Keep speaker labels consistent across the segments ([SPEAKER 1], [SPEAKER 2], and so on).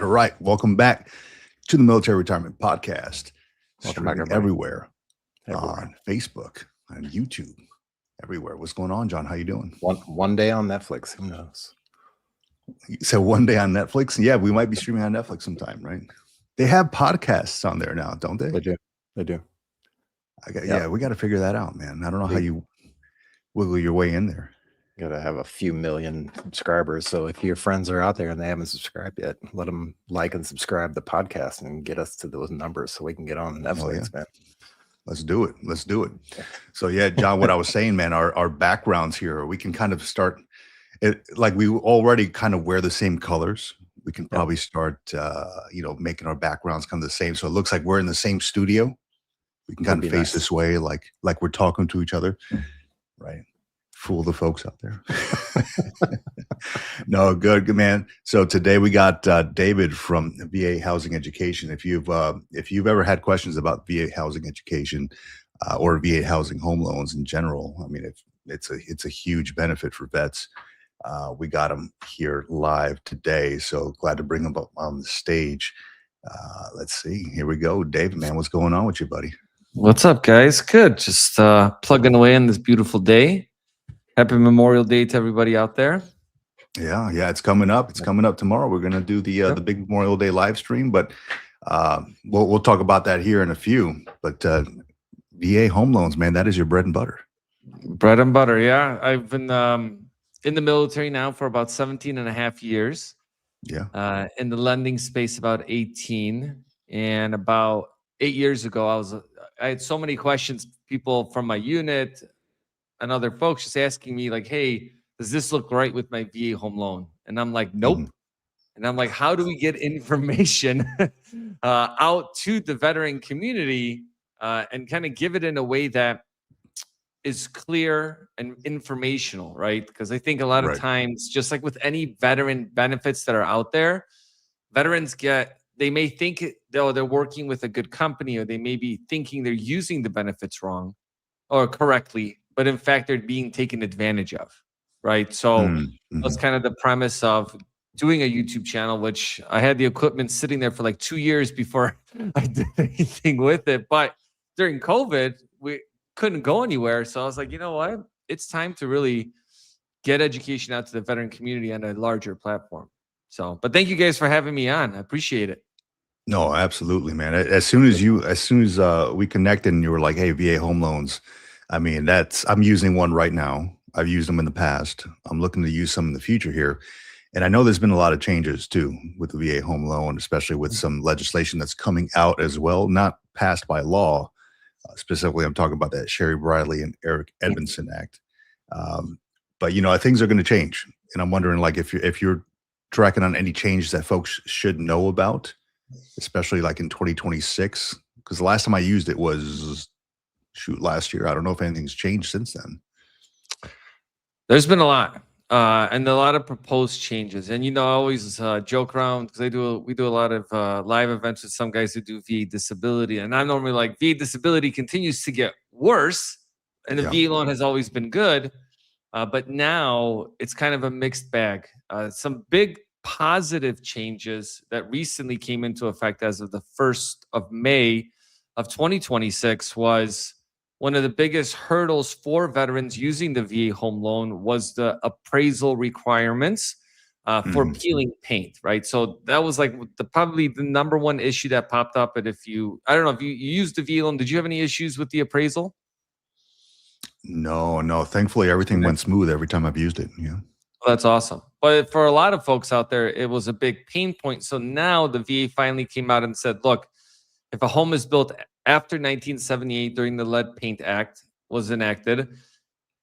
[SPEAKER 1] All right. Welcome back to the Military Retirement Podcast.
[SPEAKER 2] Welcome back,
[SPEAKER 1] Streaming
[SPEAKER 2] everybody.
[SPEAKER 1] everywhere on Facebook, on YouTube, everywhere. What's going on, John? How you doing?
[SPEAKER 2] One day on Netflix. Who knows?
[SPEAKER 1] So one day on Netflix? Yeah, we might be streaming on Netflix sometime, right? They have podcasts on there now, don't they?
[SPEAKER 2] They do.
[SPEAKER 1] Yeah, we got to figure that out, man. I don't know how you wiggle your way in there.
[SPEAKER 2] You gotta have a few million subscribers. So if your friends are out there and they haven't subscribed yet, let them like and subscribe the podcast and get us to those numbers so we can get on Netflix, man.
[SPEAKER 1] Let's do it. So yeah, John, what I was saying, man, our backgrounds here, we can kind of start it like we already kind of wear the same colors. We can probably start making our backgrounds kind of the same. So it looks like we're in the same studio. We can kind of face this way, like we're talking to each other. Right. Fool the folks out there. No, good, man. So today we got David from VA Housing Education. If you've ever had questions about VA housing education or VA housing home loans in general, I mean, it's a huge benefit for vets. We got him here live today, so glad to bring him up on the stage. Let's see. Here we go, David. Man, what's going on with you, buddy?
[SPEAKER 3] What's up, guys? Good. Just plugging away on this beautiful day. Happy Memorial Day to everybody out there.
[SPEAKER 1] Yeah, it's coming up. It's coming up tomorrow. We're gonna do the big Memorial Day live stream, but we'll talk about that here in a few. But VA home loans, man, that is your bread and butter.
[SPEAKER 3] Bread and butter, yeah. I've been in the military now for about 17 and a half years.
[SPEAKER 1] Yeah.
[SPEAKER 3] In the lending space about 18. And about 8 years ago, I had so many questions, people from my unit and other folks just asking me like, hey, does this look right with my VA home loan? And I'm like, nope. And I'm like, how do we get information out to the veteran community and kind of give it in a way that is clear and informational, right? Because I think a lot of times, just like with any veteran benefits that are out there, veterans they may think they're working with a good company, or they may be thinking they're using the benefits wrong or correctly, but in fact, they're being taken advantage of, right? So that's kind of the premise of doing a YouTube channel, which I had the equipment sitting there for like 2 years before I did anything with it. But during COVID, we couldn't go anywhere. So I was like, you know what? It's time to really get education out to the veteran community on a larger platform. So, but thank you guys for having me on. I appreciate it.
[SPEAKER 1] No, absolutely, man. As soon as we connected and you were like, hey, VA home loans, I mean, I'm using one right now. I've used them in the past. I'm looking to use some in the future here. And I know there's been a lot of changes too with the VA home loan, especially with some legislation that's coming out as well, not passed by law. Specifically, I'm talking about that Sherry Bradley and Eric Edmondson Act. But things are going to change, and I'm wondering, like, if you're tracking on any changes that folks should know about, especially like in 2026, because the last time I used it was last year. I don't know if anything's changed since then.
[SPEAKER 3] There's been a lot. And a lot of proposed changes. And, I always joke around because we do a lot of live events with some guys who do VA disability. And I'm normally like, VA disability continues to get worse. And the VA loan has always been good. But now it's kind of a mixed bag. Some big positive changes that recently came into effect as of the 1st of May of 2026 was one of the biggest hurdles for veterans using the VA home loan was the appraisal requirements for peeling paint, right? So that was like probably the number one issue that popped up. And I don't know if you used the VA loan, did you have any issues with the appraisal?
[SPEAKER 1] No. Thankfully, everything went smooth every time I've used it. Yeah.
[SPEAKER 3] Well, that's awesome. But for a lot of folks out there, it was a big pain point. So now the VA finally came out and said, look, if a home is built after 1978 during the Lead Paint Act was enacted,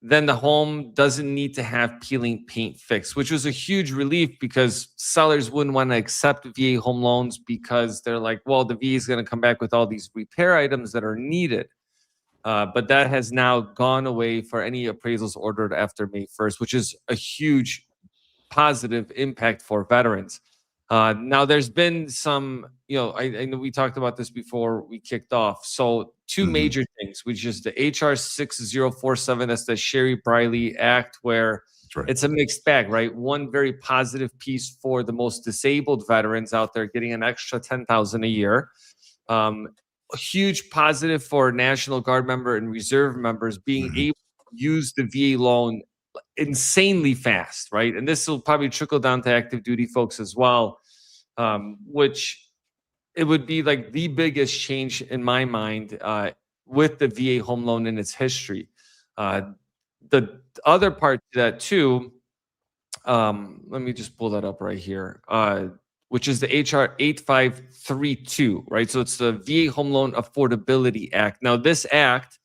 [SPEAKER 3] then the home doesn't need to have peeling paint fixed, which was a huge relief because sellers wouldn't want to accept VA home loans because they're like, well, the VA is going to come back with all these repair items that are needed. But that has now gone away for any appraisals ordered after May 1st, which is a huge positive impact for veterans. Now, there's been some, I know we talked about this before we kicked off. So, two
[SPEAKER 1] Mhm.
[SPEAKER 3] major things, which is the HR 6047, that's the Sherry Briley Act, where
[SPEAKER 1] That's right.
[SPEAKER 3] it's a mixed bag, right? One very positive piece for the most disabled veterans out there getting an extra $10,000 a year. A huge positive for National Guard member and reserve members being
[SPEAKER 1] Mhm.
[SPEAKER 3] able to use the VA loan insanely fast, right? And this will probably trickle down to active duty folks as well, which it would be like the biggest change in my mind with the VA home loan in its history. The other part to that too, let me just pull that up right here, which is the HR 8532, right? So it's the VA Home Loan Affordability Act. Now, this act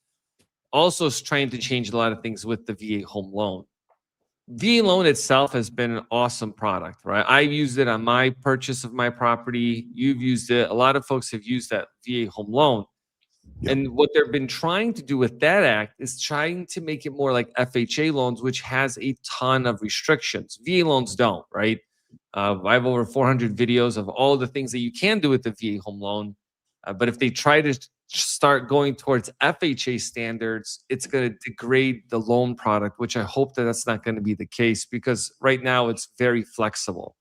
[SPEAKER 3] also is trying to change a lot of things with the VA home loan. VA loan itself has been an awesome product, right? I've used it on my purchase of my property. You've used it. A lot of folks have used that VA home loan.
[SPEAKER 1] Yep.
[SPEAKER 3] And what they've been trying to do with that act is trying to make it more like FHA loans, which has a ton of restrictions. VA loans don't, right? I have over 400 videos of all the things that you can do with the VA home loan. But if they try to start going towards FHA standards, it's going to degrade the loan product, which I hope that that's not going to be the case because right now it's very flexible.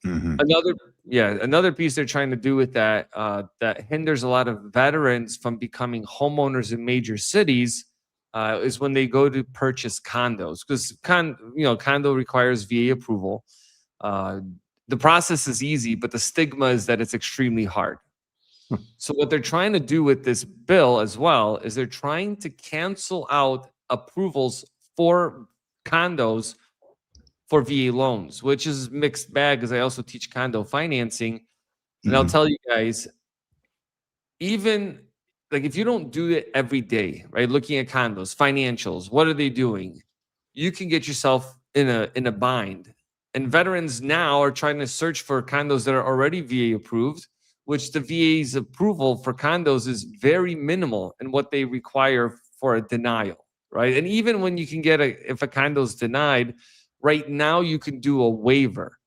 [SPEAKER 1] Mhm.
[SPEAKER 3] Another piece they're trying to do with that that hinders a lot of veterans from becoming homeowners in major cities is when they go to purchase condos because condo requires VA approval. Uh, the process is easy, but the stigma is that it's extremely hard. So what they're trying to do with this bill as well is they're trying to cancel out approvals for condos for VA loans, which is mixed bag because I also teach condo financing. And I'll
[SPEAKER 1] Mhm.
[SPEAKER 3] tell you guys, even like if you don't do it every day, right? Looking at condos, financials, what are they doing? You can get yourself in a bind. And veterans now are trying to search for condos that are already VA approved, which the VA's approval for condos is very minimal in what they require for a denial, right? And even when you can get if a condo's denied, right now you can do a waiver.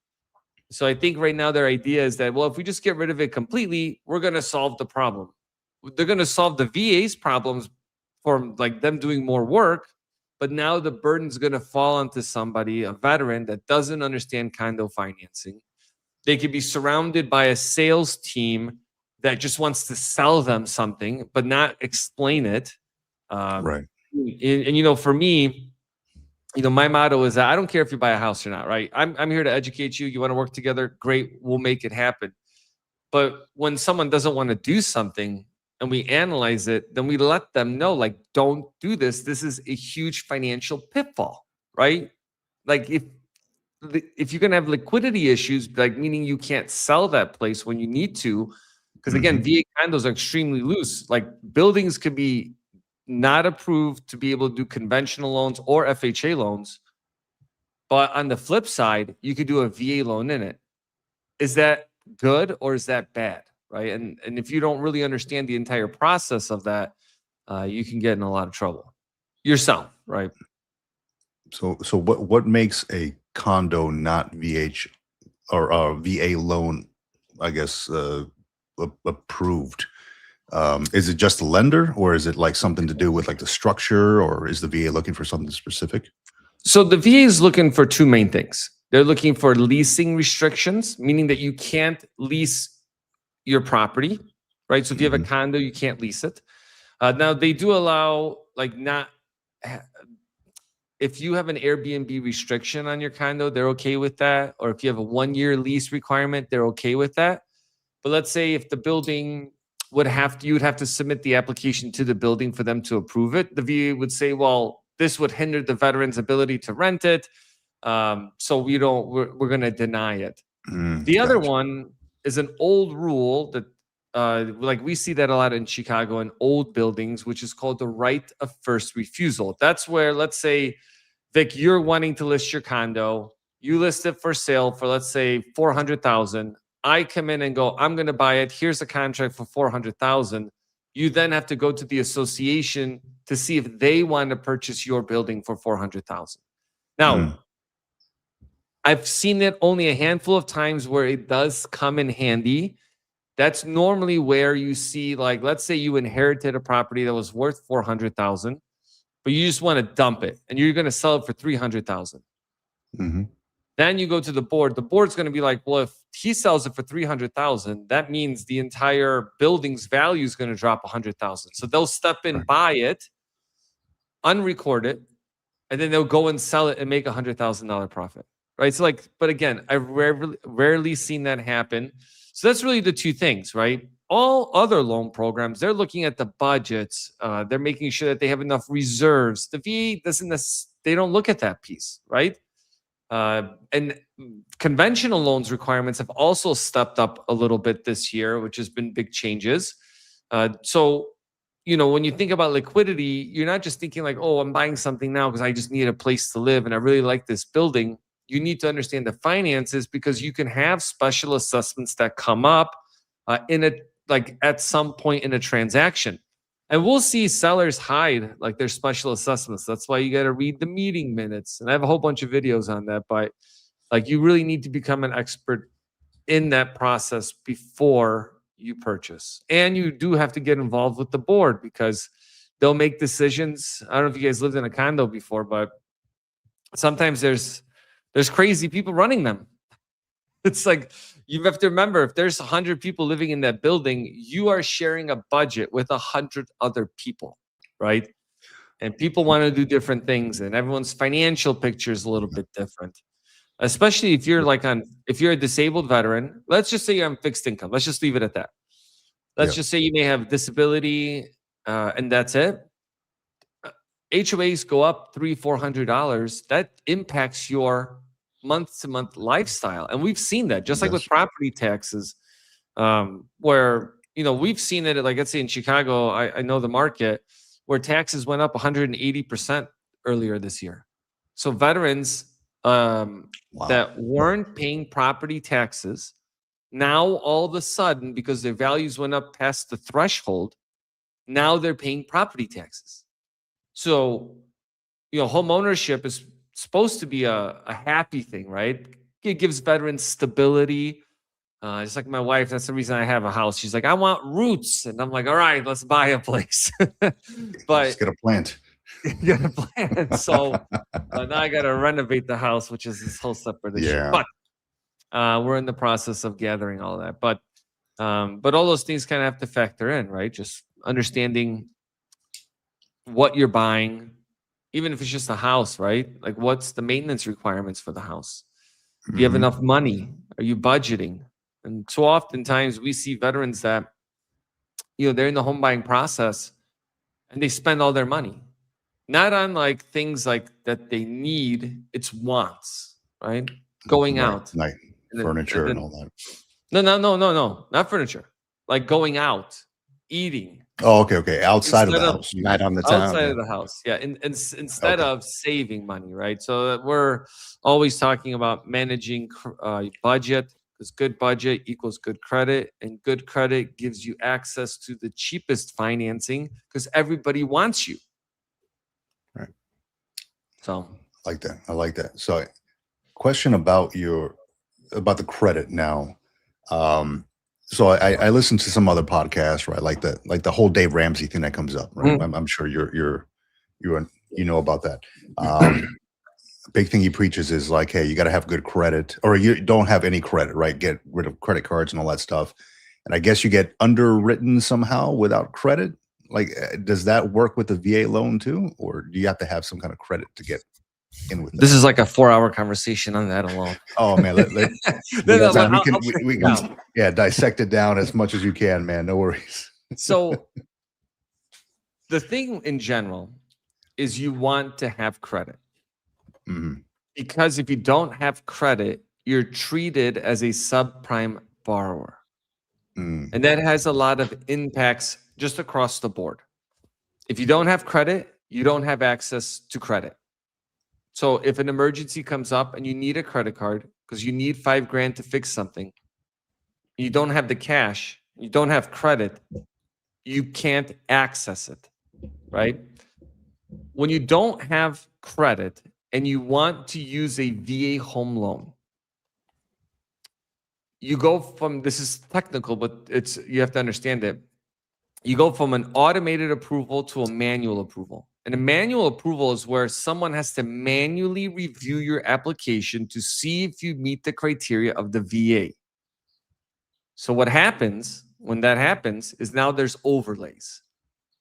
[SPEAKER 3] So I think right now their idea is that, well, if we just get rid of it completely, we're going to solve the problem. They're going to solve the VA's problems for like them doing more work, but now the burden's going to fall onto somebody, a veteran that doesn't understand condo financing. They could be surrounded by a sales team that just wants to sell them something, but not explain it. Um,
[SPEAKER 1] Right.
[SPEAKER 3] and for me, my motto is that I don't care if you buy a house or not, right? I'm here to educate you. You want to work together? Great. We'll make it happen. But when someone doesn't want to do something and we analyze it, then we let them know, like, don't do this. This is a huge financial pitfall, right? Like if you're gonna have liquidity issues, like meaning you can't sell that place when you need to, because again,
[SPEAKER 1] Mhm.
[SPEAKER 3] VA condos are extremely loose. Like buildings could be not approved to be able to do conventional loans or FHA loans. But on the flip side, you could do a VA loan in it. Is that good or is that bad? Right. And if you don't really understand the entire process of that, you can get in a lot of trouble yourself. Right.
[SPEAKER 1] So what makes a condo not VH or VA loan, I guess, approved? Is it just the lender, or is it like something to do with like the structure, or is the VA looking for something specific?
[SPEAKER 3] So the VA is looking for two main things. They're looking for leasing restrictions, meaning that you can't lease your property, right? So if you have a
[SPEAKER 1] Mhm.
[SPEAKER 3] condo, you can't lease it. Now they do allow like not if you have an Airbnb restriction on your condo, they're okay with that. Or if you have a 1 year lease requirement, they're okay with that. But let's say if the building you would have to submit the application to the building for them to approve it. The VA would say, well, this would hinder the veteran's ability to rent it. So we're going to deny it. The other
[SPEAKER 1] Gotcha.
[SPEAKER 3] one is an old rule that like we see that a lot in Chicago in old buildings, which is called the right of first refusal. That's where, let's say, Vic, you're wanting to list your condo. You list it for sale for, let's say, 400,000. I come in and go, I'm going to buy it. Here's a contract for 400,000. You then have to go to the association to see if they want to purchase your building for 400,000. Now, I've seen it only a handful of times where it does come in handy. That's normally where you see, like, let's say you inherited a property that was worth 400,000, but you just want to dump it and you're going to sell it for 300,000. Then you go to the board. The board's going to be like, well, if he sells it for 300,000, that means the entire building's value is going to drop 100,000. So they'll step in, buy it, unrecord it, and then they'll go and sell it and make $100,000 profit. Right. So, like, but again, I've rarely seen that happen. So that's really the two things, right? All other loan programs, they're looking at the budgets. They're making sure that they have enough reserves. The VA they don't look at that piece, right? And conventional loans requirements have also stepped up a little bit this year, which has been big changes. So, when you think about liquidity, you're not just thinking like, oh, I'm buying something now because I just need a place to live and I really like this building. You need to understand the finances because you can have special assessments that come up at some point in a transaction. And we'll see sellers hide like their special assessments. That's why you got to read the meeting minutes. And I have a whole bunch of videos on that, but like you really need to become an expert in that process before you purchase. And you do have to get involved with the board because they'll make decisions. I don't know if you guys lived in a condo before, but sometimes there's crazy people running them. It's like you have to remember, if there's 100 people living in that building, you are sharing a budget with 100 other people, right? And people want to do different things, and everyone's financial picture is a little bit different. Especially if you're if you're a disabled veteran. Let's just say you're on fixed income. Let's just leave it at that. Let's just say you may have disability, and that's it. HOAs go up $300-$400. That impacts your month-to-month lifestyle, and we've seen that just like with property taxes, where we've seen it. Like, let's say in Chicago, I know the market where taxes went up 180% earlier this year. So veterans that weren't paying property taxes, now all of a sudden, because their values went up past the threshold, now they're paying property taxes. So, home ownership is supposed to be a happy thing, right? It gives veterans stability. Just like my wife, that's the reason I have a house. She's like, I want roots. And I'm like, all right, let's buy a place. But
[SPEAKER 1] just get a plant.
[SPEAKER 3] Get a plant. So now I got to renovate the house, which is this whole separate issue.
[SPEAKER 1] Yeah.
[SPEAKER 3] But we're in the process of gathering all that. But all those things kind of have to factor in, right? Just understanding what you're buying, even if it's just a house, right? Like, what's the maintenance requirements for the house? Do you have enough money? Are you budgeting? And so oftentimes we see veterans that, they're in the home buying process and they spend all their money, not on like things like that they need. It's wants, right? Going out.
[SPEAKER 1] Like furniture and all that.
[SPEAKER 3] No, not furniture. Like going out, eating.
[SPEAKER 1] Oh, okay. Outside of the house.
[SPEAKER 2] Not on the town.
[SPEAKER 3] Outside of the house. Yeah. Instead of saving money, right? So we're always talking about managing budget, because good budget equals good credit, and good credit gives you access to the cheapest financing because everybody wants you.
[SPEAKER 1] Right.
[SPEAKER 3] So
[SPEAKER 1] I like that. So question about the credit now. So I listened to some other podcasts, right? Like the whole Dave Ramsey thing that comes up, right? I'm sure you know about that. Big thing he preaches is like, hey, you got to have good credit, or you don't have any credit, right? Get rid of credit cards and all that stuff. And I guess you get underwritten somehow without credit. Like, does that work with the VA loan too, or do you have to have some kind of credit to get in with that?
[SPEAKER 3] This is like a 4-hour conversation on that alone.
[SPEAKER 1] Oh man, we can dissect it down as much as you can, man. No worries.
[SPEAKER 3] So the thing in general is you want to have credit. Because if you don't have credit, you're treated as a subprime borrower.
[SPEAKER 1] Mm,
[SPEAKER 3] And that has a lot of impacts just across the board. If you don't have credit, you don't have access to credit. So if an emergency comes up and you need a credit card because you need $5,000 to fix something, you don't have the cash, you don't have credit, you can't access it, right? When you don't have credit and you want to use a VA home loan, you go from, this is technical, but it's, you have to understand it. You go from an automated approval to a manual approval. And a manual approval is where someone has to manually review your application to see if you meet the criteria of the VA. So what happens when that happens is now there's overlays.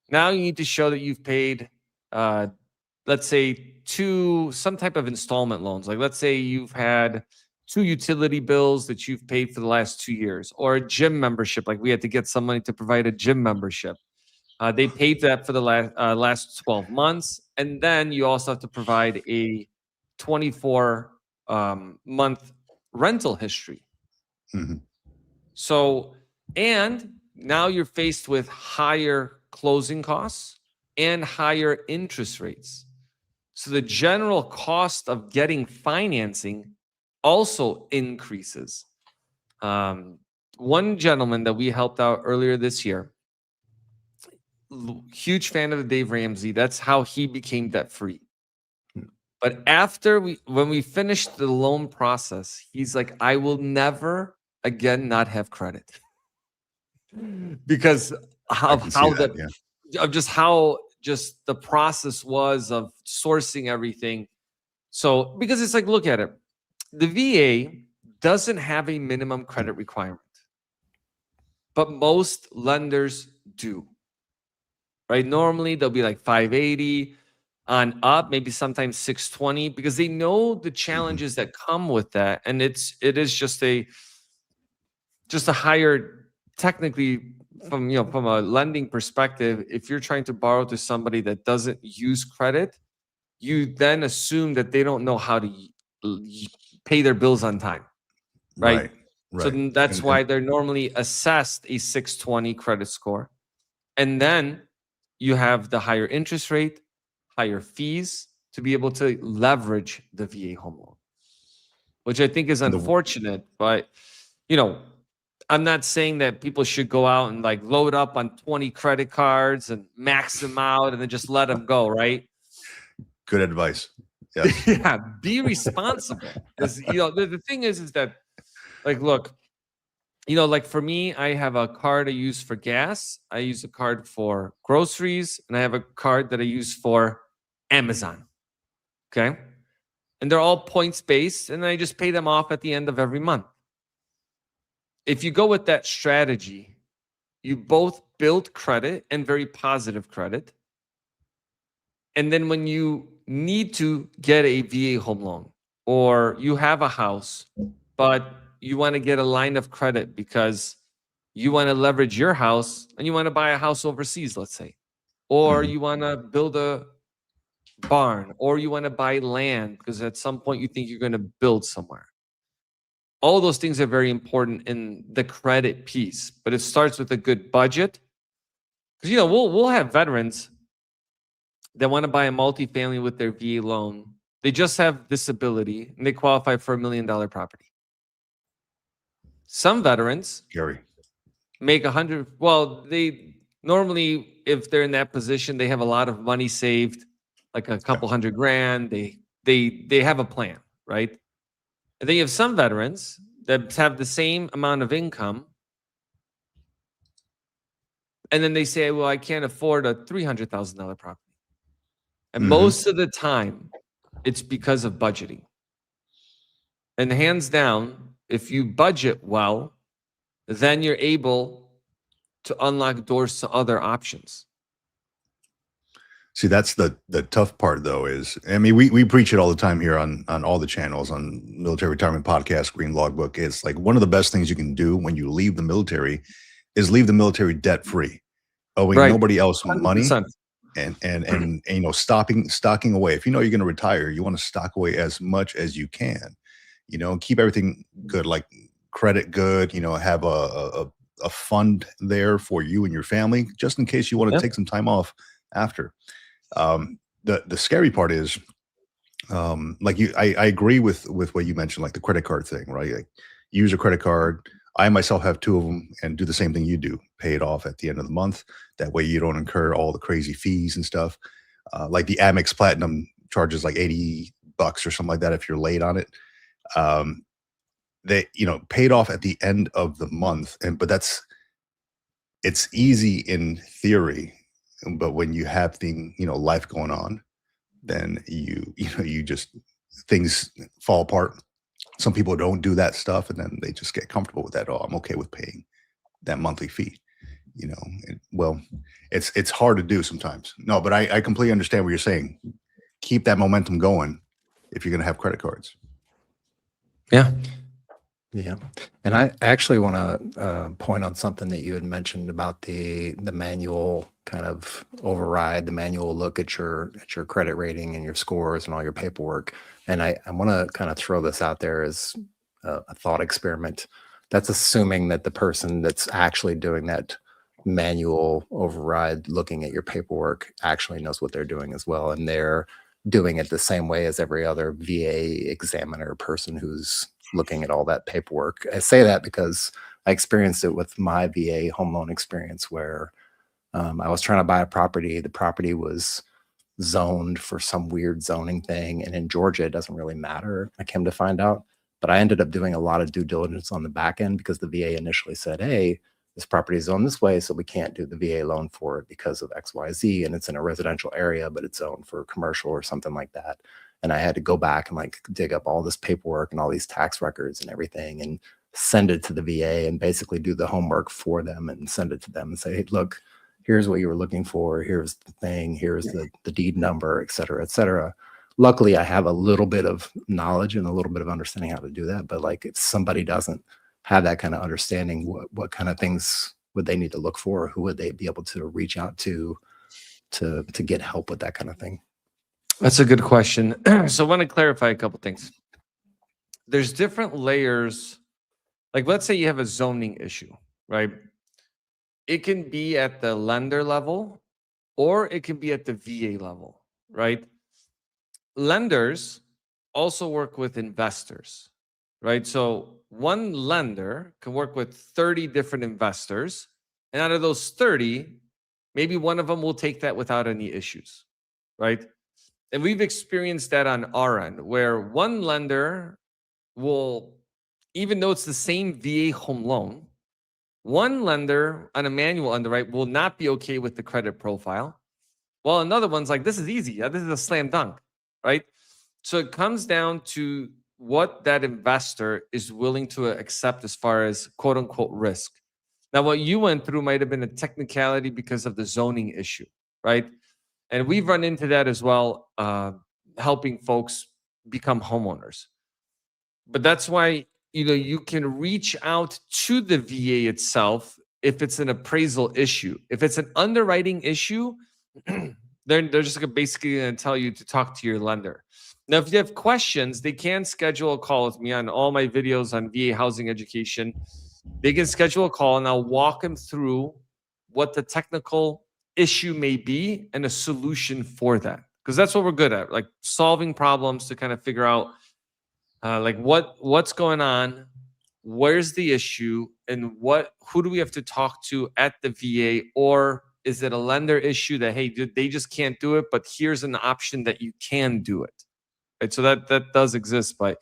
[SPEAKER 3] Now you need to show that you've paid, let's say, some type of installment loans. Like let's say you've had 2 utility bills that you've paid for the last 2 years, or a gym membership. Like we had to get some money to provide a gym membership. They paid that for the last 12 months. And then you also have to provide a 24 month rental history.
[SPEAKER 1] mhm.
[SPEAKER 3] So, and now you're faced with higher closing costs and higher interest rates. So the general cost of getting financing also increases. One gentleman that we helped out earlier this year, huge fan of Dave Ramsey. That's how he became debt free. But when we finished the loan process, he's like, I will never again not have credit because
[SPEAKER 1] I
[SPEAKER 3] of
[SPEAKER 1] can see
[SPEAKER 3] how
[SPEAKER 1] that,
[SPEAKER 3] the
[SPEAKER 1] yeah.
[SPEAKER 3] of just how just the process was of sourcing everything. So because it's like, look at it, the VA doesn't have a minimum credit requirement, but most lenders do. Right? Normally they'll be like 580 on up, maybe sometimes 620, because they know the challenges that come with that. And it is just a higher, technically, from a lending perspective. If you're trying to borrow to somebody that doesn't use credit, you then assume that they don't know how to pay their bills on time, right?
[SPEAKER 1] Right.
[SPEAKER 3] So
[SPEAKER 1] Right.
[SPEAKER 3] that's
[SPEAKER 1] And
[SPEAKER 3] why they're normally assessed a 620 credit score. And then you have the higher interest rate, higher fees to be able to leverage the VA home loan, which I think is
[SPEAKER 1] the
[SPEAKER 3] unfortunate. But, I'm not saying that people should go out and like load up on 20 credit cards and max them out and then just let them go, right?
[SPEAKER 1] good advice. Yes.
[SPEAKER 3] Yeah, be responsible. Because, the thing is that, like, look, like for me, I have a card I use for gas. I use a card for groceries, and I have a card that I use for Amazon. Okay. And they're all points based, and I just pay them off at the end of every month. If you go with that strategy, you both build credit and very positive credit. And then when you need to get a VA home loan, or you have a house, but you want to get a line of credit because you want to leverage your house and you want to buy a house overseas, let's say, or
[SPEAKER 1] Mhm.
[SPEAKER 3] you want to build a barn, or you want to buy land because at some point you think you're going to build somewhere. All those things are very important in the credit piece, but it starts with a good budget. Because we'll have veterans that want to buy a multifamily with their VA loan. They just have disability and they qualify for $1 million property. Some veterans
[SPEAKER 1] Gary.
[SPEAKER 3] make 100. Well, they normally, if they're in that position, they have a lot of money saved, like a couple $100,000. They have a plan, right? And then you have some veterans that have the same amount of income, and then they say, "Well, I can't afford a $300,000 property." And
[SPEAKER 1] Mhm.
[SPEAKER 3] most of the time, it's because of budgeting. And hands down, if you budget well, then you're able to unlock doors to other options.
[SPEAKER 1] See, that's the tough part, though. Is I mean, we preach it all the time here on all the channels, on Military Retirement Podcast, Green Logbook. It's like one of the best things you can do when you leave the military is leave the military debt free, owing
[SPEAKER 3] Right.
[SPEAKER 1] nobody else money,
[SPEAKER 3] 100%.
[SPEAKER 1] and stocking away. If you know you're going to retire, you want to stock away as much as you can, and keep everything good, like credit good. Have a fund there for you and your family, just in case you want to
[SPEAKER 3] Yep.
[SPEAKER 1] take some time off after. The scary part is, like I agree with what you mentioned, like the credit card thing, right? Like, use a credit card. I myself have 2 of them and do the same thing you do. Pay it off at the end of the month. That way you don't incur all the crazy fees and stuff. Like the Amex Platinum charges like $80 or something like that if you're late on it. They, paid off at the end of the month, but it's easy in theory, but when you have life going on, then you just, things fall apart. Some people don't do that stuff, and then they just get comfortable with that. Oh, I'm okay with paying that monthly fee. Well, it's hard to do sometimes. No, but I completely understand what you're saying. Keep that momentum going if you're going to have credit cards.
[SPEAKER 3] Yeah.
[SPEAKER 2] Yeah. And I actually want to point on something that you had mentioned about the manual kind of override, the manual look at your credit rating and your scores and all your paperwork. And I want to kind of throw this out there as a thought experiment. That's assuming that the person that's actually doing that manual override, looking at your paperwork, actually knows what they're doing as well. And they're doing it the same way as every other VA examiner person who's looking at all that paperwork. I say that because I experienced it with my VA home loan experience where I was trying to buy a property. The property was zoned for some weird zoning thing. And in Georgia, it doesn't really matter, I came to find out. But I ended up doing a lot of due diligence on the back end because the VA initially said, hey, this property is zoned this way, so we can't do the VA loan for it because of XYZ. And it's in a residential area, but it's zoned for commercial or something like that. And I had to go back and like dig up all this paperwork and all these tax records and everything and send it to the VA and basically do the homework for them and send it to them and say, hey, look, here's what you were looking for. Here's the thing. Here's the deed number, et cetera, et cetera. Luckily, I have a little bit of knowledge and a little bit of understanding how to do that. But like if somebody doesn't have that kind of understanding, what kind of things would they need to look for? Or who would they be able to reach out to get help with that kind of thing?
[SPEAKER 3] That's a good question. So I want to clarify a couple things. There's different layers. Like let's say you have a zoning issue, right? It can be at the lender level or it can be at the VA level, right? Lenders also work with investors, right? So one lender can work with 30 different investors. And out of those 30, maybe one of them will take that without any issues, right? And we've experienced that on our end, where one lender will, even though it's the same VA home loan, one lender on a manual underwrite will not be okay with the credit profile, while another one's like, this is easy. This is a slam dunk, right? So it comes down to what that investor is willing to accept as far as quote unquote risk. Now, what you went through might have been a technicality because of the zoning issue, right? And we've run into that as well, helping folks become homeowners. But that's why, you can reach out to the VA itself if it's an appraisal issue. If it's an underwriting issue, they're just basically going to tell you to talk to your lender. Now, if you have questions, they can schedule a call with me on all my videos on VA housing education. They can schedule a call and I'll walk them through what the technical issue may be and a solution for that. Because that's what we're good at, like solving problems to kind of figure out like what's going on, where's the issue, and who do we have to talk to at the VA, or is it a lender issue that, hey, they just can't do it, but here's an option that you can do it, right? So that does exist, but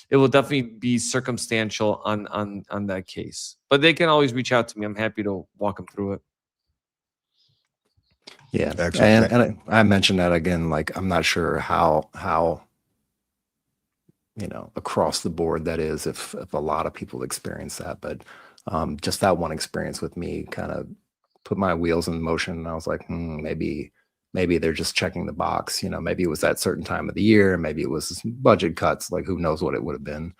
[SPEAKER 3] it will definitely be circumstantial on that case. But they can always reach out to me. I'm happy to walk them through it.
[SPEAKER 2] Yeah,
[SPEAKER 1] Excellent.
[SPEAKER 2] and I mentioned that again. Like I'm not sure how across the board that is, if a lot of people experience that, but just that one experience with me kind of put my wheels in motion, and I was like, maybe they're just checking the box. Maybe it was that certain time of the year, maybe it was budget cuts. Like who knows what it would have been.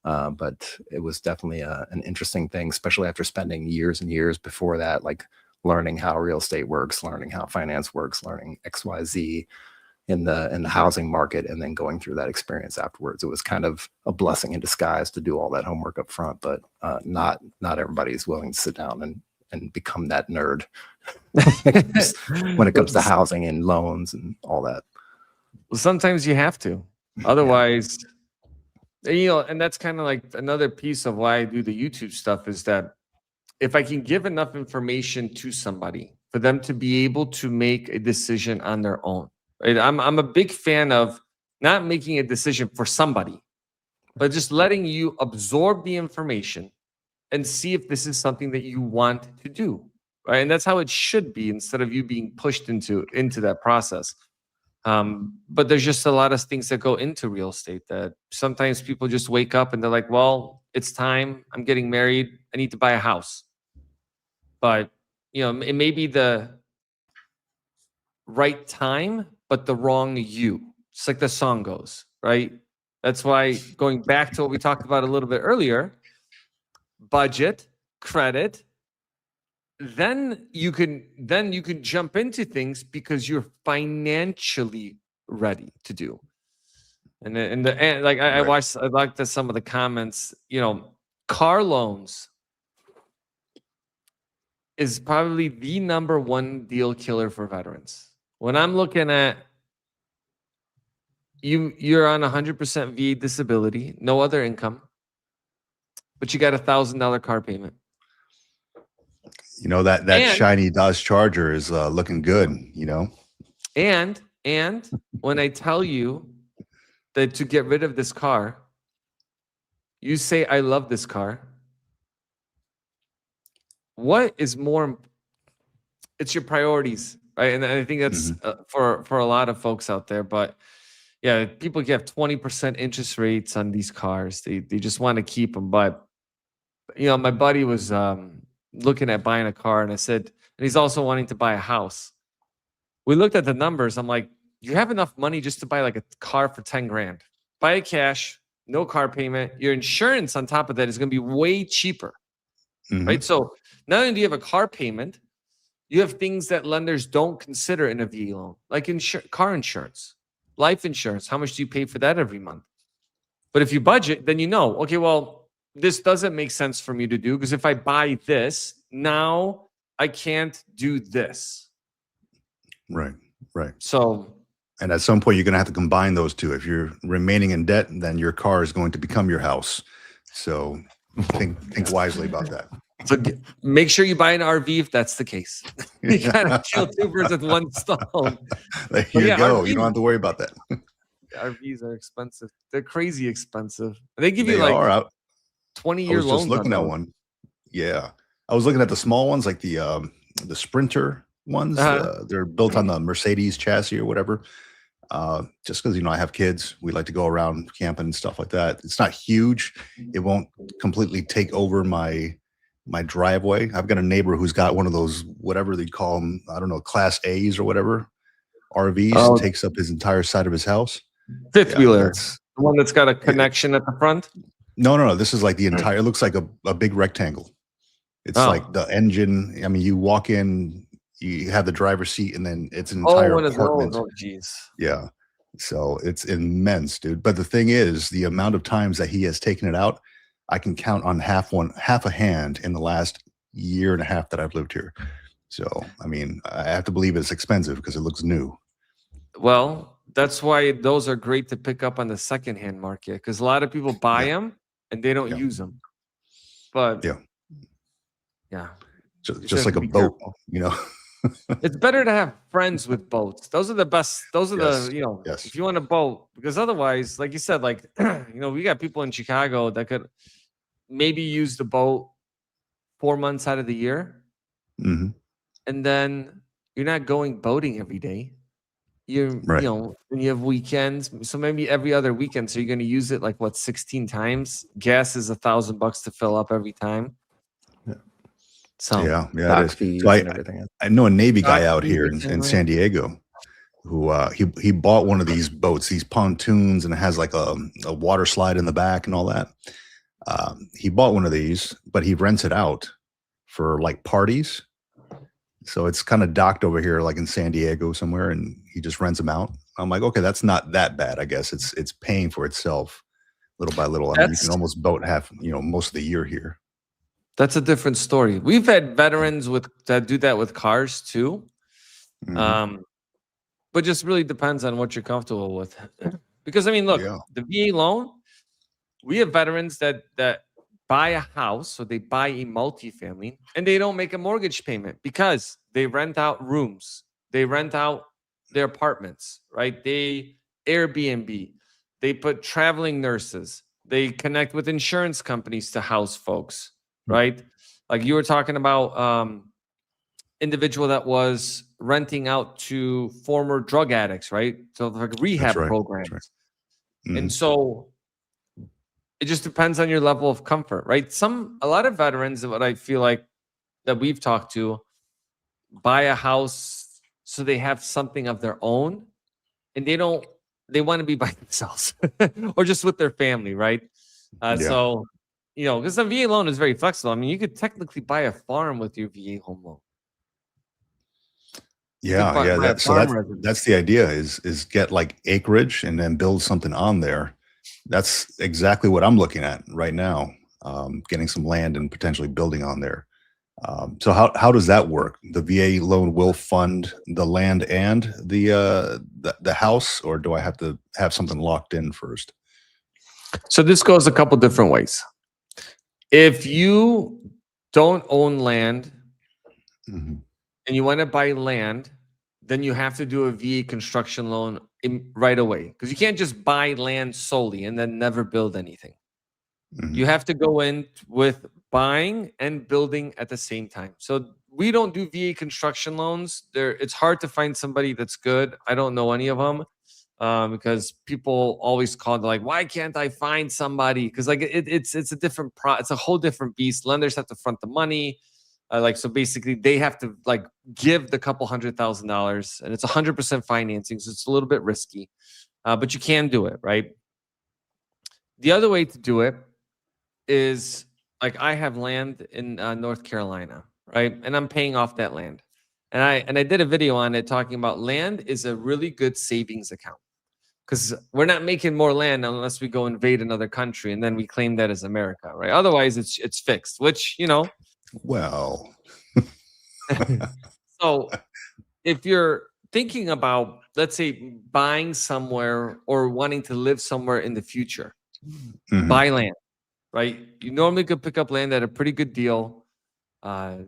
[SPEAKER 2] But it was definitely an interesting thing, especially after spending years and years before that, like learning how real estate works, learning how finance works, learning XYZ. in the housing market and then going through that experience afterwards. It was kind of a blessing in disguise to do all that homework up front, but not everybody is willing to sit down and become that nerd when it comes to housing and loans and all that.
[SPEAKER 3] Well, sometimes you have to. Otherwise, and that's kind of like another piece of why I do the YouTube stuff is that if I can give enough information to somebody for them to be able to make a decision on their own, right? I'm a big fan of not making a decision for somebody, but just letting you absorb the information and see if this is something that you want to do, right? And that's how it should be instead of you being pushed into that process. But there's just a lot of things that go into real estate that sometimes people just wake up and they're like, well, it's time. I'm getting married. I need to buy a house. But, it may be the right time, but the wrong you. Just like the song goes, right? That's why going back to what we talked about a little bit earlier, budget, credit, then you can jump into things because you're financially ready to do. And like I watched, I liked some of the comments, car loans is probably the number one deal killer for veterans. When I'm looking at you're on 100% VA disability, no other income, but you got $1,000 car payment.
[SPEAKER 1] That shiny Dodge Charger is looking good,
[SPEAKER 3] And when I tell you that to get rid of this car, you say, I love this car. What is more? It's your priorities, right? And I think that's for a lot of folks out there. But yeah, people get 20% interest rates on these cars. They just want to keep them. But my buddy was looking at buying a car, and I said, and he's also wanting to buy a house. We looked at the numbers. I'm like, you have enough money just to buy like a car for 10 grand. Buy it cash, no car payment. Your insurance on top of that is going to be way cheaper, right? So not only do you have a car payment, you have things that lenders don't consider in a VA loan, like car insurance, life insurance. How much do you pay for that every month? But if you budget, then okay, well, this doesn't make sense for me to do because if I buy this, now I can't do this.
[SPEAKER 1] Right.
[SPEAKER 3] So,
[SPEAKER 1] and at some point, you're going to have to combine those two. If you're remaining in debt, then your car is going to become your house. So think wisely about that.
[SPEAKER 3] So make sure you buy an RV if that's the case. You gotta kill two birds with one stone.
[SPEAKER 1] There you go. RVs, you don't have to worry about that.
[SPEAKER 3] RVs are expensive. They're crazy expensive. They give you 20-year loans.
[SPEAKER 1] I was just looking at one. Yeah, I was looking at the small ones, like the Sprinter ones. They're built on the Mercedes chassis or whatever. Just because I have kids, we like to go around camping and stuff like that. It's not huge. It won't completely take over my driveway. I've got a neighbor who's got one of those, whatever they call them, I don't know, Class A's or whatever, RVs, takes up his entire side of his house.
[SPEAKER 3] Fifth wheeler, the one that's got a connection at the front.
[SPEAKER 1] No. This is like the entire. It looks like a big rectangle. It's like the engine. I mean, you walk in, you have the driver's seat, and then it's an entire apartment.
[SPEAKER 3] Oh, geez.
[SPEAKER 1] Yeah. So it's immense, dude. But the thing is, the amount of times that he has taken it out, I can count on half a hand in the last year and a half that I've lived here. So, I mean, I have to believe it's expensive because it looks new.
[SPEAKER 3] Well, that's why those are great to pick up on the secondhand market because a lot of people buy them and they don't use them. But yeah,
[SPEAKER 1] just like a boat,
[SPEAKER 3] It's better to have friends with boats. Those are the best. Those are if you want a boat, because otherwise, like you said, we got people in Chicago that could maybe use the boat 4 months out of the year. And then you're not going boating every day. You have weekends. So maybe every other weekend. So you're going to use it 16 times. Gas is $1,000 to fill up every time. So
[SPEAKER 1] it is. So I know a Navy guy out here in San Diego who he bought one of these boats, these pontoons, and it has like a water slide in the back and all that. He bought one of these, but he rents it out for parties. So it's kind of docked over here, like in San Diego somewhere, and he just rents them out. I'm like, okay, that's not that bad. I guess it's paying for itself little by little. I mean, you can
[SPEAKER 3] That's
[SPEAKER 1] almost boat half, most of the year here.
[SPEAKER 3] that's a different story. We've had veterans that do that with cars too.
[SPEAKER 1] Mhm.
[SPEAKER 3] Um, but just really depends on what you're comfortable with. Because I mean, look,
[SPEAKER 1] Yeah,
[SPEAKER 3] the VA loan, we have veterans that buy a house or they buy a multifamily and they don't make a mortgage payment because they rent out rooms, they rent out their apartments, right? They Airbnb, they put traveling nurses, they connect with insurance companies to house folks,
[SPEAKER 1] mm,
[SPEAKER 3] right? Like you were talking about individual that was renting out to former drug addicts, right? So like
[SPEAKER 1] that's
[SPEAKER 3] rehab
[SPEAKER 1] right. That's right.
[SPEAKER 3] programs. And
[SPEAKER 1] Mhm.
[SPEAKER 3] so it just depends on your level of comfort, right? A lot of veterans, what I feel like that we've talked to, buy a house so they have something of their own, and they want to be by themselves or just with their family, right?
[SPEAKER 1] Yeah.
[SPEAKER 3] So, because the VA loan is very flexible. I mean, you could technically buy a farm with your VA home loan. You could
[SPEAKER 1] Yeah, yeah,
[SPEAKER 3] buy a
[SPEAKER 1] that so
[SPEAKER 3] farm
[SPEAKER 1] that's
[SPEAKER 3] residence.
[SPEAKER 1] that's the idea is get like acreage and then build something on there. That's exactly what I'm looking at right now. Getting some land and potentially building on there. So how does that work? The VA loan will fund the land and the house, or do I have to have something locked in first?
[SPEAKER 3] So this goes a couple different ways. If you don't own land
[SPEAKER 1] Mhm.
[SPEAKER 3] and you want to buy land, then you have to do a VA construction loan right away because you can't just buy land solely and then never build anything. You
[SPEAKER 1] Mhm.
[SPEAKER 3] have to go in with buying and building at the same time. So we don't do VA construction loans. It's hard to find somebody that's good. I don't know any of them because people always call like, why can't I find somebody? Because like it's a different it's a whole different beast. Lenders have to front the money. So basically they have to like give the couple $100,000 and it's 100% financing. So it's a little bit risky, but you can do it, right? The other way to do it is like I have land in North Carolina, right? And I'm paying off that land. And I did a video on it talking about land is a really good savings account because we're not making more land unless we go invade another country and then we claim that as America, right? Otherwise, it's fixed. Which
[SPEAKER 1] Well,
[SPEAKER 3] so if you're thinking about, let's say, buying somewhere or wanting to live somewhere in the future,
[SPEAKER 1] mhm,
[SPEAKER 3] buy land, right? You normally could pick up land at a pretty good deal. Uh,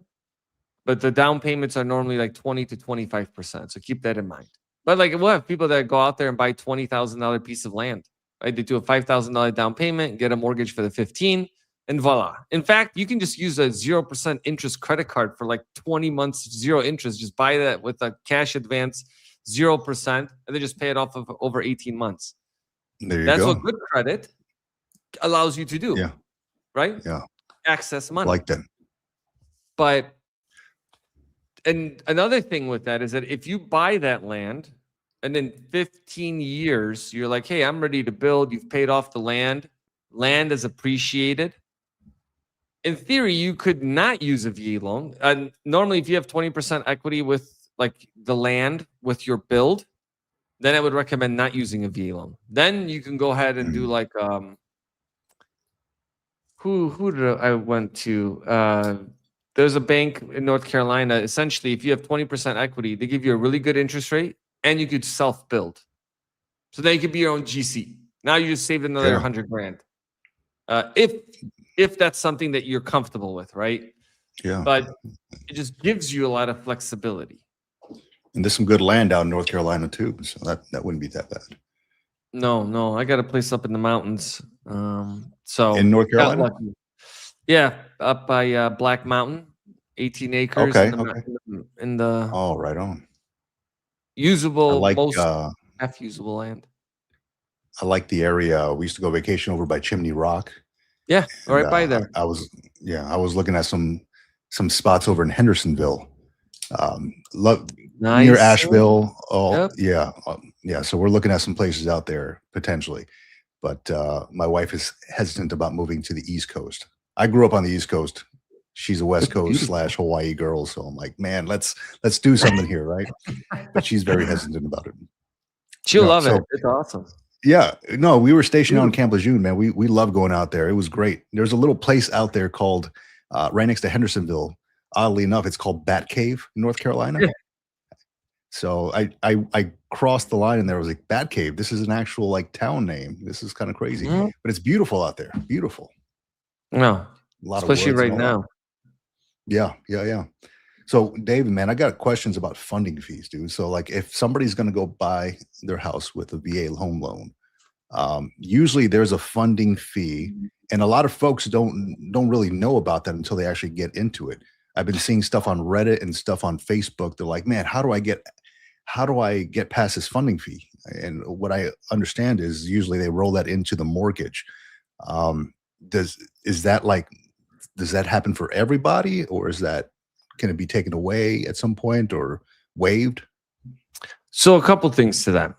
[SPEAKER 3] but the down payments are normally like 20 to 25%. So keep that in mind. But like we'll have people that go out there and buy $20,000 piece of land, right? They do a $5,000 down payment, get a mortgage for the 15, and voila. In fact, you can just use a 0% interest credit card for like 20 months, zero interest. Just buy that with a cash advance, 0%, and then just pay it off of over 18 months.
[SPEAKER 1] there you
[SPEAKER 3] That's
[SPEAKER 1] go.
[SPEAKER 3] what good credit allows you to do,
[SPEAKER 1] Yeah,
[SPEAKER 3] right?
[SPEAKER 1] yeah,
[SPEAKER 3] Access money.
[SPEAKER 1] like that.
[SPEAKER 3] But and another thing with that is that if you buy that land and in 15 years you're like, hey, I'm ready to build, you've paid off the land is appreciated. In theory, you could not use a VA loan. And normally, if you have 20% equity with like the land with your build, then I would recommend not using a VA loan. Then you can go ahead and do
[SPEAKER 1] Mhm.
[SPEAKER 3] like who did I went to? There's a bank in North Carolina. Essentially, if you have 20% equity, they give you a really good interest rate, and you could self build. So then you could be your own GC. Now you just saved another
[SPEAKER 1] Yeah,
[SPEAKER 3] 100 grand. If that's something that you're comfortable with, right?
[SPEAKER 1] yeah.
[SPEAKER 3] But it just gives you a lot of flexibility.
[SPEAKER 1] And there's some good land out in North Carolina too, so that wouldn't be that bad.
[SPEAKER 3] No, I got a place up in the mountains.
[SPEAKER 1] In
[SPEAKER 3] So
[SPEAKER 1] North
[SPEAKER 3] got
[SPEAKER 1] Carolina?
[SPEAKER 3] lucky. Yeah, up by Black Mountain, 18 acres
[SPEAKER 1] Okay, okay.
[SPEAKER 3] in the
[SPEAKER 1] Oh, right on. I
[SPEAKER 3] usable,
[SPEAKER 1] like
[SPEAKER 3] most half usable land.
[SPEAKER 1] I like the area. We used to go vacation over by Chimney Rock,
[SPEAKER 3] Yeah,
[SPEAKER 1] and
[SPEAKER 3] right by there.
[SPEAKER 1] I was looking at some spots over in Hendersonville, love near
[SPEAKER 3] Nice.
[SPEAKER 1] Asheville. Oh,
[SPEAKER 3] Yep.
[SPEAKER 1] yeah, yeah. So we're looking at some places out there potentially, but my wife is hesitant about moving to the East Coast. I grew up on the East Coast. She's a West
[SPEAKER 3] It's
[SPEAKER 1] Coast
[SPEAKER 3] beautiful.
[SPEAKER 1] slash Hawaii girl, so I'm like, man, let's do something here, right? But she's very hesitant about it.
[SPEAKER 3] She'll
[SPEAKER 1] No,
[SPEAKER 3] love it.
[SPEAKER 1] so
[SPEAKER 3] It's awesome.
[SPEAKER 1] yeah, no, we were stationed out in
[SPEAKER 3] Beautiful.
[SPEAKER 1] Camp Lejeune, man. We love going out there. It was great. There's a little place out there called right next to Hendersonville. Oddly enough, it's called Bat Cave, North Carolina.
[SPEAKER 3] Yeah.
[SPEAKER 1] So I crossed the line and there was like Bat Cave. This is an actual like town name. This is kind of crazy,
[SPEAKER 3] Mhm.
[SPEAKER 1] but it's beautiful out there. Beautiful.
[SPEAKER 3] No,
[SPEAKER 1] A lot of
[SPEAKER 3] especially
[SPEAKER 1] woods and
[SPEAKER 3] right
[SPEAKER 1] all that.
[SPEAKER 3] now.
[SPEAKER 1] Yeah, yeah, yeah. So, David, man, I got questions about funding fees, dude. So, like, if somebody's going to go buy their house with a VA home loan, usually there's a funding fee, and a lot of folks don't really know about that until they actually get into it. I've been seeing stuff on Reddit and stuff on Facebook. They're like, "Man, how do I get past this funding fee?" And what I understand is usually they roll that into the mortgage. Um, does is that like does that happen for everybody, or can it be taken away at some point or waived?
[SPEAKER 3] So a couple things to that.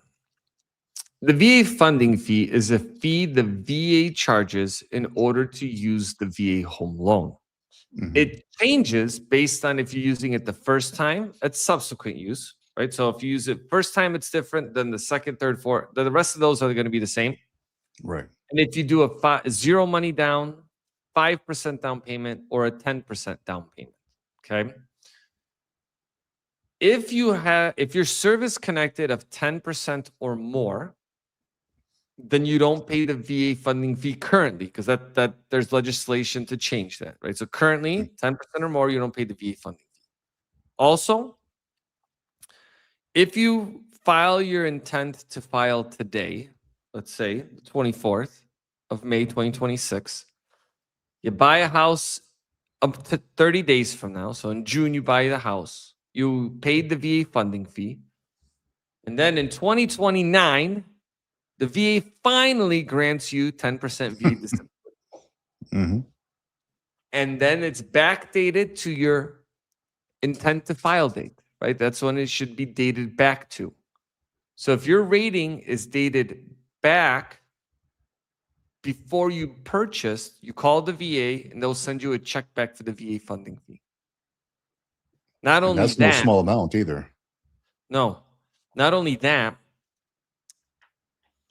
[SPEAKER 3] The VA funding fee is a fee the VA charges in order to use the VA home loan.
[SPEAKER 1] Mhm.
[SPEAKER 3] It changes based on if you're using it the first time, it's subsequent use, right? So if you use it first time, it's different than the second, third, fourth. The rest of those are going to be the same.
[SPEAKER 1] Right.
[SPEAKER 3] And if you do a zero money down, 5% down payment, or a 10% down payment, okay? If your service connected of 10% or more, then you don't pay the VA funding fee currently, because that there's legislation to change that, right? So currently, 10% or more, you don't pay the VA funding fee. Also, if you file your intent to file today, let's say the 24th of May 2026, you buy a house up to 30 days from now. So in June, you buy the house, you paid the VA funding fee. And then in 2029, the VA finally grants you 10% VA disability.
[SPEAKER 1] Mhm.
[SPEAKER 3] And then it's backdated to your intent to file date, right? That's when it should be dated back to. So if your rating is dated back before you purchased, you call the VA and they'll send you a check back for the VA funding fee. Not
[SPEAKER 1] And
[SPEAKER 3] only
[SPEAKER 1] that's no
[SPEAKER 3] that,
[SPEAKER 1] small amount either.
[SPEAKER 3] no, not only that,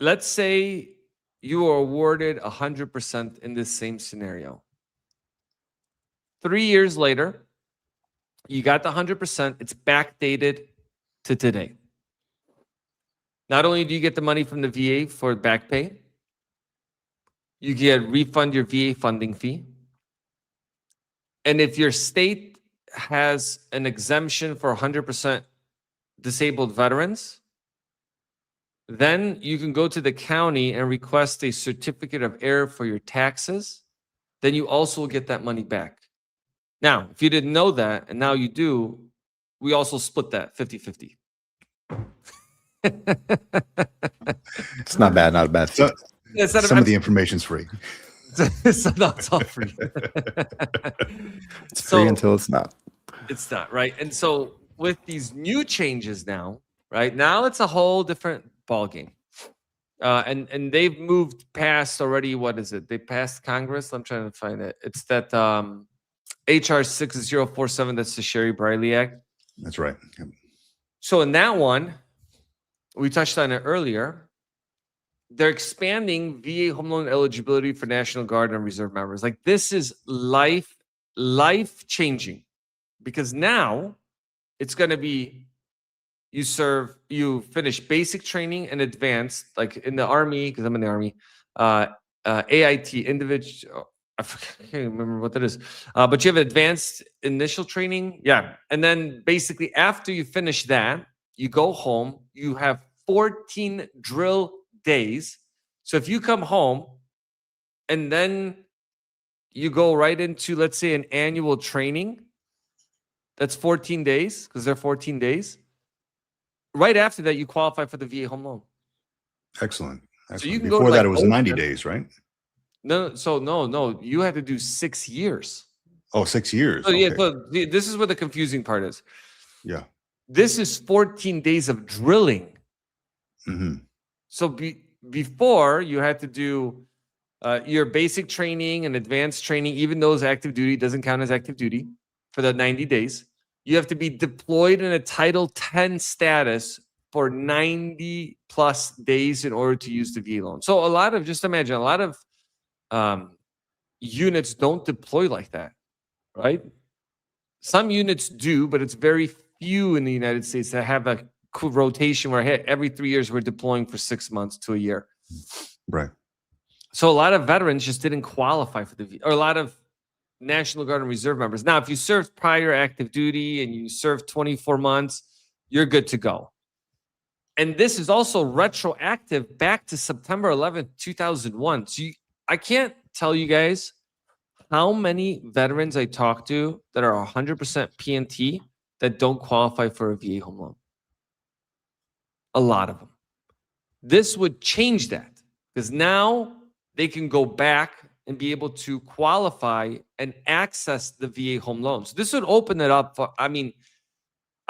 [SPEAKER 3] let's say you are awarded 100% in this same scenario. 3 years later, you got the 100%, it's backdated to today. Not only do you get the money from the VA for back pay, you get refund your VA funding fee. And if your state has an exemption for 100% disabled veterans, then you can go to the county and request a certificate of error for your taxes. Then you also get that money back. Now, if you didn't know that, and now you do, we also split that 50-50.
[SPEAKER 2] It's not bad, not a bad
[SPEAKER 1] So,
[SPEAKER 2] fee.
[SPEAKER 3] It's not
[SPEAKER 1] some of the information's free.
[SPEAKER 3] so no, it's all free.
[SPEAKER 2] It's free
[SPEAKER 3] So-
[SPEAKER 2] until it's not.
[SPEAKER 3] It's not, right? And so with these new changes now, right? Now it's a whole different ballgame. And they've moved past already, what is it? They passed Congress. I'm trying to find it. It's that HR 6047, that's the Sherry Briley Act.
[SPEAKER 1] That's right. Yep.
[SPEAKER 3] So in that one, we touched on it earlier. They're expanding VA home loan eligibility for National Guard and Reserve members. Like, this is life changing, because now it's going to be you finish basic training and advanced, like in the Army, because I'm in the Army, AIT, individual, I can't remember what that is, but you have advanced initial training. Yeah. And then basically after you finish that, you go home, you have 14 drill days. So if you come home and then you go right into, let's say, an annual training, that's 14 days, because they're 14 days. Right after that, you qualify for the VA home loan.
[SPEAKER 1] Excellent. Excellent.
[SPEAKER 3] you can go to,
[SPEAKER 1] Before that,
[SPEAKER 3] like,
[SPEAKER 1] it was 90
[SPEAKER 3] OSHA.
[SPEAKER 1] days, right?
[SPEAKER 3] No, you had to do 6 years.
[SPEAKER 1] Oh, 6 years.
[SPEAKER 3] So yeah,
[SPEAKER 1] Okay.
[SPEAKER 3] so this is where the confusing part is.
[SPEAKER 1] Yeah.
[SPEAKER 3] This is 14 days of drilling.
[SPEAKER 1] Hmm.
[SPEAKER 3] So before, you had to do your basic training and advanced training, even though it's active duty, doesn't count as active duty for the 90 days. You have to be deployed in a Title 10 status for 90 plus days in order to use the VA loan. So just imagine, a lot of units don't deploy like that, right? Some units do, but it's very few in the United States that have a rotation where, hey, every 3 years we're deploying for 6 months to a year.
[SPEAKER 1] Right.
[SPEAKER 3] So a lot of veterans just didn't qualify for the VA, or a lot of National Guard and Reserve members. Now, if you served prior active duty and you served 24 months, you're good to go. And this is also retroactive back to September 11th, 2001. So I can't tell you guys how many veterans I talk to that are 100% PNT that don't qualify for a VA home loan. A lot of them. This would change that, because now they can go back and be able to qualify and access the VA home loans. This would open it up for, I mean,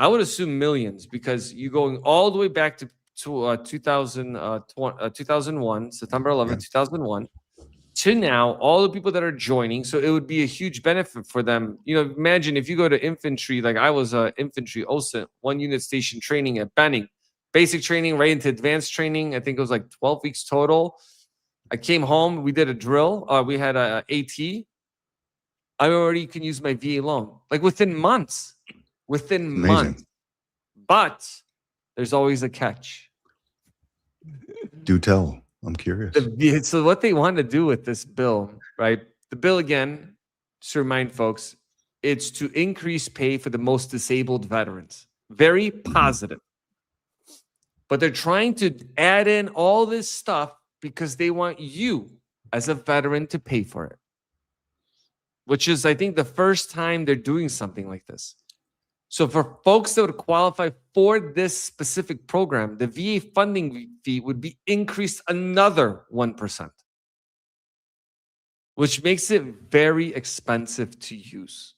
[SPEAKER 3] I would assume millions, because you're going all the way back to 2001, September 11th, 2001, to now, all the people that are joining. So it would be a huge benefit for them. You know, imagine if you go to infantry, like I was infantry OSINT, 1 unit station training at Benning, basic training right into advanced training. I think it was like 12 weeks total. I came home, we did a drill. We had a AT. I already can use my VA loan, like within months. Within months. But there's always a catch.
[SPEAKER 1] Do tell. I'm curious.
[SPEAKER 3] So what they want to do with this bill, right? The bill, again, just to remind folks, it's to increase pay for the most disabled veterans. Very positive. But they're trying to add in all this stuff because they want you as a veteran to pay for it, which is, I think, the first time they're doing something like this. So for folks that would qualify for this specific program, the VA funding fee would be increased another 1%, which makes it very expensive to use.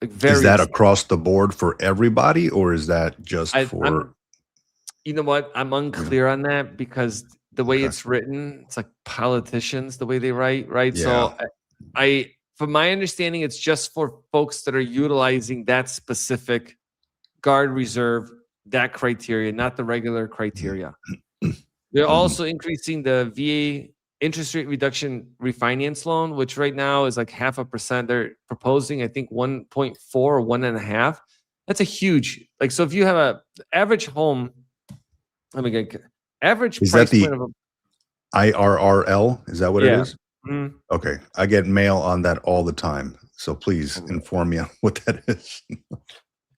[SPEAKER 3] Like
[SPEAKER 1] is that across the board for everybody, or is that just for...
[SPEAKER 3] You know what? I'm unclear on that, because the way it's written, it's like politicians, the way they write, right?
[SPEAKER 1] Yeah.
[SPEAKER 3] So from my understanding, it's just for folks that are utilizing that specific Guard Reserve, that criteria, not the regular criteria. They're also increasing the VA interest rate reduction refinance loan, which right now is like 0.5%. They're proposing, I think, 1.4 or 1.5. That's a huge, like, so if you have a average home, let me get average
[SPEAKER 1] is
[SPEAKER 3] price
[SPEAKER 1] that the
[SPEAKER 3] point of a
[SPEAKER 1] IRRL? Is that what it is?
[SPEAKER 3] Mm-hmm.
[SPEAKER 1] Okay. I get mail on that all the time. So please inform me on what that is.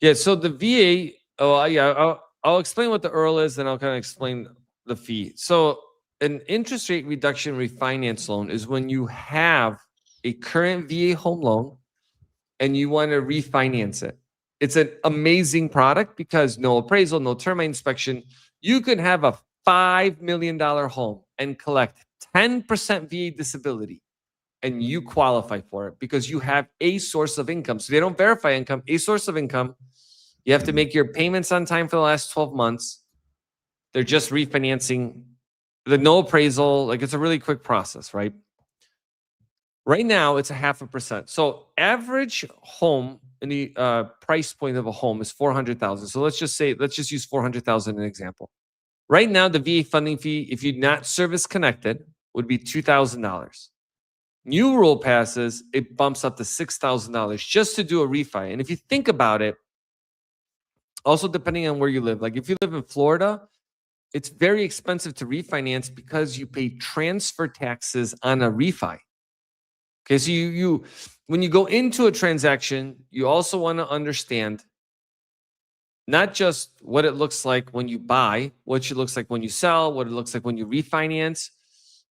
[SPEAKER 3] Yeah. So the VA, I'll explain what the IRRL is, and I'll kind of explain the fee. So an interest rate reduction refinance loan is when you have a current VA home loan and you want to refinance it. It's an amazing product because no appraisal, no termite inspection. You can have a $5 million home and collect 10% VA disability, and you qualify for it because you have a source of income. So they don't verify income, a source of income. You have to make your payments on time for the last 12 months. They're just refinancing the no appraisal. Like, it's a really quick process, right? Right now, it's 0.5%. So average home in the price point of a home is $400,000. So let's just use $400,000 as an example. Right now, the VA funding fee, if you're not service connected, would be $2,000. New rule passes, it bumps up to $6,000 just to do a refi. And if you think about it, also depending on where you live, like if you live in Florida, it's very expensive to refinance because you pay transfer taxes on a refi. Okay, so you when you go into a transaction, you also want to understand not just what it looks like when you buy, what it looks like when you sell, what it looks like when you refinance,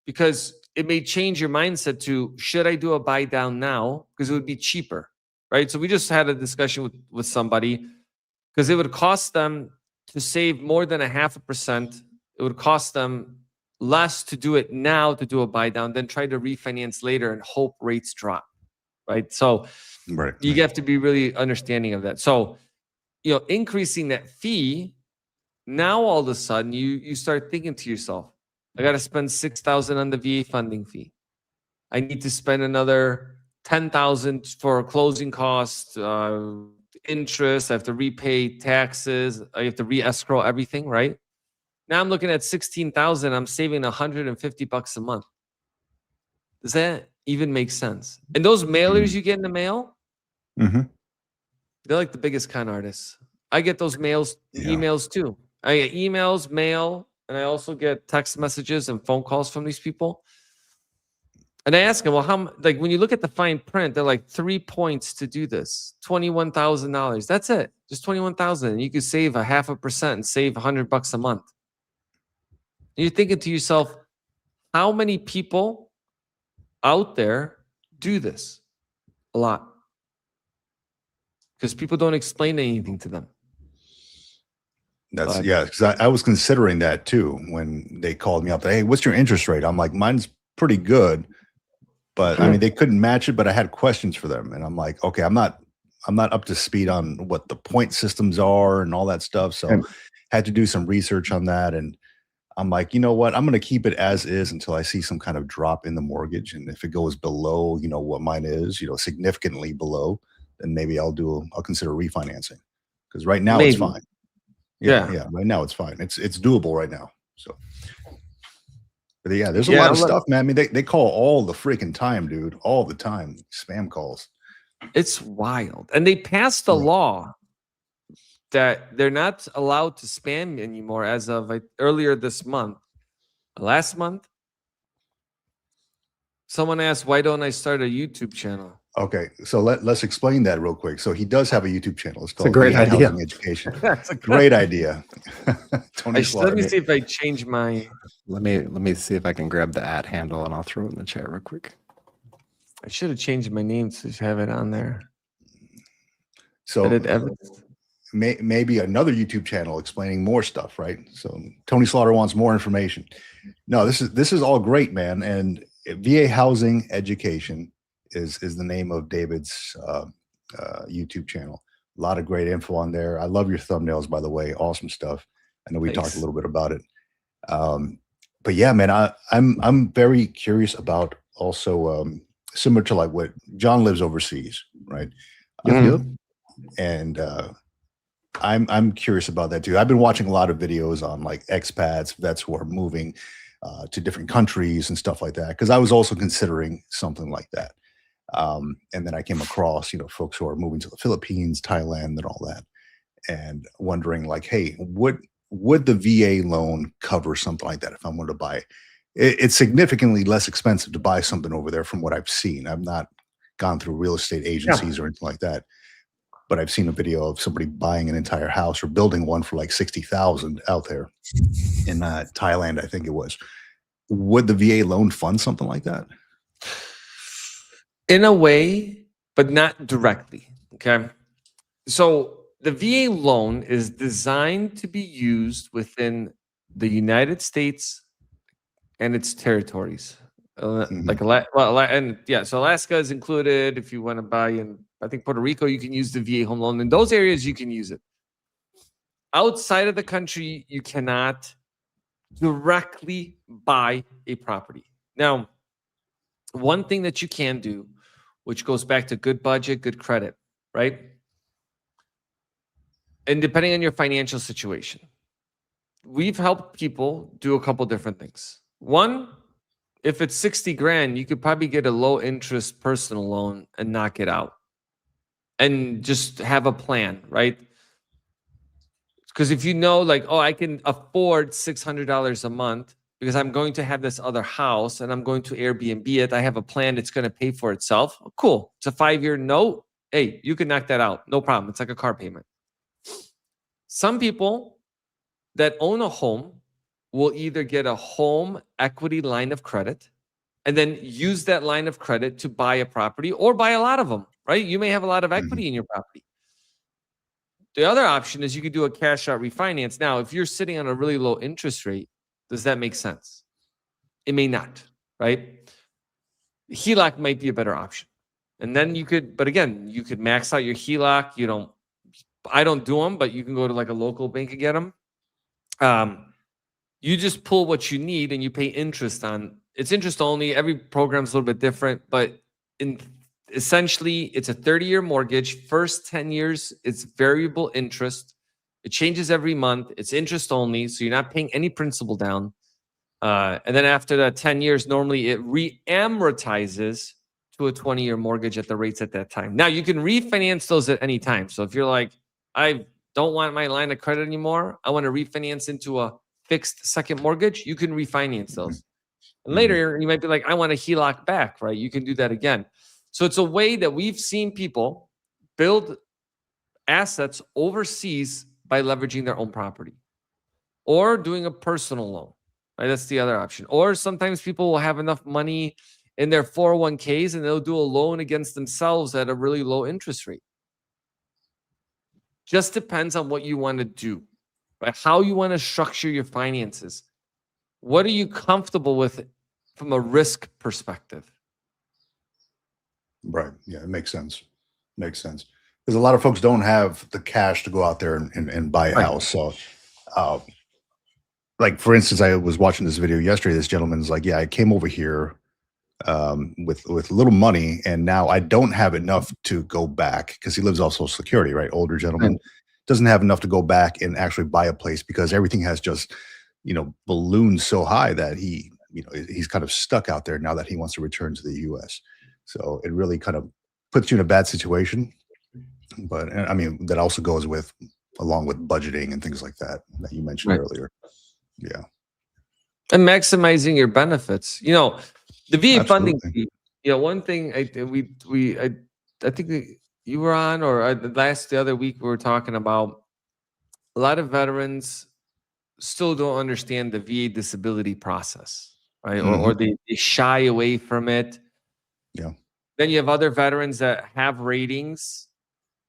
[SPEAKER 3] because it may change your mindset to, should I do a buy down now? Because it would be cheaper, right? So we just had a discussion with somebody, because it would cost them to save more than 0.5%. It would cost them less to do it now, to do a buy down, than try to refinance later and hope rates drop, right? So you have to be really understanding of that. So, increasing that fee, now all of a sudden you start thinking to yourself, I got to spend $6,000 on the VA funding fee. I need to spend another $10,000 for closing costs, interest. I have to repay taxes. I have to re-escrow everything, right? Now I'm looking at 16,000. I'm saving $150 a month. Does that even make sense? And those mailers you get in the mail,
[SPEAKER 1] Mm-hmm.
[SPEAKER 3] they're like the biggest con artists. I get those
[SPEAKER 1] Yeah.
[SPEAKER 3] emails too. I get emails, mail, and I also get text messages and phone calls from these people. And I ask them, well, like when you look at the fine print, they're like 3 points to do this, $21,000. That's it, just 21,000. And you could save 0.5% and save $100 a month. And you're thinking to yourself, how many people out there do this? A lot. Because people don't explain anything to them.
[SPEAKER 1] That's
[SPEAKER 3] But-
[SPEAKER 1] yeah, because I was considering that too when they called me up. Hey, what's your interest rate? I'm like, mine's pretty good, but I mean, they couldn't match it. But I had questions for them, and I'm like, okay, I'm not up to speed on what the point systems are and all that stuff. So had to do some research on that, and I'm like, you know what? I'm going to keep it as is until I see some kind of drop in the mortgage, and if it goes below, you know, what mine is, you know, significantly below, then maybe I'll consider refinancing, because right now it's fine. Yeah. Right now it's fine. It's doable right now. So, but yeah, there's a lot of stuff, man. I mean, they call all the freaking time, dude, all the time. Spam calls.
[SPEAKER 3] It's wild. And they passed a law that they're not allowed to spam anymore as of earlier this month. Last month, someone asked, why don't I start a YouTube channel?
[SPEAKER 1] Okay, so let's explain that real quick. So he does have a YouTube channel. It's called
[SPEAKER 2] a great idea.
[SPEAKER 1] Housing Education. That's a great idea. Tony
[SPEAKER 3] let me see if I change my.
[SPEAKER 2] Let me see if I can grab the @ handle and I'll throw it in the chat real quick.
[SPEAKER 3] I should have changed my name to have it on there.
[SPEAKER 1] So maybe another YouTube channel explaining more stuff, right? So Tony Slaughter wants more information. No, this is all great, man. And VA Housing Education is the name of David's YouTube channel. A lot of great info on there. I love your thumbnails, by the way. Awesome stuff. I know we talked a little bit about it. But yeah, man, I'm very curious about also similar to like what John lives overseas, right? And I'm curious about that too. I've been watching a lot of videos on like expats, vets who are moving to different countries and stuff like that, because I was also considering something like that. And then I came across, you know, folks who are moving to the Philippines, Thailand, and all that, and wondering like, hey, would the VA loan cover something like that if I wanted to buy? It's significantly less expensive to buy something over there from what I've seen. I've not gone through real estate agencies or anything like that, but I've seen a video of somebody buying an entire house or building one for like 60,000 out there in Thailand, I think it was. Would the VA loan fund something like that?
[SPEAKER 3] In a way, but not directly. Okay. So the VA loan is designed to be used within the United States and its territories. Like so Alaska is included. If you want to buy in, I think Puerto Rico, you can use the VA home loan. In those areas, you can use it. Outside of the country, you cannot directly buy a property. Now, one thing that you can do, which goes back to good budget, good credit, right? And depending on your financial situation, we've helped people do a couple different things. One, if it's 60 grand, you could probably get a low interest personal loan and knock it out and just have a plan, right? Because if you know, like, oh, I can afford $600 a month because I'm going to have this other house and I'm going to Airbnb it. I have a plan. It's going to pay for itself. Oh, cool. It's a 5-year note. Hey, you can knock that out. No problem. It's like a car payment. Some people that own a home will either get a home equity line of credit and then use that line of credit to buy a property or buy a lot of them, right? You may have a lot of equity in your property. The other option is you could do a cash out refinance. Now, if you're sitting on a really low interest rate, does that make sense? It may not, right? HELOC might be a better option. And then you could, but again, you could max out your HELOC. I don't do them, but you can go to like a local bank and get them. You just pull what you need and you pay interest on. It's interest only. Every program's a little bit different, but in essentially it's a 30-year mortgage. First 10 years, it's variable interest. It changes every month. It's interest only, so you're not paying any principal down. And then after that 10 years, normally it re-amortizes to a 20-year mortgage at the rates at that time. Now, you can refinance those at any time. So if you're like, I don't want my line of credit anymore, I want to refinance into a fixed second mortgage, you can refinance those. And later, you might be like, I want a HELOC back, right? You can do that again. So it's a way that we've seen people build assets overseas by leveraging their own property or doing a personal loan, right? That's the other option. Or sometimes people will have enough money in their 401ks and they'll do a loan against themselves at a really low interest rate. Just depends on what you want to do, right? How you want to structure your finances. What are you comfortable with from a risk perspective?
[SPEAKER 1] Right. Yeah, it makes sense. Makes sense. Because a lot of folks don't have the cash to go out there and buy a
[SPEAKER 3] Right.
[SPEAKER 1] house. So, like, for instance, I was watching this video yesterday. This gentleman's like, yeah, I came over here with little money, and now I don't have enough to go back, because he lives off Social Security, right? Older gentleman.
[SPEAKER 3] Right.
[SPEAKER 1] Doesn't have enough to go back and actually buy a place, because everything has just, ballooned so high that he's kind of stuck out there now that he wants to return to the US. So it really kind of puts you in a bad situation. But I mean, that also goes along with budgeting and things like that you mentioned
[SPEAKER 3] Right.
[SPEAKER 1] earlier. Yeah.
[SPEAKER 3] And maximizing your benefits. The VA funding
[SPEAKER 1] Absolutely.
[SPEAKER 3] fee, one thing I think that you were on, or the other week we were talking about, a lot of veterans still don't understand the VA disability process, right? Or they shy away from it.
[SPEAKER 1] Yeah.
[SPEAKER 3] Then you have other veterans that have ratings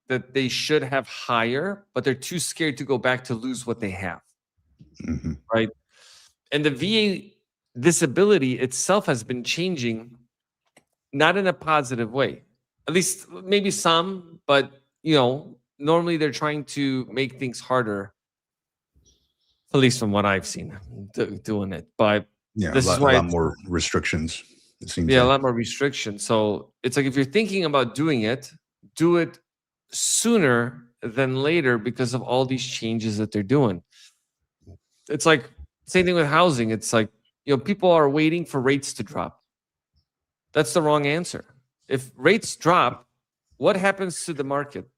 [SPEAKER 3] that they should have higher, but they're too scared to go back to lose what they have,
[SPEAKER 1] Mhm.
[SPEAKER 3] right? And the VA disability itself has been changing, not in a positive way. At least maybe some, but normally they're trying to make things harder. At least from what I've seen doing it. But
[SPEAKER 1] Yeah,
[SPEAKER 3] this is
[SPEAKER 1] a
[SPEAKER 3] why
[SPEAKER 1] lot more restrictions, it seems
[SPEAKER 3] a
[SPEAKER 1] like.
[SPEAKER 3] lot more restrictions. So it's like, if you're thinking about doing it, do it sooner than later because of all these changes that they're doing. It's like same thing with housing. It's like, people are waiting for rates to drop. That's the wrong answer. If rates drop, what happens to the market?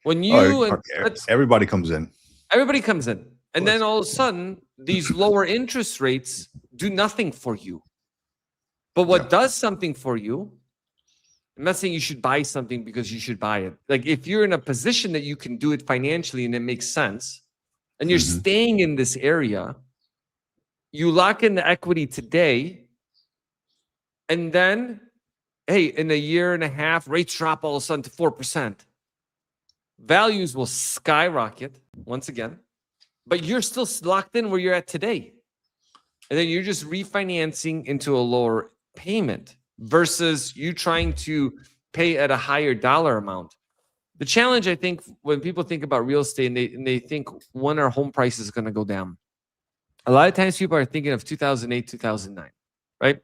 [SPEAKER 3] When
[SPEAKER 1] Everybody comes in.
[SPEAKER 3] everybody comes in, and then
[SPEAKER 1] Let's-
[SPEAKER 3] all of a sudden, these lower interest rates do nothing for you. But what
[SPEAKER 1] Yeah.
[SPEAKER 3] does something for you, I'm not saying you should buy something because you should buy it. Like, if you're in a position that you can do it financially and it makes sense, and you're
[SPEAKER 1] Mhm.
[SPEAKER 3] staying in this area, you lock in the equity today, and then, hey, in a year and a half, rates drop all of a sudden to 4%. Values will skyrocket once again, but you're still locked in where you're at today. And then you're just refinancing into a lower payment versus you trying to pay at a higher dollar amount. The challenge, I think, when people think about real estate and they think when our home price is going to go down, a lot of times people are thinking of 2008, 2009, right?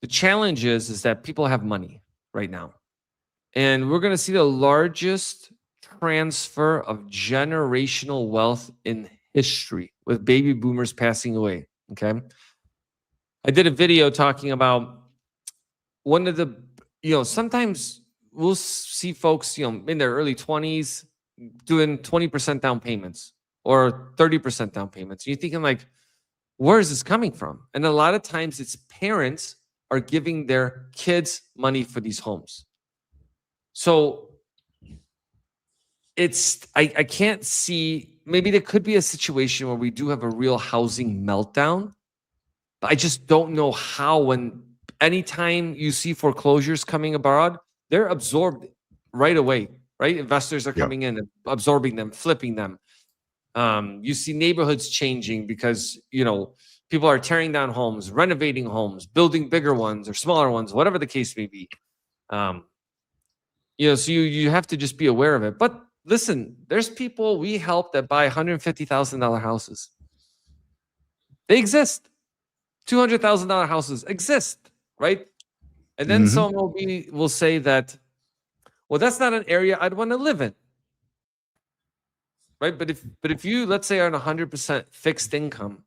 [SPEAKER 3] The challenge is that people have money right now. And we're going to see the largest transfer of generational wealth in history with baby boomers passing away. Okay. I did a video talking about one of the, sometimes we'll see folks, in their early 20s doing 20% down payments or 30% down payments. You're thinking, like, where is this coming from? And a lot of times it's parents are giving their kids money for these homes. So I can't see, maybe there could be a situation where we do have a real housing meltdown, but I just don't know how. When anytime you see foreclosures coming abroad, they're absorbed right away, right? Investors are
[SPEAKER 1] Yeah.
[SPEAKER 3] coming in and absorbing them, flipping them. You see neighborhoods changing because, people are tearing down homes, renovating homes, building bigger ones or smaller ones, whatever the case may be. So you have to just be aware of it. But listen, there's people we help that buy $150,000 houses. They exist. $200,000 houses exist, right? And then
[SPEAKER 1] Mhm.
[SPEAKER 3] someone will say that, well, that's not an area I'd want to live in. Right? But if you, let's say, are on 100% fixed income,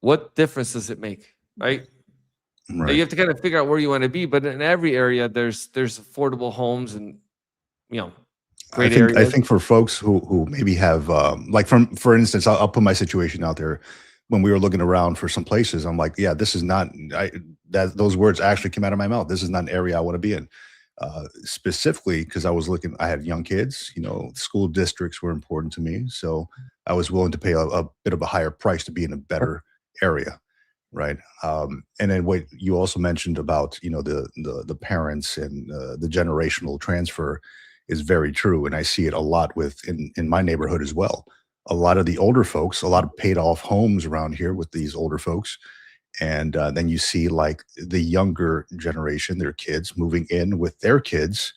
[SPEAKER 3] what difference does it make? Right?
[SPEAKER 1] Right.
[SPEAKER 3] You have to kind of figure out where you want to be, but in every area there's affordable homes and, you know,
[SPEAKER 1] I
[SPEAKER 3] great
[SPEAKER 1] think I
[SPEAKER 3] areas.
[SPEAKER 1] think for folks who maybe have like for instance, I'll put my situation out there. When we were looking around for some places, I'm like, yeah, this is not that those words actually came out of my mouth. This is not an area I want to be in. Specifically because I had young kids, you know, school districts were important to me. So I was willing to pay a bit of a higher price to be in a better area. Right. And then what you also mentioned about, you know, the parents and the generational transfer is very true. And I see it a lot in my neighborhood as well. A lot of the older folks, a lot of paid off homes around here with these older folks. And then you see like the younger generation, their kids moving in with their kids,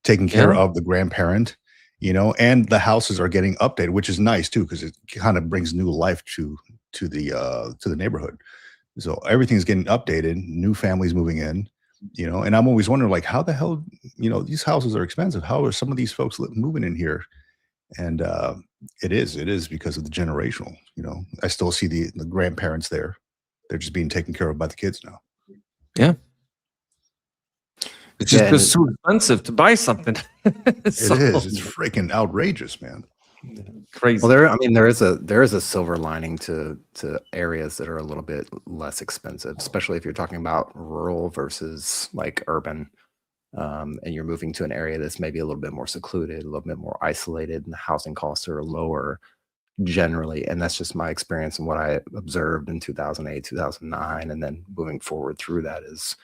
[SPEAKER 1] taking care
[SPEAKER 3] Yeah.
[SPEAKER 1] of the grandparent, you know, and the houses are getting updated, which is nice too, because it kind of brings new life to the neighborhood. So everything's getting updated, new families moving in, you know, and I'm always wondering like how the hell, you know, these houses are expensive. How are some of these folks moving in here? And it is because of the generational, you know. I still see the grandparents there. They're just being taken care of by the kids now.
[SPEAKER 3] Yeah. It's
[SPEAKER 2] Yeah,
[SPEAKER 3] just
[SPEAKER 2] and
[SPEAKER 3] it's too expensive to buy something.
[SPEAKER 1] It is.
[SPEAKER 3] So
[SPEAKER 1] It's freaking outrageous, man.
[SPEAKER 3] crazy.
[SPEAKER 2] well, there is a silver lining to areas that are a little bit less expensive, especially if you're talking about rural versus like urban, and you're moving to an area that's maybe a little bit more secluded, a little bit more isolated, and the housing costs are lower generally. And that's just my experience and what I observed in 2008, 2009, and then moving forward through that is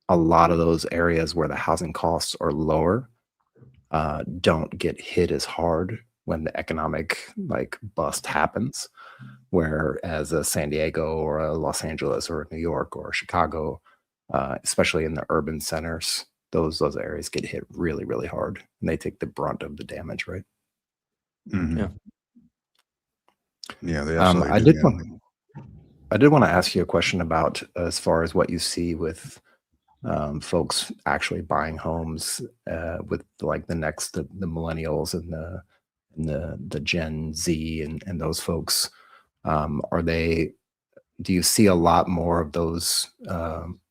[SPEAKER 2] a lot of those areas where the housing costs are lower don't get hit as hard when the economic like bust happens. Whereas a San Diego or a Los Angeles or a New York or Chicago, especially in the urban centers, those areas get hit really, really hard, and they take the brunt of the damage, right?
[SPEAKER 1] Mhm.
[SPEAKER 3] Yeah.
[SPEAKER 1] Yeah, they
[SPEAKER 2] Um,
[SPEAKER 1] absolutely
[SPEAKER 2] I
[SPEAKER 1] do.
[SPEAKER 2] did
[SPEAKER 1] Yeah.
[SPEAKER 2] want I did want to ask you a question about as far as what you see with folks actually buying homes with like the millennials and the Gen Z and those folks. Are they? Do you see a lot more of those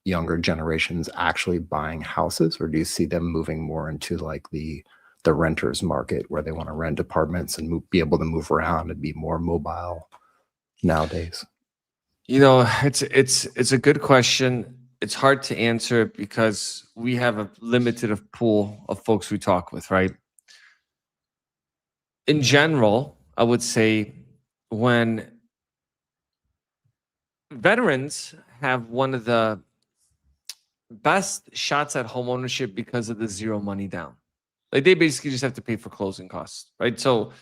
[SPEAKER 2] younger generations actually buying houses, or do you see them moving more into like the renters market where they want to rent apartments and be able to move around and be more mobile nowadays?
[SPEAKER 3] You know, it's a good question. It's hard to answer because we have a limited of pool of folks we talk with, right? In general, I would say when veterans have one of the best shots at home ownership because of the zero money down. Like they basically just have to pay for closing costs, right? So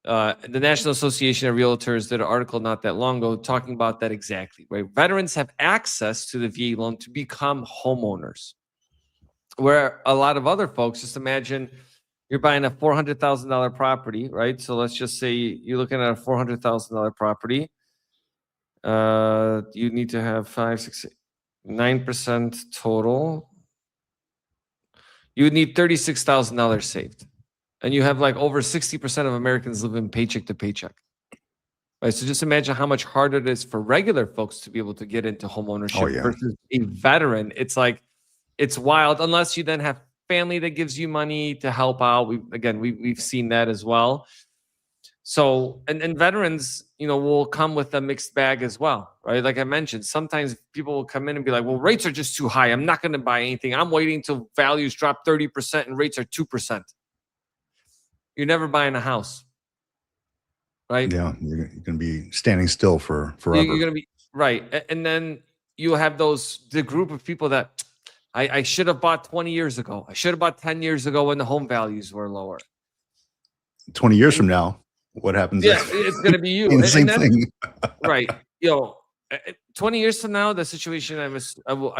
[SPEAKER 3] the National Association of Realtors did an article not that long ago talking about that exactly, right? Veterans have access to the VA loan to become homeowners, where a lot of other folks, just imagine you're buying a $400,000 property, right? So let's just say you're looking at a $400,000 property. You need to have 9% total. You would need $36,000 saved. And you have like over 60% of Americans living paycheck to paycheck. Right. So just imagine how much harder it is for regular folks to be able to get into home ownership
[SPEAKER 1] Oh, yeah.
[SPEAKER 3] versus a veteran. It's like, it's wild unless you then have family that gives you money to help out. We've seen that as well. So, and veterans, you know, will come with a mixed bag as well, right? Like I mentioned, sometimes people will come in and be like, well, rates are just too high. I'm not going to buy anything. I'm waiting till values drop 30% and rates are 2%. You're never buying a house, right?
[SPEAKER 1] Yeah, you're gonna be standing still for
[SPEAKER 3] You're
[SPEAKER 1] forever.
[SPEAKER 3] going to be right. And then you have the group of people that I should have bought 20 years ago. I should have bought 10 years ago when the home values were lower.
[SPEAKER 1] 20 years
[SPEAKER 3] And
[SPEAKER 1] from now, what happens
[SPEAKER 3] yeah,
[SPEAKER 1] then?
[SPEAKER 3] it's going to be you.
[SPEAKER 1] The same
[SPEAKER 3] And that's
[SPEAKER 1] thing.
[SPEAKER 3] right. 20 years from now, the situation I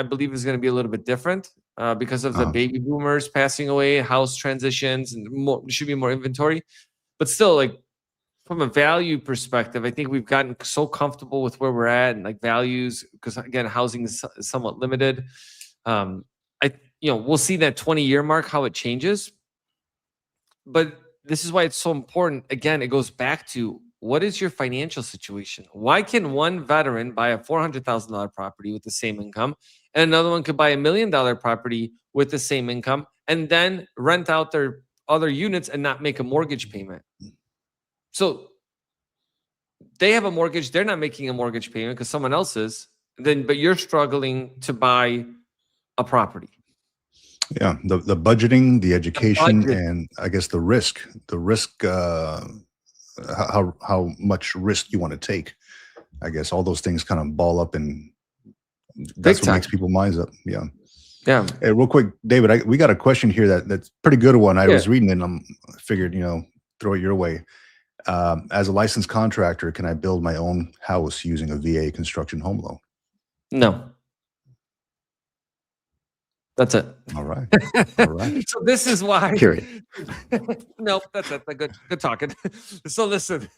[SPEAKER 3] believe is going to be a little bit different because of the baby boomers passing away, house transitions, and there should be more inventory. But still, like from a value perspective, I think we've gotten so comfortable with where we're at and like values, because again, housing is somewhat limited. We'll see that 20-year mark, how it changes. But this is why it's so important. Again, it goes back to, what is your financial situation? Why can one veteran buy a $400,000 property with the same income, and another one could buy $1 million property with the same income, and then rent out their other units and not make a mortgage payment? So they have a mortgage, they're not making a mortgage payment because someone else is. But you're struggling to buy a property.
[SPEAKER 1] Yeah, the budgeting, the education,
[SPEAKER 3] budget.
[SPEAKER 1] and I guess the risk, how much risk you want to take. I guess all those things kind of ball up, and that's what makes people's minds up. Yeah.
[SPEAKER 3] Yeah.
[SPEAKER 1] Hey, real quick, David, we got a question here that's pretty good one. I was reading it, and I figured, throw it your way. As a licensed contractor, can I build my own house using a VA construction home loan?
[SPEAKER 3] No. That's it.
[SPEAKER 1] All right. All right.
[SPEAKER 3] So this is why.
[SPEAKER 2] Period.
[SPEAKER 3] Nope, that's it. Good talking. So listen,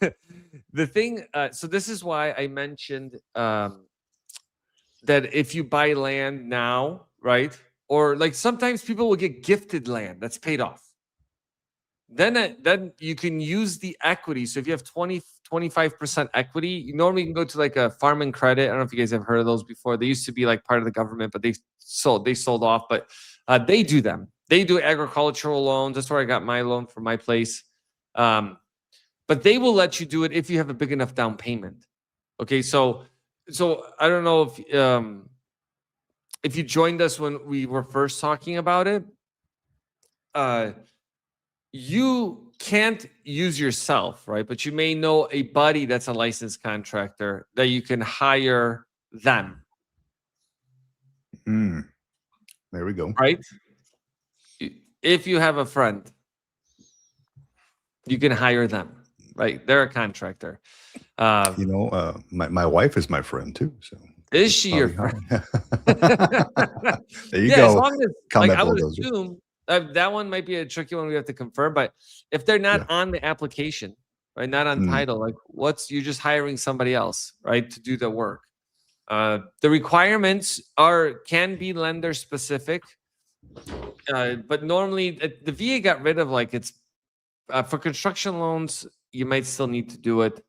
[SPEAKER 3] the thing. So this is why I mentioned that if you buy land now, right, or like sometimes people will get gifted land that's paid off. Then you can use the equity. So if you have 25% equity, you normally can go to like a farm and credit. I don't know if you guys have heard of those before. They used to be like part of the government, but they sold off. But they do them. They do agricultural loans. That's where I got my loan for my place. But they will let you do it if you have a big enough down payment. Okay, so I don't know if you joined us when we were first talking about it. You can't use yourself, right? But you may know a buddy that's a licensed contractor that you can hire them.
[SPEAKER 1] There we go.
[SPEAKER 3] Right? If you have a friend, you can hire them, right? They're a contractor.
[SPEAKER 1] My wife is my friend too. So
[SPEAKER 3] is she your friend?
[SPEAKER 1] There you go.
[SPEAKER 3] As long as, I would assume that one might be a tricky one we have to confirm, but if they're not on the application, right, not on title, like you're just hiring somebody else, right, to do the work. The requirements can be lender specific, but normally the VA got rid of it's for construction loans. You might still need to do it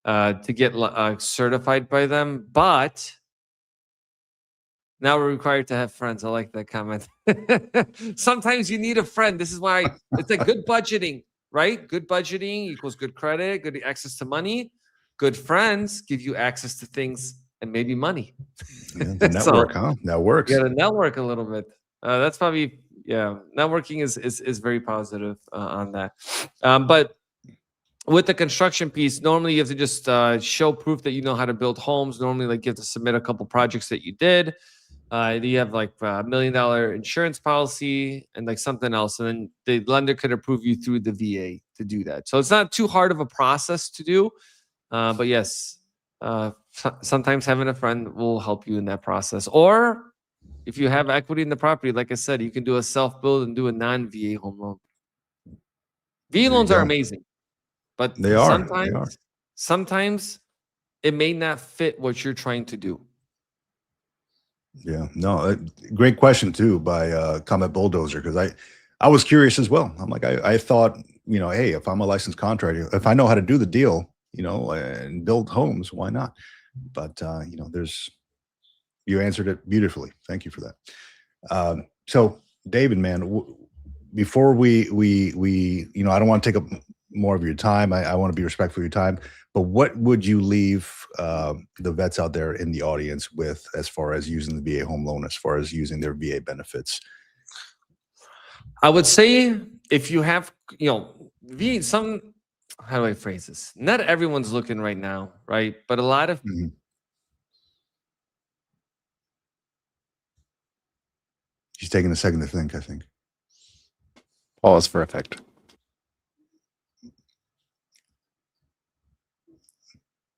[SPEAKER 3] to get certified by them, but now we're required to have friends. I like that comment. Sometimes you need a friend. This is why it's like good budgeting, right? Good budgeting equals good credit, good access to money. Good friends give you access to things and maybe money.
[SPEAKER 1] Yeah, the network, huh? That works.
[SPEAKER 3] You got to network a little bit. That's probably, networking is very positive on that. But with the construction piece, normally you have to just show proof that you know how to build homes. Normally, you have to submit a couple projects that you did. You have $1 million insurance policy and something else, and then the lender could approve you through the VA to do that. So it's not too hard of a process to do, but yes, sometimes having a friend will help you in that process. Or if you have equity in the property, like I said, you can do a self-build and do a non-VA home loan. VA loans are amazing, but sometimes it may not fit what you're trying to do.
[SPEAKER 1] Yeah, no, great question too by Comet Bulldozer, because I was curious as well. I'm like, I thought, hey, if I'm a licensed contractor, if I know how to do the deal, and build homes, why not? But you answered it beautifully. Thank you for that. So David, man, before we I don't want to take up more of your time. I want to be respectful of your time. But what would you leave the vets out there in the audience with as far as using the VA home loan, as far as using their VA benefits?
[SPEAKER 3] I would say if you have, VA, how do I phrase this? Not everyone's looking right now, right? But a lot of
[SPEAKER 1] She's taking a second to think, I think.
[SPEAKER 2] Pause for effect.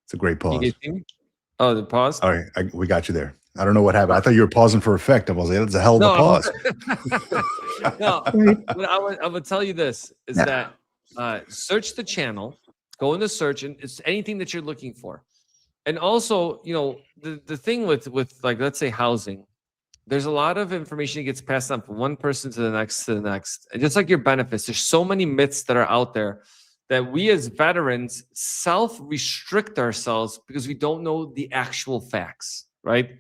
[SPEAKER 1] It's a great pause.
[SPEAKER 3] Oh, the pause?
[SPEAKER 1] All right, we got you there. I don't know what happened. I thought you were pausing for effect. I was like, that's a hell of a pause.
[SPEAKER 3] No, I would tell you this, is that search the channel Go in the search, and it's anything that you're looking for. And also, the thing with like, let's say housing, there's a lot of information that gets passed on from one person to the next, and just like your benefits, there's so many myths that are out there that we as veterans self-restrict ourselves because we don't know the actual facts, right?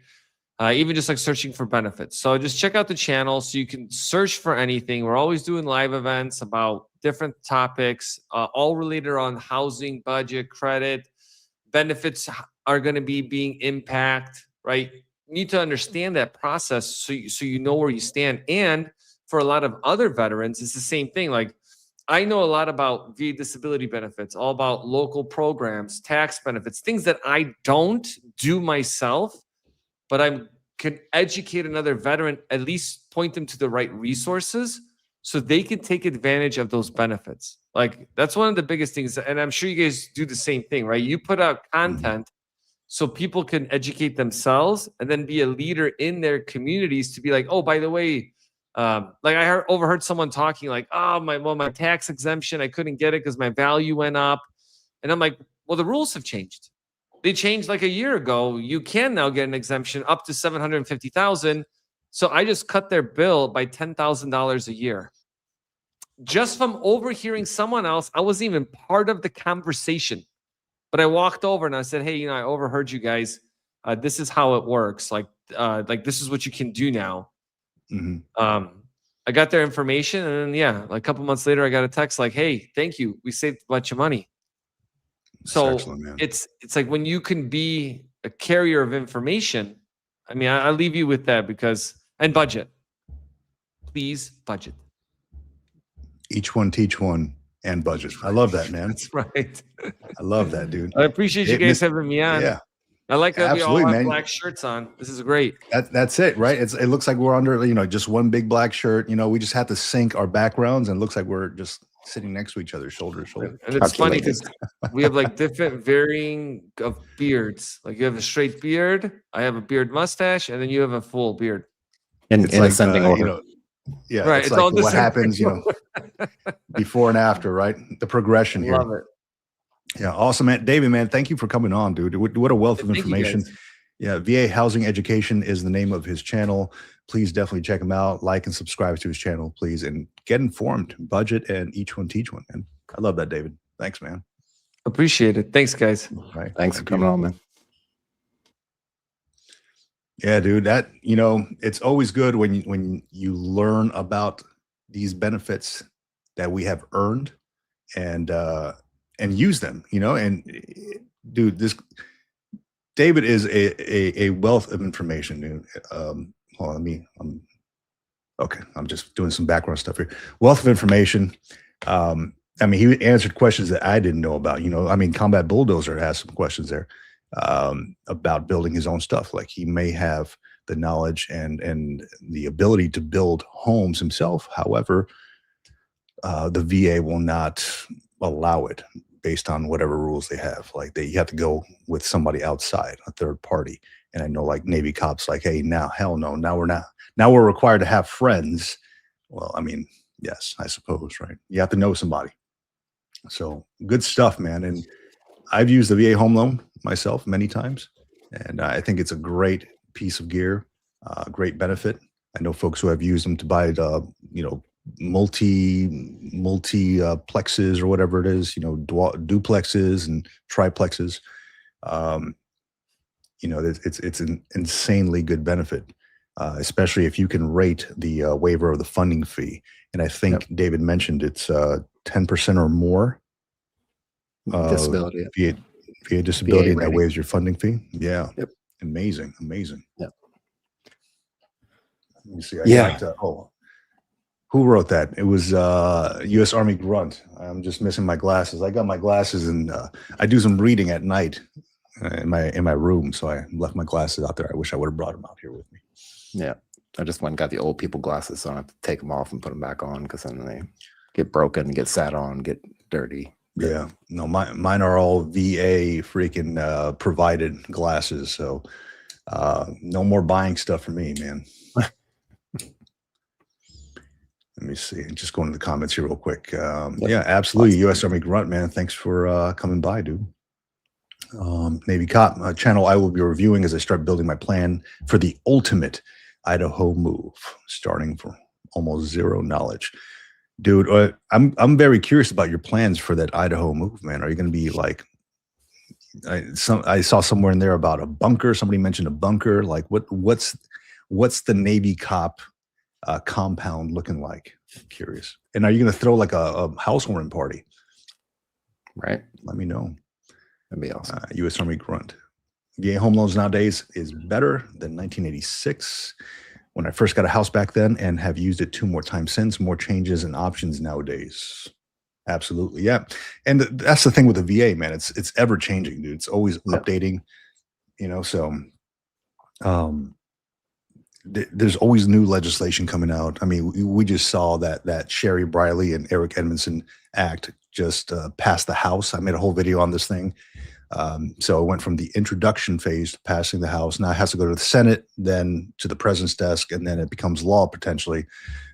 [SPEAKER 3] Even just like searching for benefits. So just check out the channel so you can search for anything. We're always doing live events about different topics, all related on housing, budget, credit. Benefits are going to be being impacted, right? You need to understand that process so you know where you stand. And for a lot of other veterans, it's the same thing. Like, I know a lot about VA disability benefits, all about local programs, tax benefits, things that I don't do myself, but I can educate another veteran, at least point them to the right resources so they can take advantage of those benefits. Like, that's one of the biggest things. And I'm sure you guys do the same thing, right? You put out content so people can educate themselves and then be a leader in their communities to be like, oh, by the way, like I overheard someone talking like, oh, my tax exemption, I couldn't get it because my value went up. And I'm like, well, the rules have changed. They changed like a year ago. You can now get an exemption up to $750,000. So I just cut their bill by $10,000 a year. Just from overhearing someone else, I wasn't even part of the conversation. But I walked over and I said, hey, I overheard you guys. This is how it works. Like this is what you can do now. I got their information, and then like a couple months later, I got a text like, "Hey, thank you. We saved a bunch of money." So it's like when you can be a carrier of information. I mean, I leave you with that and budget. Please budget.
[SPEAKER 1] Each one teach one and budget. I love that, man.
[SPEAKER 3] That's right.
[SPEAKER 1] I love that, dude.
[SPEAKER 3] I appreciate you guys having me on.
[SPEAKER 1] Yeah.
[SPEAKER 3] I like that we all have
[SPEAKER 1] man.
[SPEAKER 3] black shirts on. This is great.
[SPEAKER 1] That's it, right? It looks like we're under, just one big black shirt. We just have to sync our backgrounds, and it looks like we're just sitting next to each other, shoulder to shoulder.
[SPEAKER 3] And it's funny because we have like different varying of beards. Like, you have a straight beard, I have a beard mustache, and then you have a full beard.
[SPEAKER 2] In
[SPEAKER 1] like,
[SPEAKER 2] ascending order.
[SPEAKER 1] Yeah,
[SPEAKER 3] right.
[SPEAKER 1] It's
[SPEAKER 3] It's
[SPEAKER 1] like
[SPEAKER 3] all
[SPEAKER 1] what happens, before and after, right? The progression here.
[SPEAKER 3] Love it.
[SPEAKER 1] Yeah, awesome, man. David, man, thank you for coming on, dude. What a wealth of information. Yeah, VA Housing Education is the name of his channel. Please definitely check him out. Like and subscribe to his channel, please, and get informed. Budget and each one teach one. And I love that, David. Thanks, man.
[SPEAKER 3] Appreciate it. Thanks, guys.
[SPEAKER 1] All right.
[SPEAKER 2] Thanks for coming on, man.
[SPEAKER 1] Yeah, dude. That it's always good when you learn about these benefits that we have earned and use them. And dude, David is a wealth of information, dude. Hold on, okay. I'm just doing some background stuff here. Wealth of information. He answered questions that I didn't know about. Combat Bulldozer has some questions there about building his own stuff. Like, he may have the knowledge and the ability to build homes himself. However, the VA will not allow it based on whatever rules they have. Like, you have to go with somebody outside, a third party. And I know, like, Navy cops, like, hey, now, hell no, now we're required to have friends. Well, yes, I suppose, right? You have to know somebody. So good stuff, man. And I've used the VA home loan myself many times, and I think it's a great piece of gear, great benefit. I know folks who have used them to buy multiplexes or whatever it is, duplexes and triplexes. It's an insanely good benefit, especially if you can rate the waiver of the funding fee. And I think David mentioned it's 10% or more
[SPEAKER 2] disability.
[SPEAKER 1] VA disability, and that
[SPEAKER 2] rating.
[SPEAKER 1] waives your funding fee. Yeah.
[SPEAKER 2] Yep.
[SPEAKER 1] Amazing.
[SPEAKER 2] Yep.
[SPEAKER 1] Let me see. Who wrote that? It was U.S. Army Grunt. I'm just missing my glasses. I got my glasses, and I do some reading at night in my room, so I left my glasses out there. I wish I would have brought them out here with me.
[SPEAKER 2] Yeah, I just went and got the old people glasses, so I don't have to take them off and put them back on, because then they get broken, get sat on, get dirty.
[SPEAKER 1] Yeah, no, mine are all VA freaking provided glasses, so no more buying stuff for me, man. Let me see. Just going to the comments here real quick.
[SPEAKER 2] Yep.
[SPEAKER 1] Yeah, absolutely. U.S. Army Grunt, man. Thanks for coming by, dude. Navy Cop channel I will be reviewing as I start building my plan for the ultimate Idaho move, starting from almost zero knowledge. Dude, I'm very curious about your plans for that Idaho move, man. Are you going to be like, I saw somewhere in there about a bunker. Somebody mentioned a bunker. Like, what's the Navy Cop compound looking like? I'm curious. And are you going to throw like a housewarming party?
[SPEAKER 2] Right.
[SPEAKER 1] Let me know.
[SPEAKER 2] That'd be awesome.
[SPEAKER 1] U.S. Army Grunt. VA home loans nowadays is better than 1986 when I first got a house back then, and have used it 2 more times since. More changes and options nowadays. Absolutely, yeah. And that's the thing with the VA, man. It's ever changing, dude. It's always updating. You know, so there's always new legislation coming out. I mean, we just saw that Sherry Briley and Eric Edmondson Act just passed the House. I made a whole video on this thing. So it went from the introduction phase to passing the House. Now it has to go to the Senate, then to the president's desk, and then it becomes law potentially.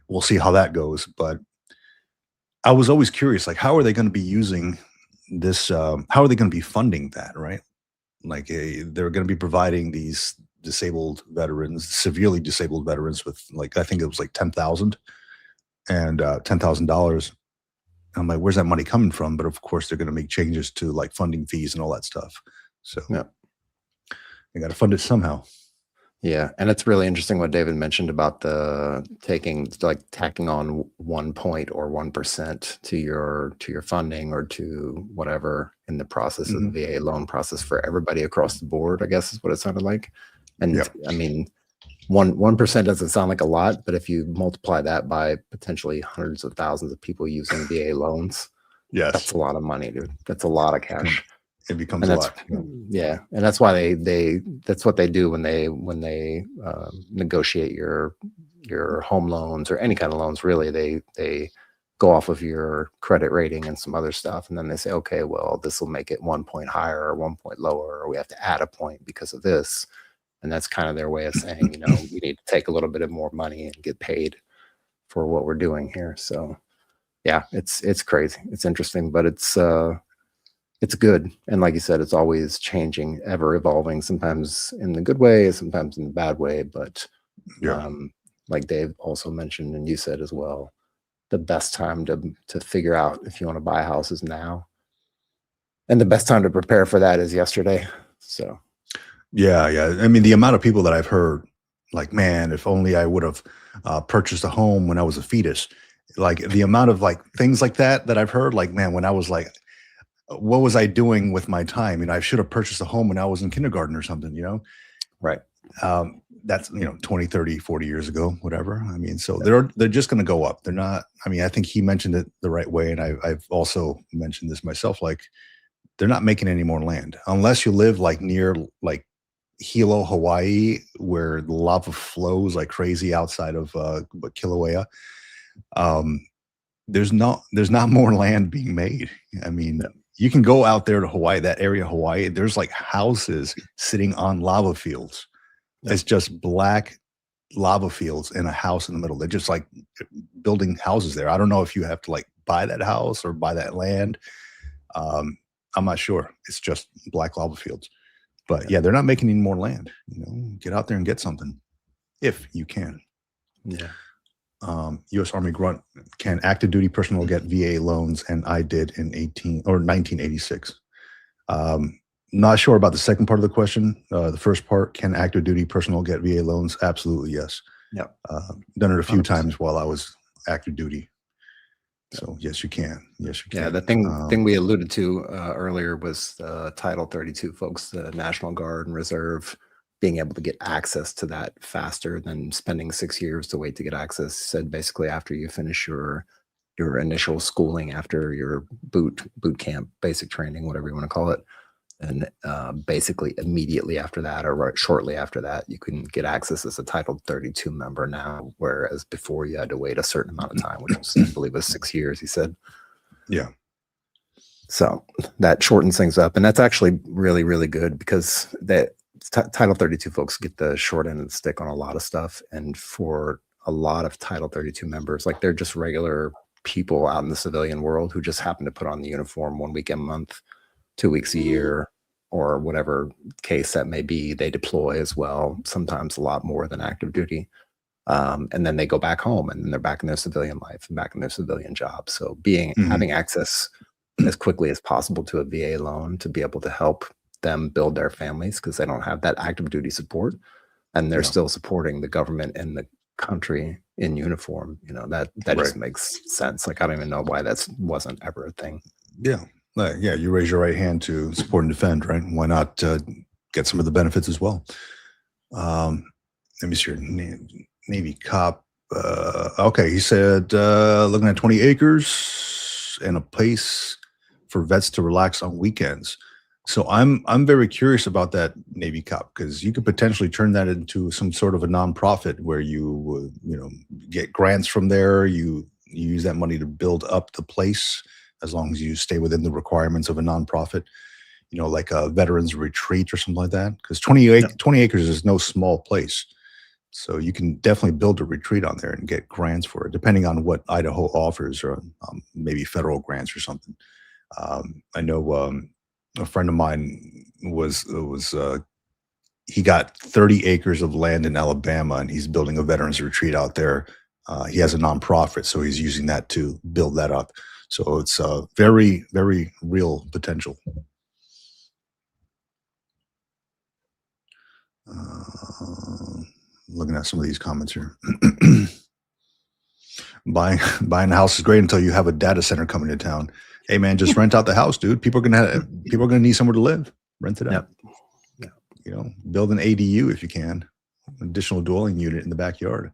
[SPEAKER 1] We'll see how that goes. But I was always curious, like, how are they going to be using this? How are they going to be funding that, right? Like, they're going to be providing these disabled veterans, severely disabled veterans with, like, I think it was like 10,000 and $10,000. I'm like, where's that money coming from? But of course, they're going to make changes to like funding fees and all that stuff. So
[SPEAKER 2] yeah,
[SPEAKER 1] they got to fund it somehow.
[SPEAKER 2] Yeah, and it's really interesting what David mentioned about the tacking on 1 point or 1% to your funding or to whatever in the process of the VA loan process for everybody across the board, I guess is what it sounded like. And I mean, 1% doesn't sound like a lot, but if you multiply that by potentially hundreds of thousands of people using VA loans, that's a lot of money, dude. That's a lot of cash.
[SPEAKER 1] It becomes a lot.
[SPEAKER 2] Yeah, and that's why that's what they do when they negotiate your home loans or any kind of loans. Really, they go off of your credit rating and some other stuff, and then they say, okay, well, this will make it 1 point higher or 1 point lower, or we have to add a point because of this. And that's kind of their way of saying, you know, we need to take a little bit of more money and get paid for what we're doing here. So, yeah, it's crazy. It's interesting, but it's good. And like you said, it's always changing, ever evolving, sometimes in the good way, sometimes in the bad way. But like Dave also mentioned, and you said as well, the best time to figure out if you want to buy a house is now. And the best time to prepare for that is yesterday. So.
[SPEAKER 1] Yeah. I mean, the amount of people that I've heard, like, man, if only I would have purchased a home when I was a fetus. Like, the amount of like things like that I've heard, like, man, when I was like, what was I doing with my time? You know, I should have purchased a home when I was in kindergarten or something, you know?
[SPEAKER 2] Right.
[SPEAKER 1] That's, 20, 30, 40 years ago, whatever. I mean, so they're just going to go up. They're not, I mean, I think he mentioned it the right way. And I've also mentioned this myself, like, they're not making any more land unless you live like near like Hilo, Hawaii, where the lava flows like crazy outside of Kilauea. There's not more land being made. I mean, you can go out there to Hawaii, that area of Hawaii. There's like houses sitting on lava fields. It's just black lava fields and a house in the middle. They're just like building houses there. I don't know if you have to like buy that house or buy that land. I'm not sure. It's just black lava fields. But yeah, they're not making any more land. You know, get out there and get something if you can.
[SPEAKER 2] Yeah.
[SPEAKER 1] U.S. Army Grunt, can active duty personnel get VA loans? And I did in 1986. Not sure about the second part of the question. The first part, can active duty personnel get VA loans? Absolutely, yes.
[SPEAKER 2] Yeah.
[SPEAKER 1] Done it a few times while I was active duty. So yes, you can. Yes, you can.
[SPEAKER 2] Yeah, the thing we alluded to earlier was Title 32 folks, the National Guard and Reserve, being able to get access to that faster than spending 6 years to wait to get access. Said basically after you finish your initial schooling, after your boot camp, basic training, whatever you want to call it, and basically immediately after that or shortly after that, you can get access as a Title 32 member now, whereas before you had to wait a certain amount of time, which was, I believe, was 6 years, he said.
[SPEAKER 1] Yeah.
[SPEAKER 2] So that shortens things up. And that's actually really, really good because that Title 32 folks get the short end of the stick on a lot of stuff. And for a lot of Title 32 members. Like they're just regular people out in the civilian world who just happen to put on the uniform 1 week a month, 2 weeks a year, or whatever case that may be. They deploy as well, sometimes a lot more than active duty. And then they go back home and then they're back in their civilian life and back in their civilian job. So having access as quickly as possible to a VA loan to be able to help them build their families, because they don't have that active duty support and they're still supporting the government and the country in uniform. That just makes sense. Like, I don't even know why that wasn't ever a thing.
[SPEAKER 1] Yeah. Yeah. You raise your right hand to support and defend, right? Why not get some of the benefits as well? Let me see your Navy cop. Okay. He said, looking at 20 acres and a place for vets to relax on weekends. So I'm very curious about that, Navy cop, because you could potentially turn that into some sort of a nonprofit where you get grants from there. You use that money to build up the place, as long as you stay within the requirements of a nonprofit. Like a veterans retreat or something like that. Because 20 acres is no small place, so you can definitely build a retreat on there and get grants for it, depending on what Idaho offers, or maybe federal grants or something. I know. A friend of mine he got 30 acres of land in Alabama, and he's building a veterans retreat out there. He has a nonprofit, so he's using that to build that up. So it's very, very real potential. Looking at some of these comments here. Buying a house is great until you have a data center coming to town. Hey man, just rent out the house, dude. People are gonna need somewhere to live. Rent it out. Yeah. Build an ADU if you can, additional dwelling unit in the backyard.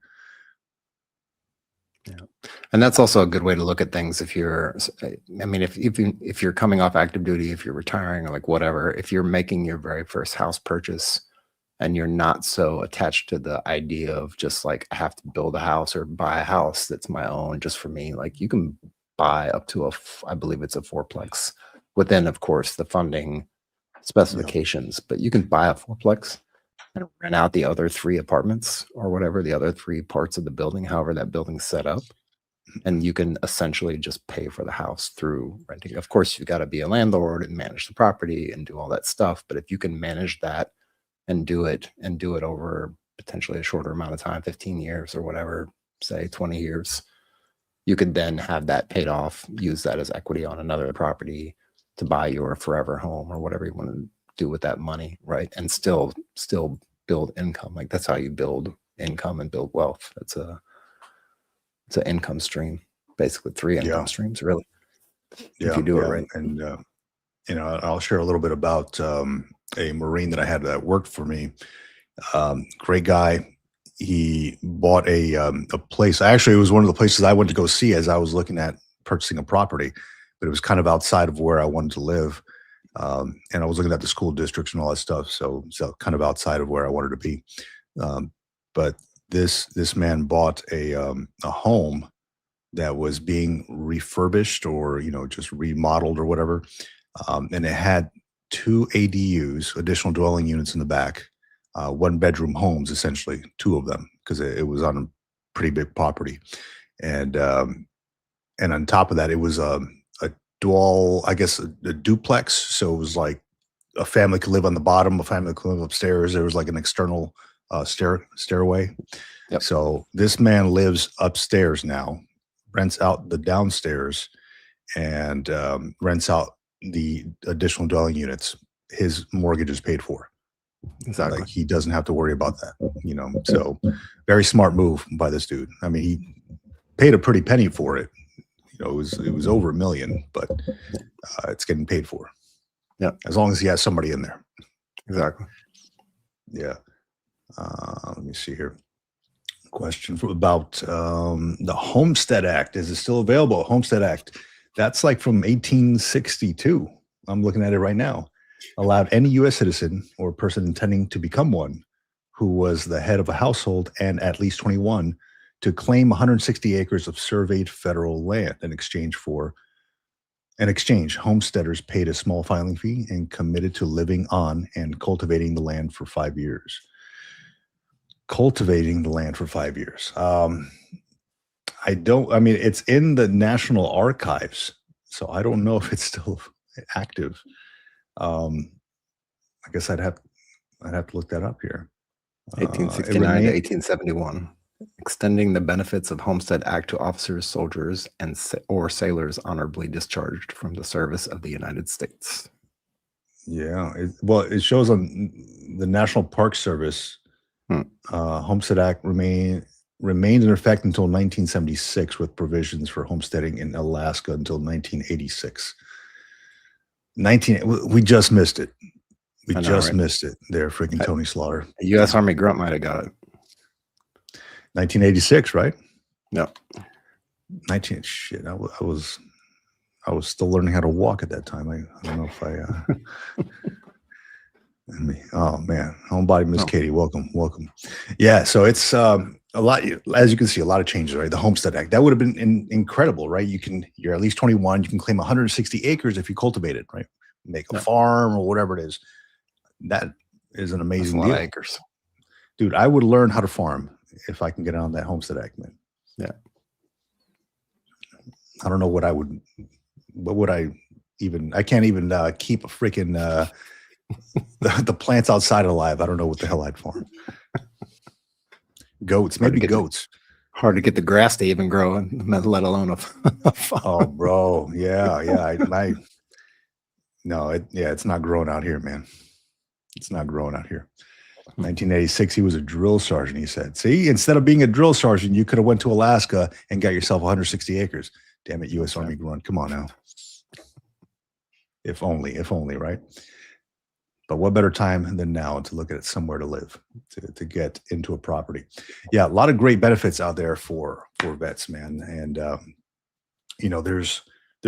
[SPEAKER 2] Yeah, and that's also a good way to look at things. If you're coming off active duty, if you're retiring or like whatever, if you're making your very first house purchase and you're not so attached to the idea of just like, I have to build a house or buy a house that's my own just for me, like you can buy up to I believe it's a fourplex within, of course, the funding specifications, but you can buy a fourplex and rent out the other 3 apartments or whatever, the other 3 parts of the building, however that building's set up. And you can essentially just pay for the house through renting. Of course, you've got to be a landlord and manage the property and do all that stuff. But if you can manage that and do it over potentially a shorter amount of time, 15 years or whatever, say 20 years, you could then have that paid off, use that as equity on another property to buy your forever home or whatever you want to do with that money, right? And still build income. Like that's how you build income and build wealth. It's an income stream, basically 3 income streams, really. If you do it right.
[SPEAKER 1] And I'll share a little bit about a Marine that I had that worked for me. Great guy. He bought a place. Actually, it was one of the places I went to go see as I was looking at purchasing a property, but it was kind of outside of where I wanted to live. And I was looking at the school districts and all that stuff. So kind of outside of where I wanted to be. But this man bought a home that was being refurbished or, just remodeled or whatever. And it had 2 ADUs, additional dwelling units in the back. 1-bedroom homes, essentially 2 of them, because it was on a pretty big property, and on top of that, it was a dual, I guess, a duplex. So it was like a family could live on the bottom, a family could live upstairs. There was like an external stairway.
[SPEAKER 2] Yep.
[SPEAKER 1] So this man lives upstairs now, rents out the downstairs, and rents out the additional dwelling units. His mortgage is paid for.
[SPEAKER 2] Exactly.
[SPEAKER 1] Like he doesn't have to worry about that, So very smart move by this dude. I mean, he paid a pretty penny for it. It was over $1 million, but it's getting paid for.
[SPEAKER 2] Yeah,
[SPEAKER 1] as long as he has somebody in there.
[SPEAKER 2] Exactly.
[SPEAKER 1] Yeah. Let me see here. Question about the Homestead Act. Is it still available? Homestead Act. That's like from 1862. I'm looking at it right now. Allowed any U.S. citizen or person intending to become one who was the head of a household and at least 21 to claim 160 acres of surveyed federal land in exchange. Homesteaders paid a small filing fee and committed to living on and cultivating the land for 5 years. cultivating the land for 5 years. I mean, it's in the National Archives, so I don't know if it's still active. I guess I'd have to look that up here. It
[SPEAKER 2] 1869 to
[SPEAKER 1] remained,
[SPEAKER 2] 1871, extending the benefits of Homestead Act to officers, soldiers, and or sailors honorably discharged from the service of the United States.
[SPEAKER 1] yeah. It shows on the National Park Service. Homestead Act remained in effect until 1976, with provisions for homesteading in Alaska until 1986. We just missed it. We
[SPEAKER 2] I know,
[SPEAKER 1] just
[SPEAKER 2] right?
[SPEAKER 1] missed it there, freaking Tony Slaughter.
[SPEAKER 2] A U.S. Army grunt might have got it.
[SPEAKER 1] 1986, right?
[SPEAKER 2] No.
[SPEAKER 1] 19. Shit, I was still learning how to walk at that time. I don't know if oh man, homebody Miss Katie, welcome. Yeah, so it's a lot. As you can see, a lot of changes, right? The Homestead Act, that would have been incredible, right? You're at least 21. You can claim 160 acres if you cultivate it, right? Make a farm or whatever it is. That is an amazing deal.
[SPEAKER 2] That's a lot of acres.
[SPEAKER 1] Dude, I would learn how to farm if I can get on that Homestead Act, man.
[SPEAKER 2] Yeah.
[SPEAKER 1] I don't know what would I can't even keep a freaking the plants outside alive. I don't know what the hell I'd farm. Goats, maybe goats.
[SPEAKER 2] Hard to get the grass to even grow, let alone a farm.
[SPEAKER 1] Oh, bro. Yeah. It's not growing out here, man. It's not growing out here. 1986, he was a drill sergeant, he said. See, instead of being a drill sergeant, you could have went to Alaska and got yourself 160 acres. Damn it, U.S. Army grunt. Come on now. If only, right? But what better time than now to look at somewhere to live, to get into a property. Yeah, a lot of great benefits out there for vets, man. And, there's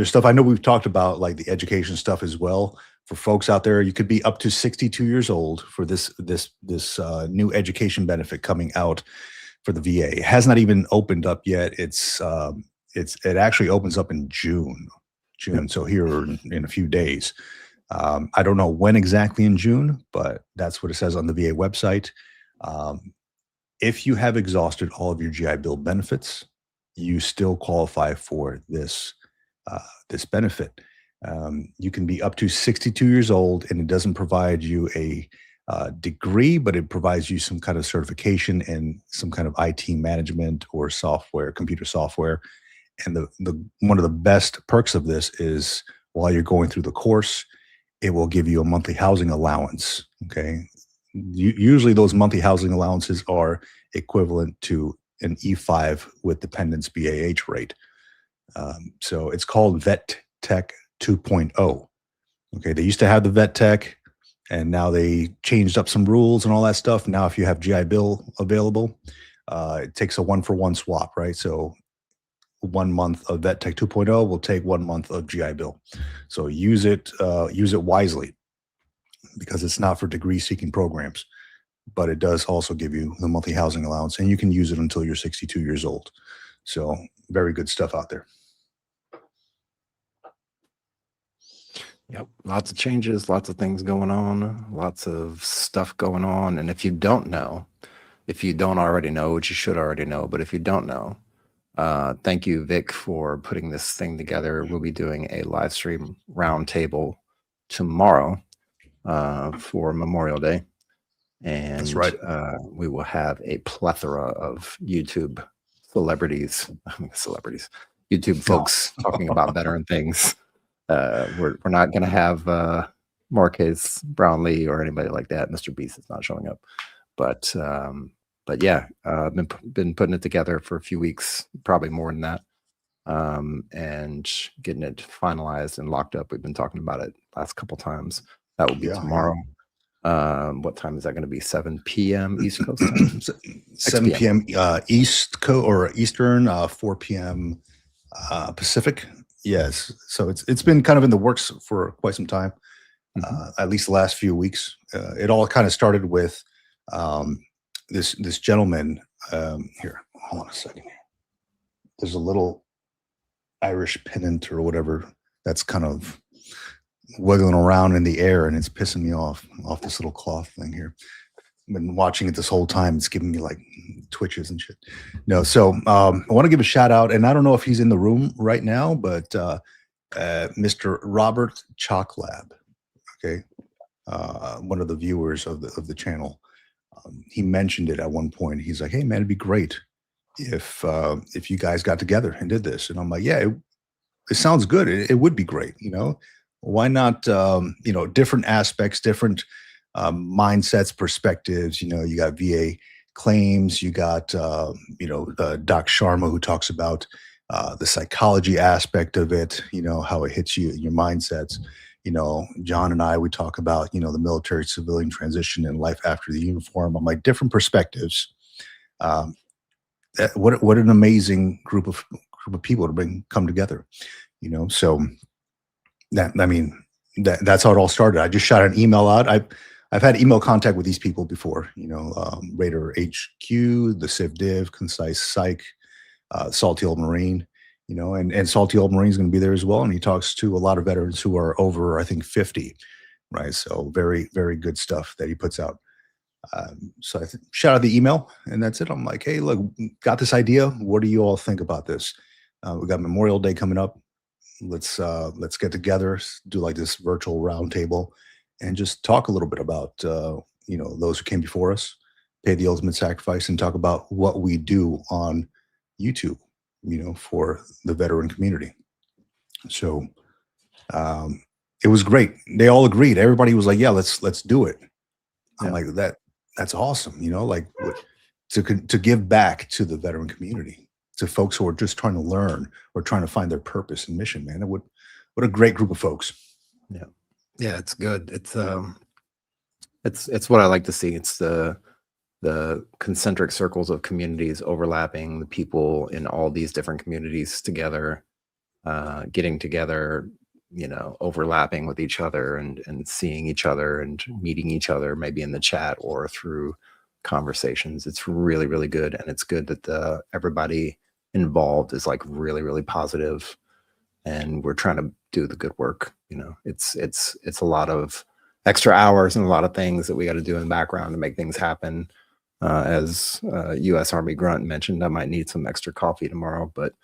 [SPEAKER 1] stuff I know we've talked about, like the education stuff as well. For folks out there, you could be up to 62 years old for this new education benefit coming out for the VA. It has not even opened up yet. It actually opens up in June. So here in a few days. I don't know when exactly in June, but that's what it says on the VA website. If you have exhausted all of your GI Bill benefits, you still qualify for this benefit. You can be up to 62 years old, and it doesn't provide you a degree, but it provides you some kind of certification and some kind of IT management or software, computer software. And the one of the best perks of this is while you're going through the course, it will give you a monthly housing allowance. Okay. Usually those monthly housing allowances are equivalent to an E5 with dependents BAH rate. So it's called Vet Tech 2.0. Okay. They used to have the Vet Tech, and now they changed up some rules and all that stuff. Now, if you have GI Bill available, it takes a 1-for-1 swap, right? So 1 month of Vet Tech 2.0 will take 1 month of GI Bill. So use it wisely, because it's not for degree seeking programs, but it does also give you the monthly housing allowance, and you can use it until you're 62 years old. So very good stuff out there.
[SPEAKER 2] Yep. Lots of changes, lots of things going on, lots of stuff going on. And if you don't already know, which you should already know, but if you don't know, thank you, Vic, for putting this thing together. We'll be doing a live stream roundtable tomorrow for Memorial Day. And
[SPEAKER 1] that's right.
[SPEAKER 2] We will have a plethora of YouTube YouTube folks talking about veteran things. We're not going to have Marquez Brownlee or anybody like that. Mr. Beast is not showing up, but yeah, I've been putting it together for a few weeks, probably more than that, and getting it finalized and locked up. We've been talking about it last couple times. That will be tomorrow. What time is that going to be? 7 p.m. East Coast time?
[SPEAKER 1] 7 p.m. East Coast or Eastern, 4 p.m. Pacific. Yes. So it's been kind of in the works for quite some time, at least the last few weeks. It all kind of started with this gentleman here. Hold on a second. There's a little Irish pennant or whatever that's kind of wiggling around in the air, and it's pissing me off this little cloth thing here. been watching it this whole time. It's giving me like twitches and shit. No, so I want to give a shout out, and I don't know if he's in the room right now, but Mr. Robert Chalklab, okay, one of the viewers of the channel, he mentioned it at one point. He's like, "Hey man, it'd be great if you guys got together and did this." And I'm like, "Yeah, it sounds good. It would be great. You know, why not? You know, different aspects, different mindsets, perspectives. You know, you got VA claims, you got you know, Doc Sharma, who talks about the psychology aspect of it. You know, how it hits you, your mindsets. You know, John and I, we talk about, you know, the military civilian transition and life after the uniform. I'm like, different perspectives. Um, what an amazing group of people to come together. You know, so that, I mean, that's how it all started. I just shot an email out. I've had email contact with these people before, you know, Raider HQ, the Civ Div, Concise Psych, Salty Old Marine, you know, and Salty Old Marine is going to be there as well. And he talks to a lot of veterans who are over, I think, 50, right? So very, very good stuff that he puts out. So I shout out the email, and that's it. I'm like, hey, look, got this idea. What do you all think about this? We got Memorial Day coming up. Let's get together, do like this virtual roundtable, and just talk a little bit about you know, those who came before us, pay the ultimate sacrifice, and talk about what we do on YouTube, you know, for the veteran community. So it was great. They all agreed. Everybody was like, yeah, let's do it. I'm like, that's awesome. You know, like to give back to the veteran community, to folks who are just trying to learn or trying to find their purpose and mission, man. What a great group of folks.
[SPEAKER 2] Yeah. Yeah, it's good. It's what I like to see. It's the concentric circles of communities overlapping, the people in all these different communities together, getting together, you know, overlapping with each other and seeing each other and meeting each other, maybe in the chat or through conversations. It's really, really good. And it's good that everybody involved is like really, really positive, and we're trying to do the good work. You know, it's a lot of extra hours and a lot of things that we got to do in the background to make things happen. As U.S. Army Grunt mentioned, I might need some extra coffee tomorrow, but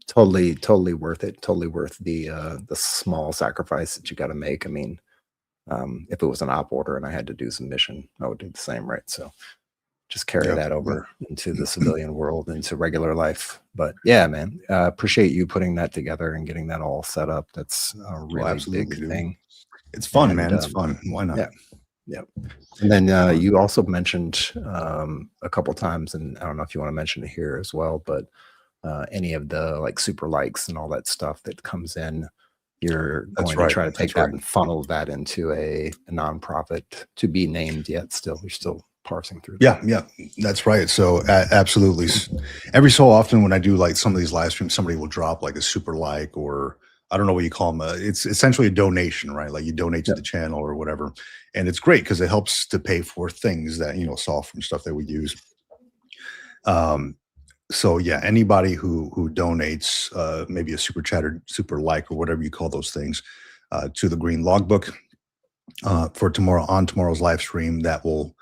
[SPEAKER 2] totally worth it. Totally worth the small sacrifice that you got to make. I mean, if it was an op order and I had to do some mission, I would do the same, right? So just carry that over into the civilian world, into regular life. But yeah, man, appreciate you putting that together and getting that all set up. That's a really big thing.
[SPEAKER 1] It's fun, man. It's fun. Why not?
[SPEAKER 2] Yeah. Yeah. And then you also mentioned a couple times, and I don't know if you want to mention it here as well, but any of the like super likes and all that stuff that comes in, you're going to try to take that and funnel that into a nonprofit to be named yet. Still, you're still parsing through that.
[SPEAKER 1] Yeah, that's right. So absolutely, every so often when I do like some of these live streams, somebody will drop like a super like, or I don't know what you call them. It's essentially a donation, right? Like you donate to the channel or whatever. And it's great because it helps to pay for things that, you know, solve from stuff that we use. So yeah, anybody who donates maybe a super chat or super like or whatever you call those things to the green logbook for tomorrow's live stream, I will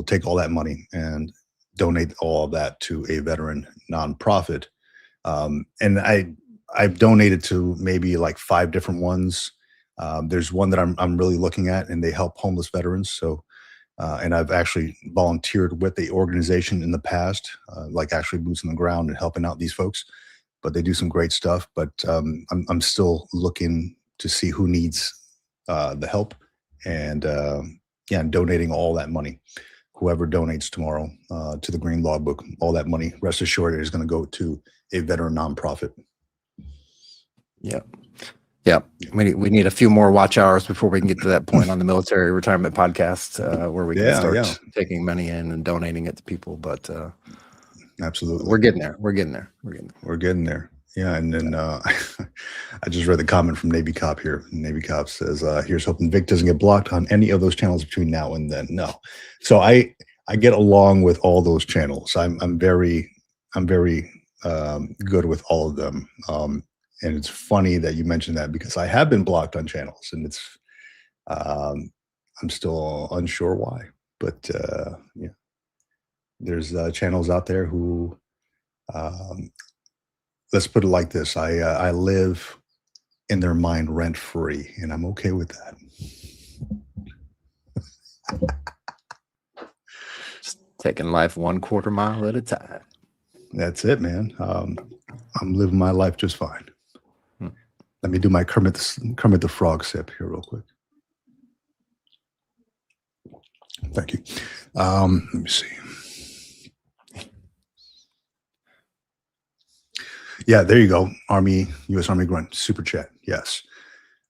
[SPEAKER 1] take all that money and donate all of that to a veteran nonprofit. And I've donated to maybe like 5 different ones. There's one that I'm really looking at, and they help homeless veterans. So, and I've actually volunteered with the organization in the past, like actually boots on the ground and helping out these folks. But they do some great stuff. But I'm still looking to see who needs the help, and yeah, donating all that money. Whoever donates tomorrow to the green logbook, all that money, rest assured, is going to go to a veteran nonprofit.
[SPEAKER 2] Yeah. We need a few more watch hours before we can get to that point on the military retirement podcast where we can start taking money in and donating it to people. But
[SPEAKER 1] absolutely,
[SPEAKER 2] we're getting there. We're getting there.
[SPEAKER 1] Yeah, and then I just read the comment from Navy Cop here. Navy Cop says, "Here's hoping Vic doesn't get blocked on any of those channels between now and then." No, so I get along with all those channels. I'm very good with all of them. And it's funny that you mentioned that, because I have been blocked on channels, and it's I'm still unsure why. But yeah, there's channels out there who, um, let's put it like this: I live in their mind rent free, and I'm okay with that.
[SPEAKER 2] Just taking life 1/4 mile at a time.
[SPEAKER 1] That's it, man. I'm living my life just fine.
[SPEAKER 2] Hmm.
[SPEAKER 1] Let me do my Kermit the Frog sip here real quick. Thank you. Let me see. Yeah, there you go. U.S. Army Grunt, super chat. Yes.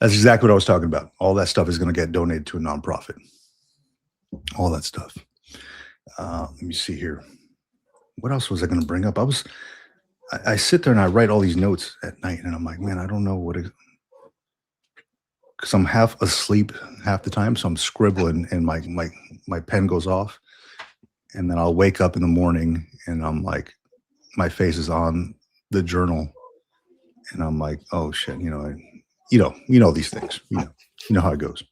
[SPEAKER 1] That's exactly what I was talking about. All that stuff is going to get donated to a nonprofit. All that stuff. Let me see here. What else was I going to bring up? I sit there and I write all these notes at night, and I'm like, man, I don't know what it, because I'm half asleep half the time, so I'm scribbling, and my pen goes off, and then I'll wake up in the morning, and I'm like, my face is on the journal, and I'm like, oh shit, you know these things, you know how it goes.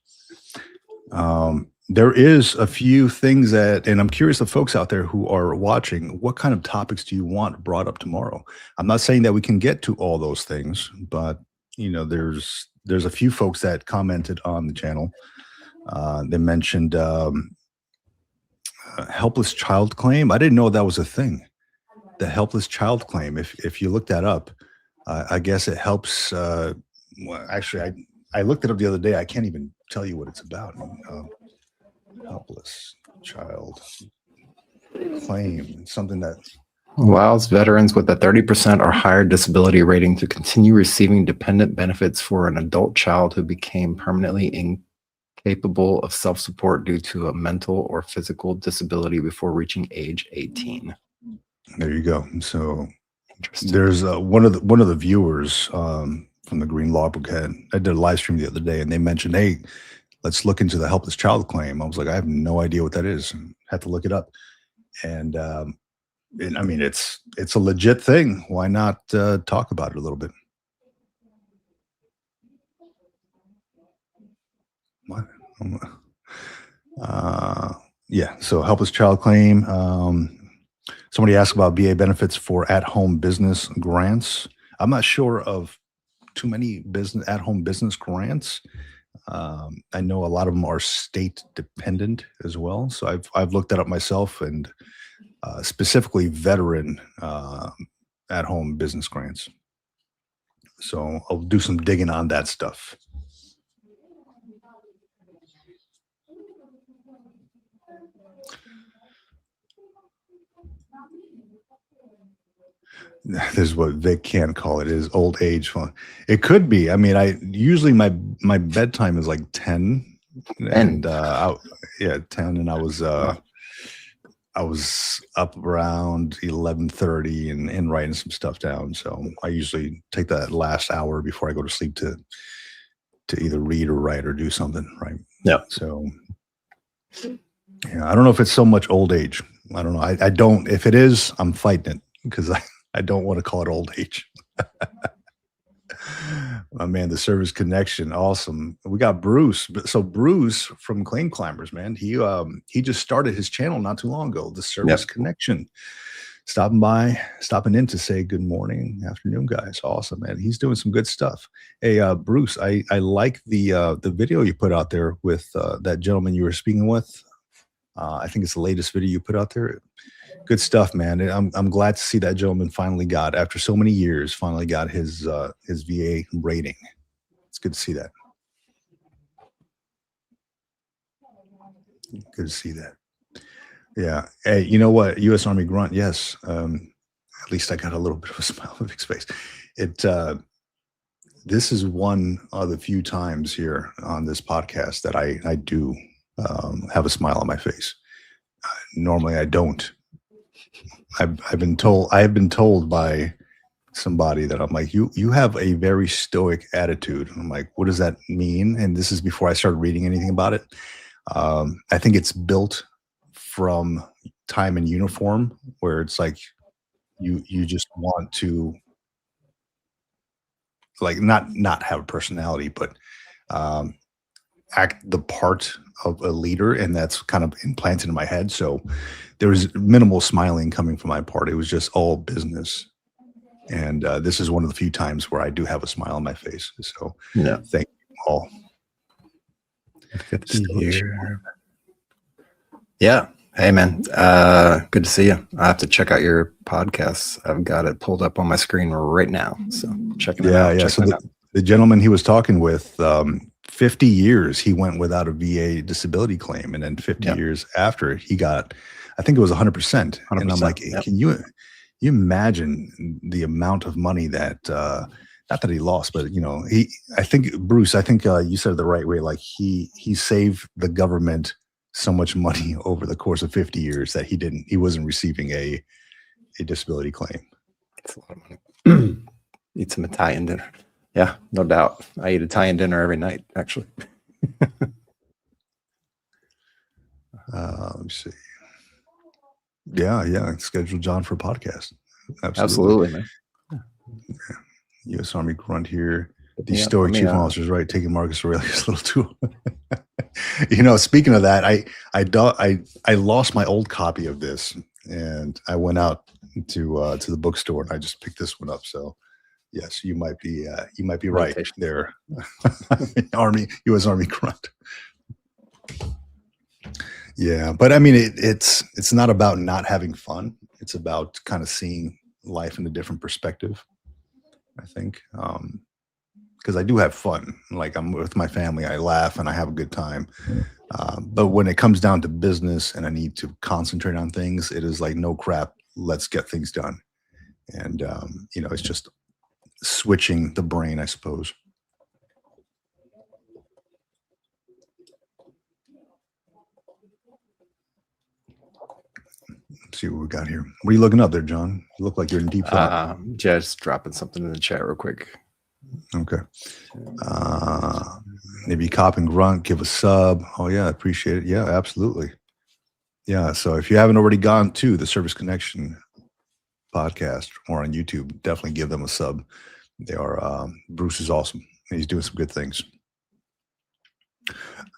[SPEAKER 1] There is a few things and I'm curious the folks out there who are watching, what kind of topics do you want brought up tomorrow? I'm not saying that we can get to all those things, but there's a few folks that commented on the channel. They mentioned helpless child claim. I didn't know that was a thing. The helpless child claim. If you look that up, I guess it helps. Well, actually, I looked it up the other day. I can't even tell you what it's about. Helpless child claim. Something that
[SPEAKER 2] allows veterans with a 30% or higher disability rating to continue receiving dependent benefits for an adult child who became permanently incapable of self-support due to a mental or physical disability before reaching age 18.
[SPEAKER 1] There you go. So
[SPEAKER 2] Interesting.
[SPEAKER 1] there's one of the viewers from the Green Law Book I did a live stream the other day, and they mentioned, hey, let's look into the helpless child claim. I was like, I have no idea what that is. Had to look it up. And I mean, it's a legit thing. Why not talk about it a little bit? What? Yeah. So helpless child claim. Somebody asked about VA benefits for at-home business grants. I'm not sure of too many at-home business grants. I know a lot of them are state dependent as well. So I've looked that up myself, and specifically veteran at-home business grants. So I'll do some digging on that stuff. This is what Vic can call it, is old age fun. It could be. I mean, I usually my bedtime is like 10. And 10, and I was up around 11:30 and writing some stuff down. So I usually take that last hour before I go to sleep to either read or write or do something, right?
[SPEAKER 2] Yeah.
[SPEAKER 1] So yeah, I don't know if it's so much old age. I don't know. I don't. If it is, I'm fighting it, because I don't want to call it old age. My man, the Service Connection, awesome. We got Bruce. So Bruce from Claim Climbers, man, he just started his channel not too long ago, the Service Connection. Stopping in to say good morning, afternoon, guys. Awesome, man. He's doing some good stuff. Hey, Bruce, I like the video you put out there with that gentleman you were speaking with. I think it's the latest video you put out there. Good stuff, man. I'm glad to see that gentleman finally got, after so many years, finally got his VA rating. It's good to see that. Good to see that. Yeah. Hey, you know what? U.S. Army Grunt. Yes. At least I got a little bit of a smile on Vic's face. This is one of the few times here on this podcast that I do have a smile on my face. Normally I don't. I've been told by somebody that I'm like, you have a very stoic attitude. And I'm like, what does that mean? And this is before I started reading anything about it. I think it's built from time in uniform, where it's like you just want to, like, not have a personality, but act the part of a leader, and that's kind of implanted in my head. So there was minimal smiling coming from my part. It was just all business. And this is one of the few times where I do have a smile on my face. So
[SPEAKER 2] Yeah.
[SPEAKER 1] thank you all.
[SPEAKER 2] 50 here. Yeah. Hey, man. Good to see you. I have to check out your podcast. I've got it pulled up on my screen right now. So checking it out.
[SPEAKER 1] Yeah. So the gentleman he was talking with, 50 years he went without a VA disability claim. And then 50 years after, he got, I think it was 100%. And I'm like, can you imagine the amount of money that, not that he lost, but I think Bruce, you said it the right way. Like he saved the government so much money over the course of 50 years that he wasn't receiving a disability claim.
[SPEAKER 2] That's a lot of money. Eat some Italian dinner. Yeah, no doubt. I eat Italian dinner every night, actually.
[SPEAKER 1] Let me see. Yeah. Schedule John for a podcast.
[SPEAKER 2] Absolutely, man.
[SPEAKER 1] Yeah. U.S. Army grunt here. These stoic chief officers, right? Taking Marcus Aurelius a little too. Speaking of that, I lost my old copy of this, and I went out to the bookstore and I just picked this one up. So yes, you might be right there. U.S. Army grunt. Yeah, but I mean, it's not about not having fun. It's about kind of seeing life in a different perspective, I think. Because I do have fun. Like I'm with my family, I laugh and I have a good time. But when it comes down to business and I need to concentrate on things, it is like, no crap, let's get things done. And, it's just switching the brain, I suppose. Let's see what we got here. What are you looking up there, John? You look like you're in deep thought.
[SPEAKER 2] Just dropping something in the chat real quick.
[SPEAKER 1] Okay. Maybe cop and grunt, give a sub. Oh yeah, I appreciate it. Yeah, absolutely. Yeah. So if you haven't already gone to the Service Connection podcast or on YouTube, definitely give them a sub. They are Bruce is awesome. He's doing some good things.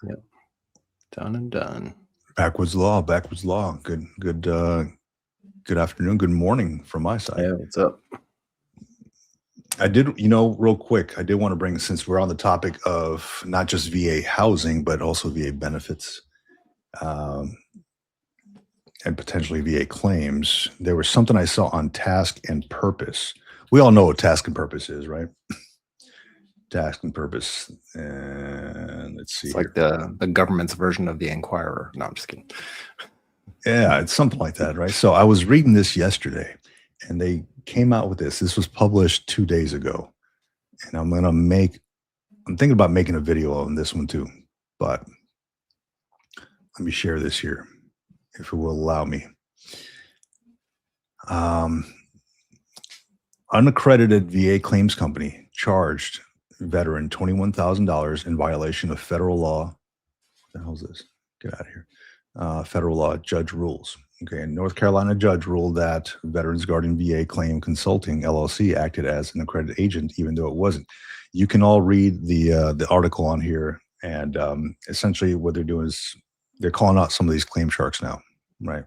[SPEAKER 2] Yep. Done and done.
[SPEAKER 1] Backwards law. Good afternoon. Good morning from my side.
[SPEAKER 2] Yeah, what's up?
[SPEAKER 1] I did, real quick, I did want to bring, since we're on the topic of not just VA housing, but also VA benefits and potentially VA claims, there was something I saw on Task and Purpose. We all know what Task and Purpose is, right? Task and Purpose. And let's see.
[SPEAKER 2] It's like the government's version of the Inquirer. No, I'm just kidding.
[SPEAKER 1] Yeah, it's something like that, right? So I was reading this yesterday, and they came out with this. This was published 2 days ago. And I'm thinking about making a video on this one too. But let me share this here, if it will allow me. Unaccredited VA claims company charged veteran $21,000 in violation of federal law. What the hell is this? Get out of here. Federal law judge rules. Okay, and North Carolina judge ruled that Veterans Guardian VA Claim Consulting LLC acted as an accredited agent, even though it wasn't. You can all read the article on here, and essentially what they're doing is they're calling out some of these claim sharks now, right?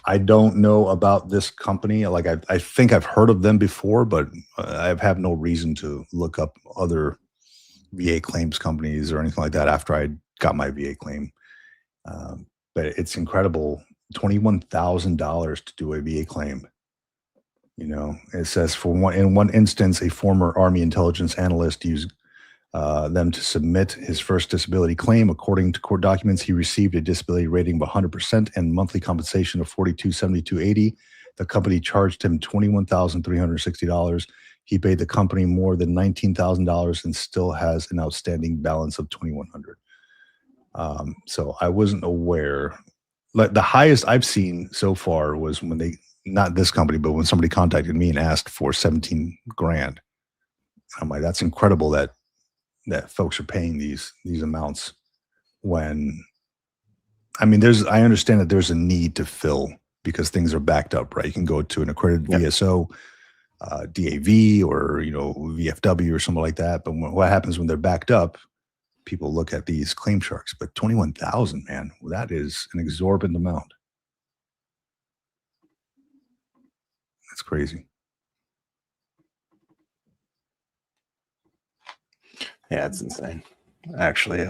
[SPEAKER 1] I don't know about this company. Like I think I've heard of them before, but I have no reason to look up other VA claims companies or anything like that after I got my VA claim. But it's incredible, $21,000 to do a VA claim. It says in one instance, a former Army intelligence analyst used them to submit his first disability claim. According to court documents, he received a disability rating of 100% and monthly compensation of $42,7280. The company charged him $21,360. He paid the company more than $19,000 and still has an outstanding balance of $2,100. So I wasn't aware. Like the highest I've seen so far was when not this company, but when somebody contacted me and asked for 17 grand. I'm like, that's incredible that folks are paying these amounts when, I mean, I understand that there's a need to fill because things are backed up, right? You can go to an accredited VSO, DAV, or, VFW or something like that. But what happens when they're backed up? people look at these claim sharks, but 21,000, man, that is an exorbitant amount. That's crazy.
[SPEAKER 2] Yeah, it's insane. Actually,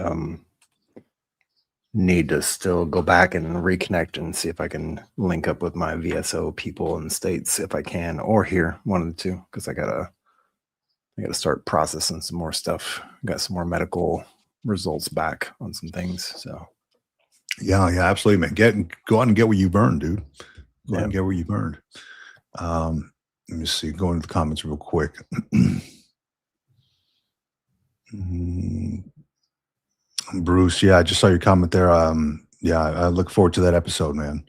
[SPEAKER 2] need to still go back and reconnect and see if I can link up with my VSO people in the States if I can, or here, one of the two, because I gotta start processing some more stuff. Got some more medical results back on some things. So
[SPEAKER 1] Yeah, absolutely, man. Go out and get what you burned, dude. Go out and get what you burned. Let me see. Go into the comments real quick. Bruce, yeah, I just saw your comment there. Yeah, I look forward to that episode, man.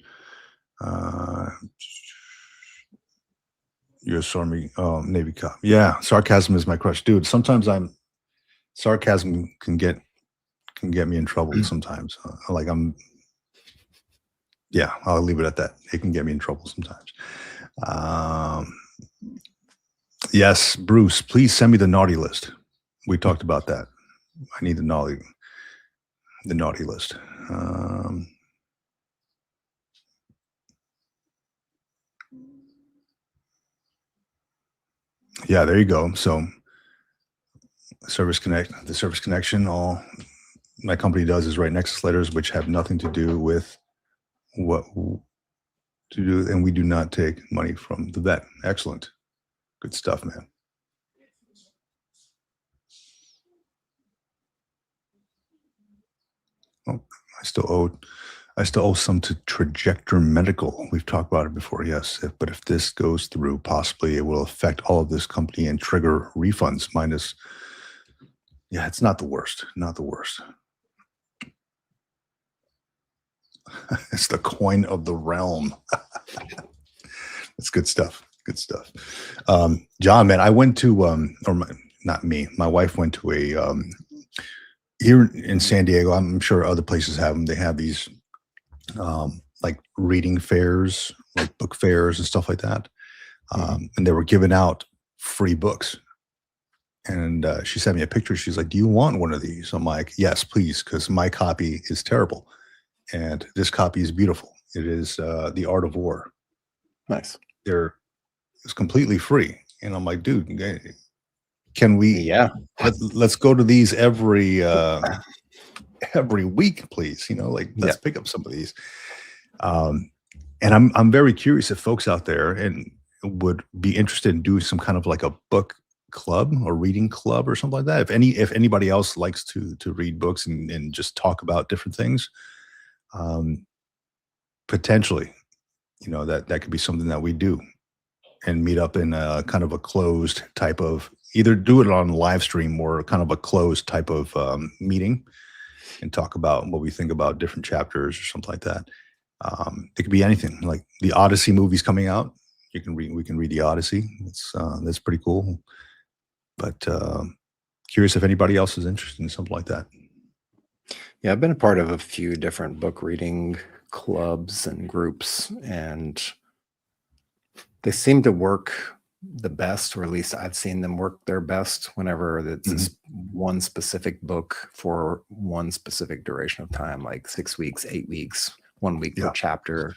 [SPEAKER 1] You're a Army Navy cop. Yeah, sarcasm is my crush, dude. Sometimes sarcasm can get me in trouble. Sometimes, yeah, I'll leave it at that. It can get me in trouble sometimes. Yes, Bruce, please send me the naughty list. We talked about that. I need the naughty list. Yeah, there you go. So the service connection, all my company does is write Nexus letters, which have nothing to do with what to do, and we do not take money from the vet. Excellent. Good stuff, man. Oh, I still owe some to Trajector Medical. We've talked about it before, yes. But if this goes through, possibly it will affect all of this company and trigger refunds minus. Yeah, it's not the worst. Not the worst. It's the coin of the realm. It's good stuff. Good stuff. John, man, I went to not me. My wife went to a here in San Diego. I'm sure other places have them. They have these like reading fairs, like book fairs and stuff like that. And they were giving out free books. And she sent me a picture. She's like, "Do you want one of these?" I'm like, "Yes, please," because my copy is terrible. And this copy is beautiful. It is The Art of War.
[SPEAKER 2] nice.
[SPEAKER 1] It's completely free. And I'm like, dude, can we?
[SPEAKER 2] Yeah.
[SPEAKER 1] Let's go to these every week, please. Let's pick up some of these. And I'm very curious if folks out there and would be interested in doing some kind of like a book club or reading club or something like that. If anybody else likes to read books and just talk about different things, potentially, that could be something that we do and meet up in a kind of a closed type of, either do it on live stream or kind of a closed type of meeting and talk about what we think about different chapters or something like that. It could be anything. Like the Odyssey movie's coming out. We can read the Odyssey. That's pretty cool. But curious if anybody else is interested in something like that.
[SPEAKER 2] Yeah, I've been a part of a few different book reading clubs and groups, and they seem to work the best, or at least I've seen them work their best whenever it's one specific book for one specific duration of time, like 6 weeks, 8 weeks, 1 week per chapter,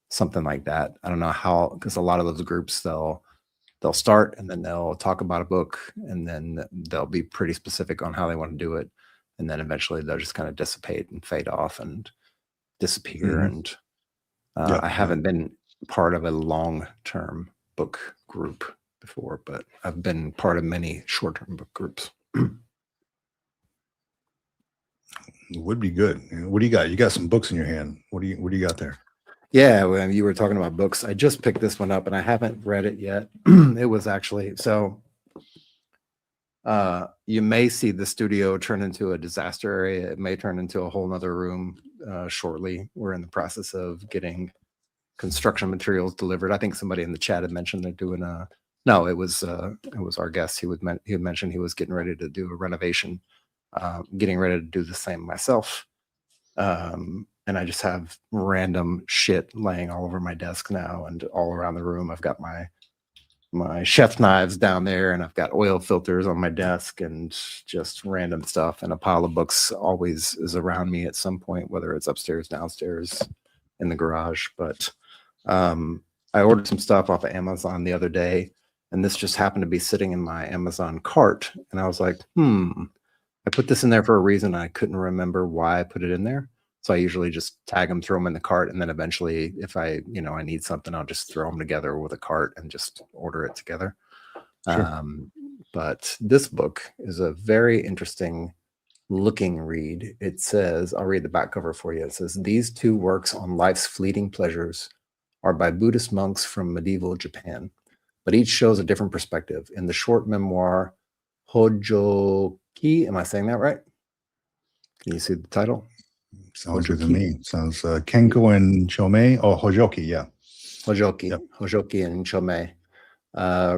[SPEAKER 2] something like that. I don't know how, because a lot of those groups, they'll start and then they'll talk about a book and then they'll be pretty specific on how they want to do it. And then eventually they'll just kind of dissipate and fade off and disappear. And I haven't been part of a long-term book group before, but I've been part of many short-term book groups.
[SPEAKER 1] It would be good. What do you got? You got some books in your hand. What do you got there?
[SPEAKER 2] Yeah, when you were talking about books, I just picked this one up and I haven't read it yet. It was actually, so you may see the studio turn into a disaster area. It may turn into a whole nother room shortly. We're in the process of getting construction materials delivered. I think somebody in the chat had mentioned they're doing no, it was our guest. He had mentioned he was getting ready to do a renovation, getting ready to do the same myself. And I just have random shit laying all over my desk now and all around the room. I've got my my chef knives down there, and I've got oil filters on my desk and just random stuff. And a pile of books always is around me at some point, whether it's upstairs, downstairs, in the garage. But I ordered some stuff off of Amazon the other day, and this just happened to be sitting in my Amazon cart. And I was like, I put this in there for a reason. I couldn't remember why I put it in there. So I usually just tag them, throw them in the cart, and then eventually, if I need something, I'll just throw them together with a cart and just order it together.
[SPEAKER 1] Sure.
[SPEAKER 2] But this book is a very interesting looking read. It says, I'll read the back cover for you. It says, "These two works on life's fleeting pleasures are by Buddhist monks from medieval Japan, but each shows a different perspective. In the short memoir, Hojoki, am I saying that right? Can you see the title?
[SPEAKER 1] Sounds good to me. Sounds Kenko and Chomei. Oh, Hojoki, yeah.
[SPEAKER 2] Hojoki,
[SPEAKER 1] Yep.
[SPEAKER 2] Hojoki and Chomei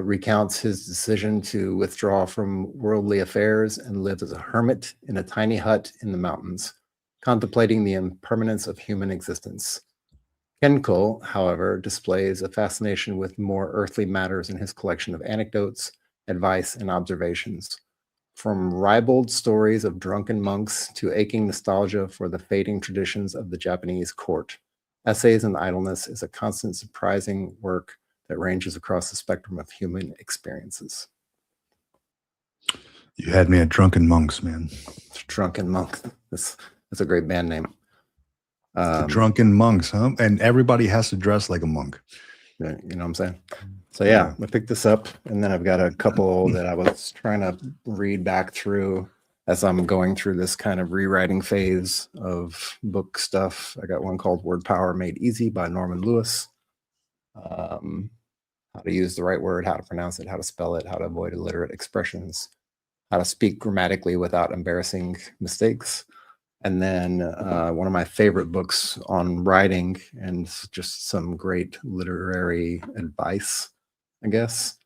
[SPEAKER 2] recounts his decision to withdraw from worldly affairs and live as a hermit in a tiny hut in the mountains, contemplating the impermanence of human existence. Kenko, however, displays a fascination with more earthly matters in his collection of anecdotes, advice, and observations. From ribald stories of drunken monks to aching nostalgia for the fading traditions of the Japanese court, Essays in Idleness is a constant, surprising work that ranges across the spectrum of human experiences."
[SPEAKER 1] You had me at Drunken Monks, man.
[SPEAKER 2] Drunken Monk. That's a great band name.
[SPEAKER 1] The Drunken Monks, huh? And everybody has to dress like a monk.
[SPEAKER 2] You know what I'm saying? So yeah, I picked this up, and then I've got a couple that I was trying to read back through as I'm going through this kind of rewriting phase of book stuff. I got one called Word Power Made Easy by Norman Lewis. How to use the right word, how to pronounce it, how to spell it, how to avoid illiterate expressions, how to speak grammatically without embarrassing mistakes. And then one of my favorite books on writing and just some great literary advice, I guess,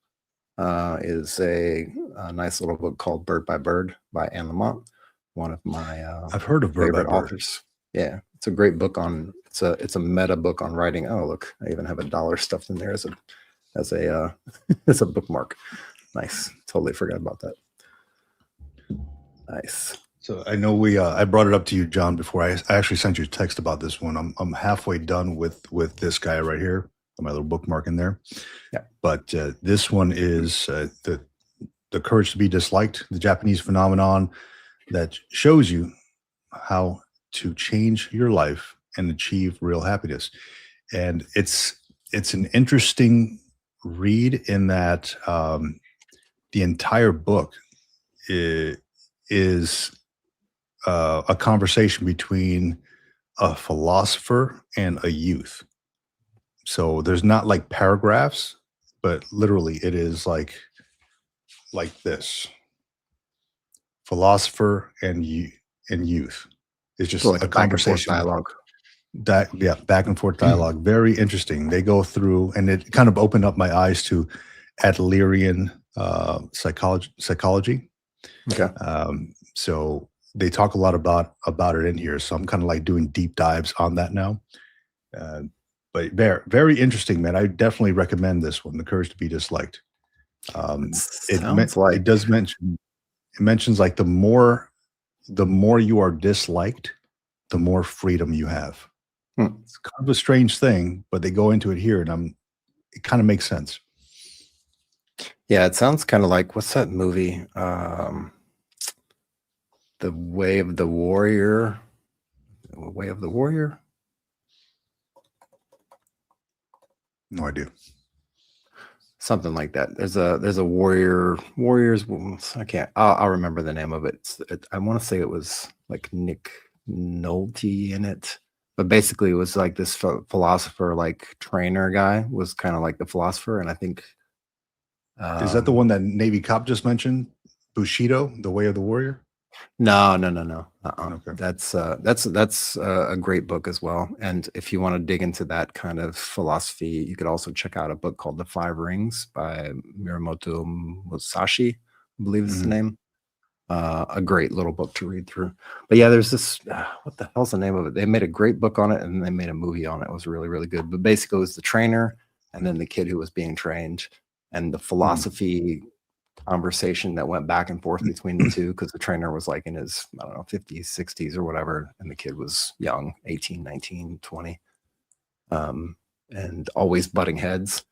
[SPEAKER 2] is a nice little book called Bird by Bird by Anne Lamott, one of my
[SPEAKER 1] I've heard of Bird by
[SPEAKER 2] favorite
[SPEAKER 1] Bird.
[SPEAKER 2] authors. Yeah, it's a great book on it's a meta book on writing. Oh, look, I even have a dollar stuffed in there as a as a bookmark. Nice. Totally forgot about that. Nice.
[SPEAKER 1] So I know I brought it up to you, John, before. I actually sent you a text about this one. I'm halfway done with this guy right here. My little bookmark in there.
[SPEAKER 2] Yeah.
[SPEAKER 1] But this one is the Courage to Be Disliked, the Japanese phenomenon that shows you how to change your life and achieve real happiness. And it's an interesting read in that the entire book is a conversation between a philosopher and a youth. So there's not like paragraphs, but literally it is like this: philosopher and youth. It's just
[SPEAKER 2] So like
[SPEAKER 1] a conversation
[SPEAKER 2] dialogue.
[SPEAKER 1] Back and forth dialogue. Very interesting. They go through, and it kind of opened up my eyes to Adlerian psychology.
[SPEAKER 2] Okay.
[SPEAKER 1] So they talk a lot about it in here. So I'm kind of like doing deep dives on that now. But very, very interesting, man. I definitely recommend this one, The Courage to Be Disliked. It does mention, it mentions like the more you are disliked, the more freedom you have. It's kind of a strange thing, but they go into it here, and it kind of makes sense.
[SPEAKER 2] Yeah, it sounds kind of like, what's that movie? The Way of the Warrior. Way of the Warrior?
[SPEAKER 1] No idea.
[SPEAKER 2] Something like that. There's a warriors. I'll remember the name of it. I want to say it was like Nick Nolte in it, but basically it was like this philosopher, like trainer guy was kind of like the philosopher, and I think
[SPEAKER 1] is that the one that Navy Cop just mentioned? Bushido, The Way of the Warrior?
[SPEAKER 2] No.
[SPEAKER 1] Okay.
[SPEAKER 2] That's a great book as well. And if you want to dig into that kind of philosophy, you could also check out a book called The Five Rings by Miyamoto Musashi, I believe is the name. A great little book to read through. But yeah, there's this, what the hell's the name of it? They made a great book on it, and they made a movie on it. It was really, really good. But basically it was the trainer and then the kid who was being trained. and the philosophy conversation that went back and forth between the two, because the trainer was like in his, I don't know, 50s, 60s or whatever, and the kid was young, 18, 19, 20, and always butting heads.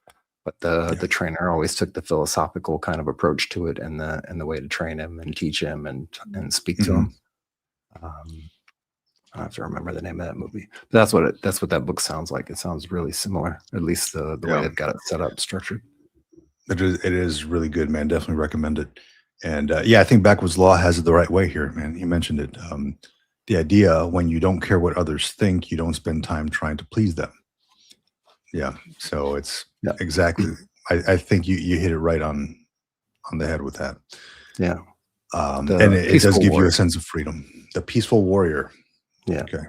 [SPEAKER 2] But the trainer always took the philosophical kind of approach to it, and the way to train him and teach him and speak to him. I have to remember the name of that movie. But that's what that book sounds like. It sounds really similar, at least the way they've got it set up, structured.
[SPEAKER 1] It is really good, man. Definitely recommend it. And I think Backwards Law has it the right way here, man. You mentioned it. The idea, when you don't care what others think, you don't spend time trying to please them. Yeah. So it's exactly. I think you hit it right on the head with that.
[SPEAKER 2] Yeah.
[SPEAKER 1] And it does give
[SPEAKER 2] warrior.
[SPEAKER 1] you a sense of freedom. The peaceful warrior.
[SPEAKER 2] Yeah.
[SPEAKER 1] Okay.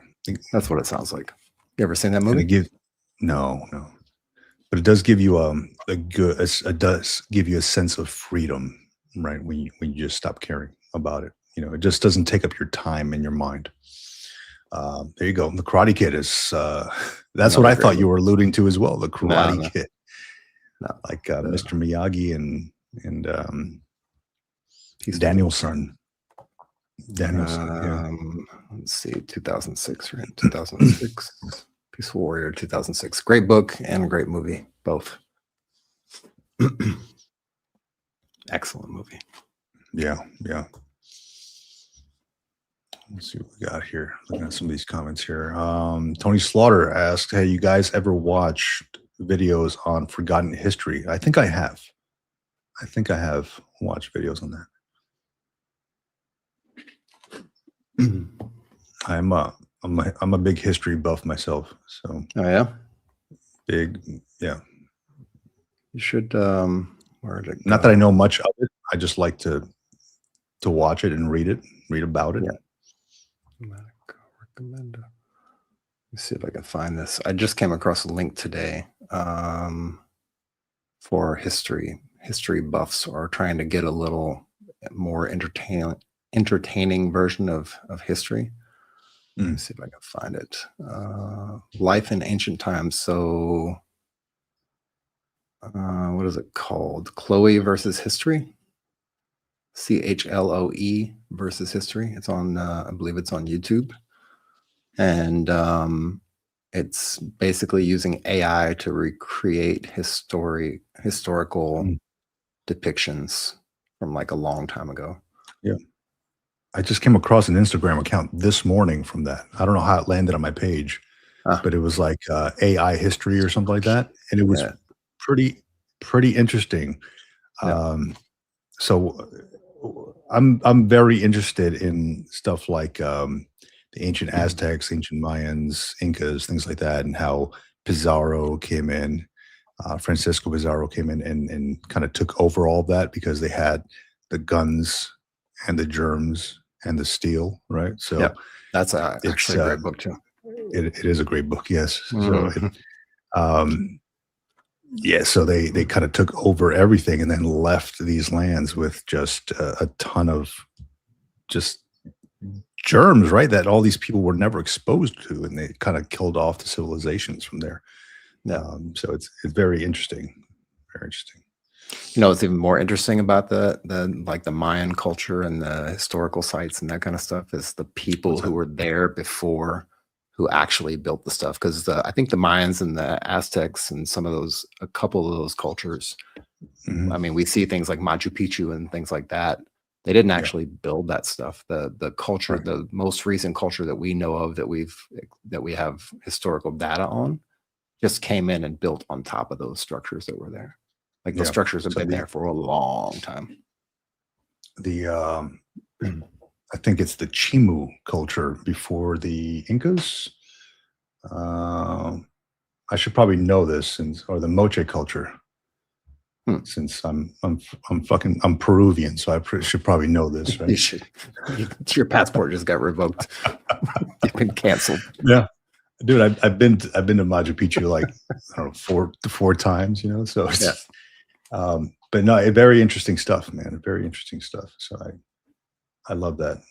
[SPEAKER 2] That's what it sounds like. You ever seen that
[SPEAKER 1] And
[SPEAKER 2] movie?
[SPEAKER 1] no. But it does give you it does give you a sense of freedom, right? When you just stop caring about it. It just doesn't take up your time and your mind. There you go. The Karate Kid is that's what I thought you were alluding to as well. The Karate Kid.
[SPEAKER 2] No.
[SPEAKER 1] Like Mr. Miyagi and Danielson.
[SPEAKER 2] Let's see, 2006, right? 2006. Peaceful Warrior, 2006. Great book and great movie, both. Excellent movie.
[SPEAKER 1] Yeah. Let's see what we got here. Looking at some of these comments here. Tony Slaughter asked, "Hey, you guys ever watched videos on forgotten history?" I think I have. Watched videos on that. I'm a big history buff myself. So.
[SPEAKER 2] Oh yeah.
[SPEAKER 1] Big, yeah.
[SPEAKER 2] You should. Where did it go?
[SPEAKER 1] Not that I know much of it. I just like to watch it and read about it.
[SPEAKER 2] Yeah. Recommend. Let me see if I can find this. I just came across a link today for history buffs are trying to get a little more entertaining version of history. Let me see if I can find it. Life in Ancient Times. So what is it called? Chloe versus History. CHLOE versus History. It's on, I believe it's on YouTube. And it's basically using AI to recreate historical depictions from like a long time ago.
[SPEAKER 1] Yeah. I just came across an Instagram account this morning from that. I don't know how it landed on my page, but it was like AI history or something like that. And it was pretty interesting. So I'm very interested in stuff like the ancient Aztecs, ancient Mayans, Incas, things like that, and how Pizarro came in, Francisco Pizarro came in and kind of took over all of that because they had the guns and the germs and the steel, right? So
[SPEAKER 2] that's actually a great book too.
[SPEAKER 1] It is a great book, yes. So so they kind of took over everything and then left these lands with just a ton of just germs, right? That all these people were never exposed to, and they kind of killed off the civilizations from there. So it's very interesting. Very interesting.
[SPEAKER 2] What's even more interesting about the Mayan culture and the historical sites and that kind of stuff is the people who were there before, who actually built the stuff. Because I think the Mayans and the Aztecs and a couple of those cultures, I mean, we see things like Machu Picchu and things like that. They didn't actually build that stuff. The culture, the most recent culture that we know of that we have historical data on, just came in and built on top of those structures that were there. Like those structures have been there for a long time.
[SPEAKER 1] I think it's the Chimu culture before the Incas. I should probably know this, or the Moche culture, since I'm Peruvian, so I should probably know this, right?
[SPEAKER 2] You should. Your passport just got revoked. You've been canceled.
[SPEAKER 1] Yeah. Dude, I've been to Machu Picchu like I don't know four times, So it's, but no, very interesting stuff, man. Very interesting stuff. So I love that.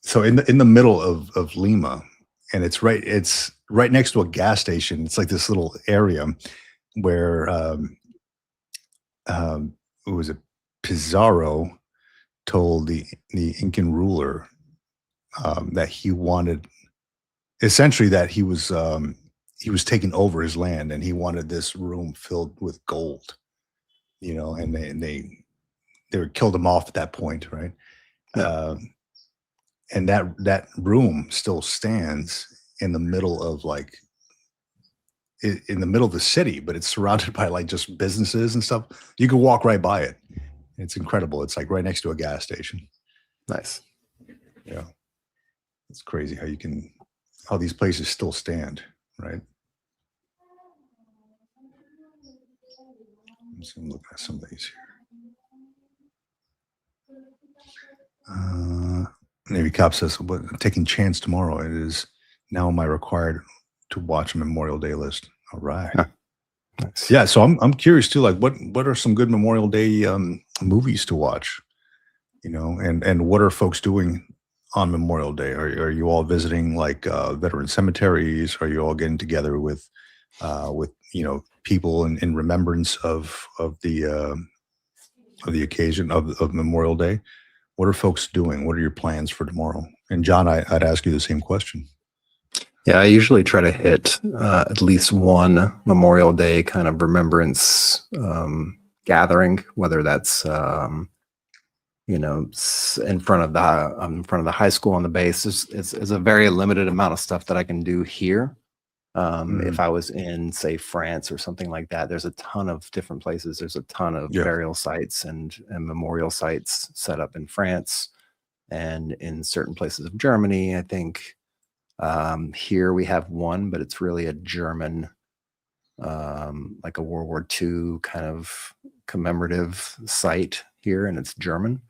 [SPEAKER 1] So in the middle of Lima, and it's right next to a gas station. It's like this little area where it was a Pizarro told the Incan ruler that he wanted essentially that he was taking over his land and he wanted this room filled with gold, and they were killed him off at that point, right?
[SPEAKER 2] Yeah.
[SPEAKER 1] And that room still stands in the middle of in the middle of the city, but it's surrounded by like just businesses and stuff. You can walk right by it. It's incredible. It's like right next to a gas station.
[SPEAKER 2] Nice.
[SPEAKER 1] Yeah. It's crazy how these places still stand, right? I'm looking at some of these here. Navy Cop says, "But taking chance tomorrow. It is now my required to watch a Memorial Day list." All right.
[SPEAKER 2] Huh. Nice.
[SPEAKER 1] Yeah. So I'm curious too. Like, what are some good Memorial Day movies to watch? And what are folks doing on Memorial Day? Are you all visiting like veteran cemeteries? Are you all getting together with people in remembrance of the occasion of Memorial Day? What are folks doing? What are your plans for tomorrow? And John, I'd ask you the same question.
[SPEAKER 2] Yeah, I usually try to hit at least one Memorial Day kind of remembrance gathering, whether that's in front of the high school on the base. It's a very limited amount of stuff that I can do here. If I was in, say, France or something like that, there's a ton of different places. There's a ton of burial sites and memorial sites set up in France and in certain places of Germany. I think here we have one, but it's really a German, like a World War II kind of commemorative site here, and it's German.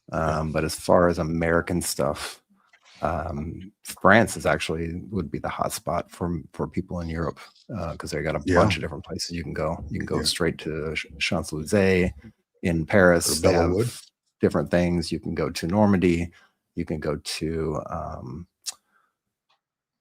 [SPEAKER 2] But as far as American stuff, France would be the hot spot for people in Europe because they got a bunch of different places you can go. You can go straight to Champs-Élysées in Paris. They have different things. You can go to Normandy. You can go to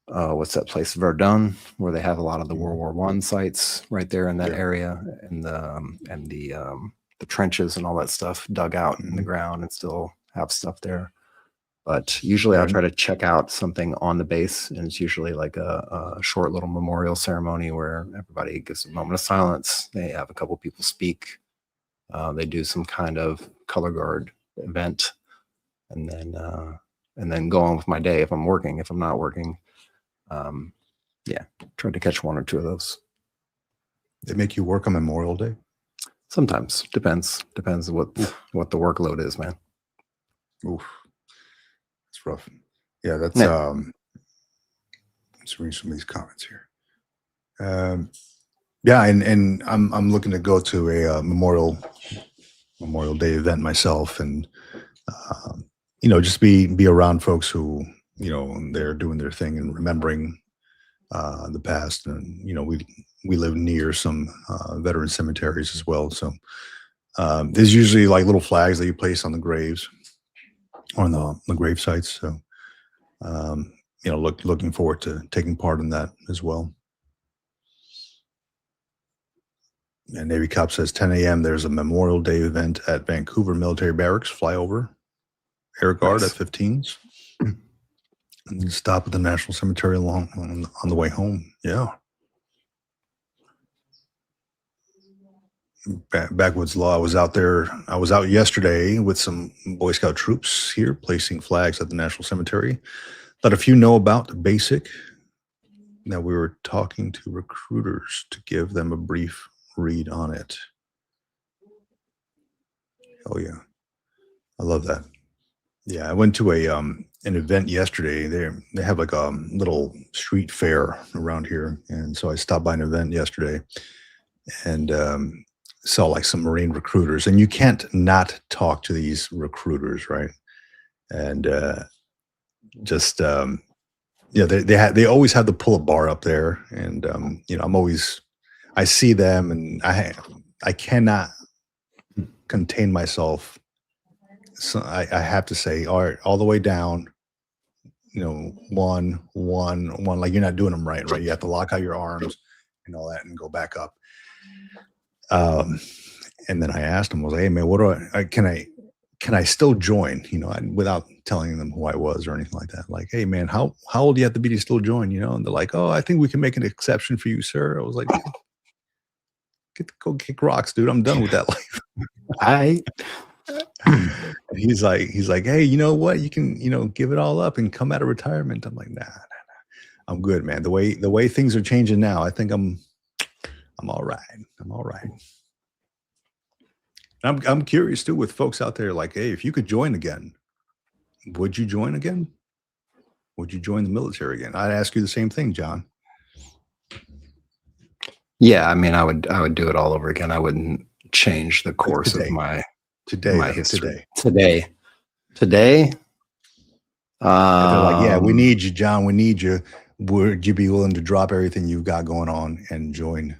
[SPEAKER 2] what's that place, Verdun, where they have a lot of the World War I sites right there in that area, and the trenches and all that stuff dug out in the ground and still have stuff there. But usually I'll try to check out something on the base, and it's usually like a short little memorial ceremony where everybody gives a moment of silence. They have a couple people speak. They do some kind of color guard event, and then go on with my day if I'm working. If I'm not working, try to catch one or two of those.
[SPEAKER 1] They make you work on Memorial Day?
[SPEAKER 2] Sometimes. Depends what the workload is, man.
[SPEAKER 1] Oof. It's rough. Yeah, that's let's read some of these comments here. And I'm looking to go to a Memorial Day event myself, and just be around folks who they're doing their thing and remembering the past. And we live near some veteran cemeteries as well, so there's usually like little flags that you place on the graves, on the grave sites. So looking forward to taking part in that as well. And Navy Cop says 10 a.m. there's a Memorial Day event at Vancouver Military Barracks, flyover air guard at 15s, and stop at the National Cemetery on the way home. Yeah. Backwoods Law. I was out yesterday with some Boy Scout troops here, placing flags at the National Cemetery. Let a few know about the basic. Now we were talking to recruiters to give them a brief read on it. Oh yeah, I love that. Yeah, I went to an event yesterday. They have like a little street fair around here, and so I stopped by an event yesterday, and saw like some Marine recruiters, and you can't not talk to these recruiters, right? And they always have the pull-up bar up there, and I see them, and I cannot contain myself. So I have to say, all the way down, one, like you're not doing them right? You have to lock out your arms and all that and go back up. And then I asked him, I was like, hey man, what do can I still join? Without telling them who I was or anything like that. Like, hey man, how old do you have to be to still join? And they're like, oh, I think we can make an exception for you, sir. I was like, go kick rocks, dude. I'm done with that life.
[SPEAKER 2] I
[SPEAKER 1] And he's like, hey, you know what? You can, give it all up and come out of retirement. I'm like, nah. I'm good, man. The way things are changing now, I think I'm all right. I'm all right. I'm curious too with folks out there like, hey, if you could join again, would you join again? Would you join the military again? I'd ask you the same thing, John.
[SPEAKER 2] Yeah, I mean, I would do it all over again. I wouldn't change the course
[SPEAKER 1] Today.
[SPEAKER 2] of my
[SPEAKER 1] Today.
[SPEAKER 2] history.
[SPEAKER 1] Today.
[SPEAKER 2] Today.
[SPEAKER 1] They're like, yeah, we need you, John. We need you. Would you be willing to drop everything you've got going on and join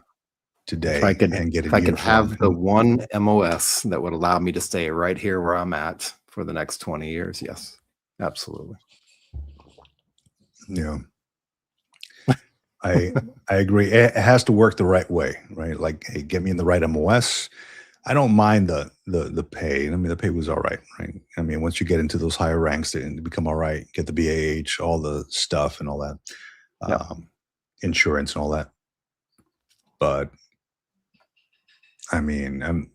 [SPEAKER 1] today?
[SPEAKER 2] If I could,
[SPEAKER 1] and get
[SPEAKER 2] if I could have the one MOS that would allow me to stay right here where I'm at for the next 20 years, yes, absolutely.
[SPEAKER 1] Yeah. I agree. It has to work the right way, right? Like, hey, get me in the right MOS. I don't mind the pay. I mean, the pay was all right? I mean, once you get into those higher ranks, they become all right. Get the BAH, all the stuff and all that, insurance and all that. But I mean,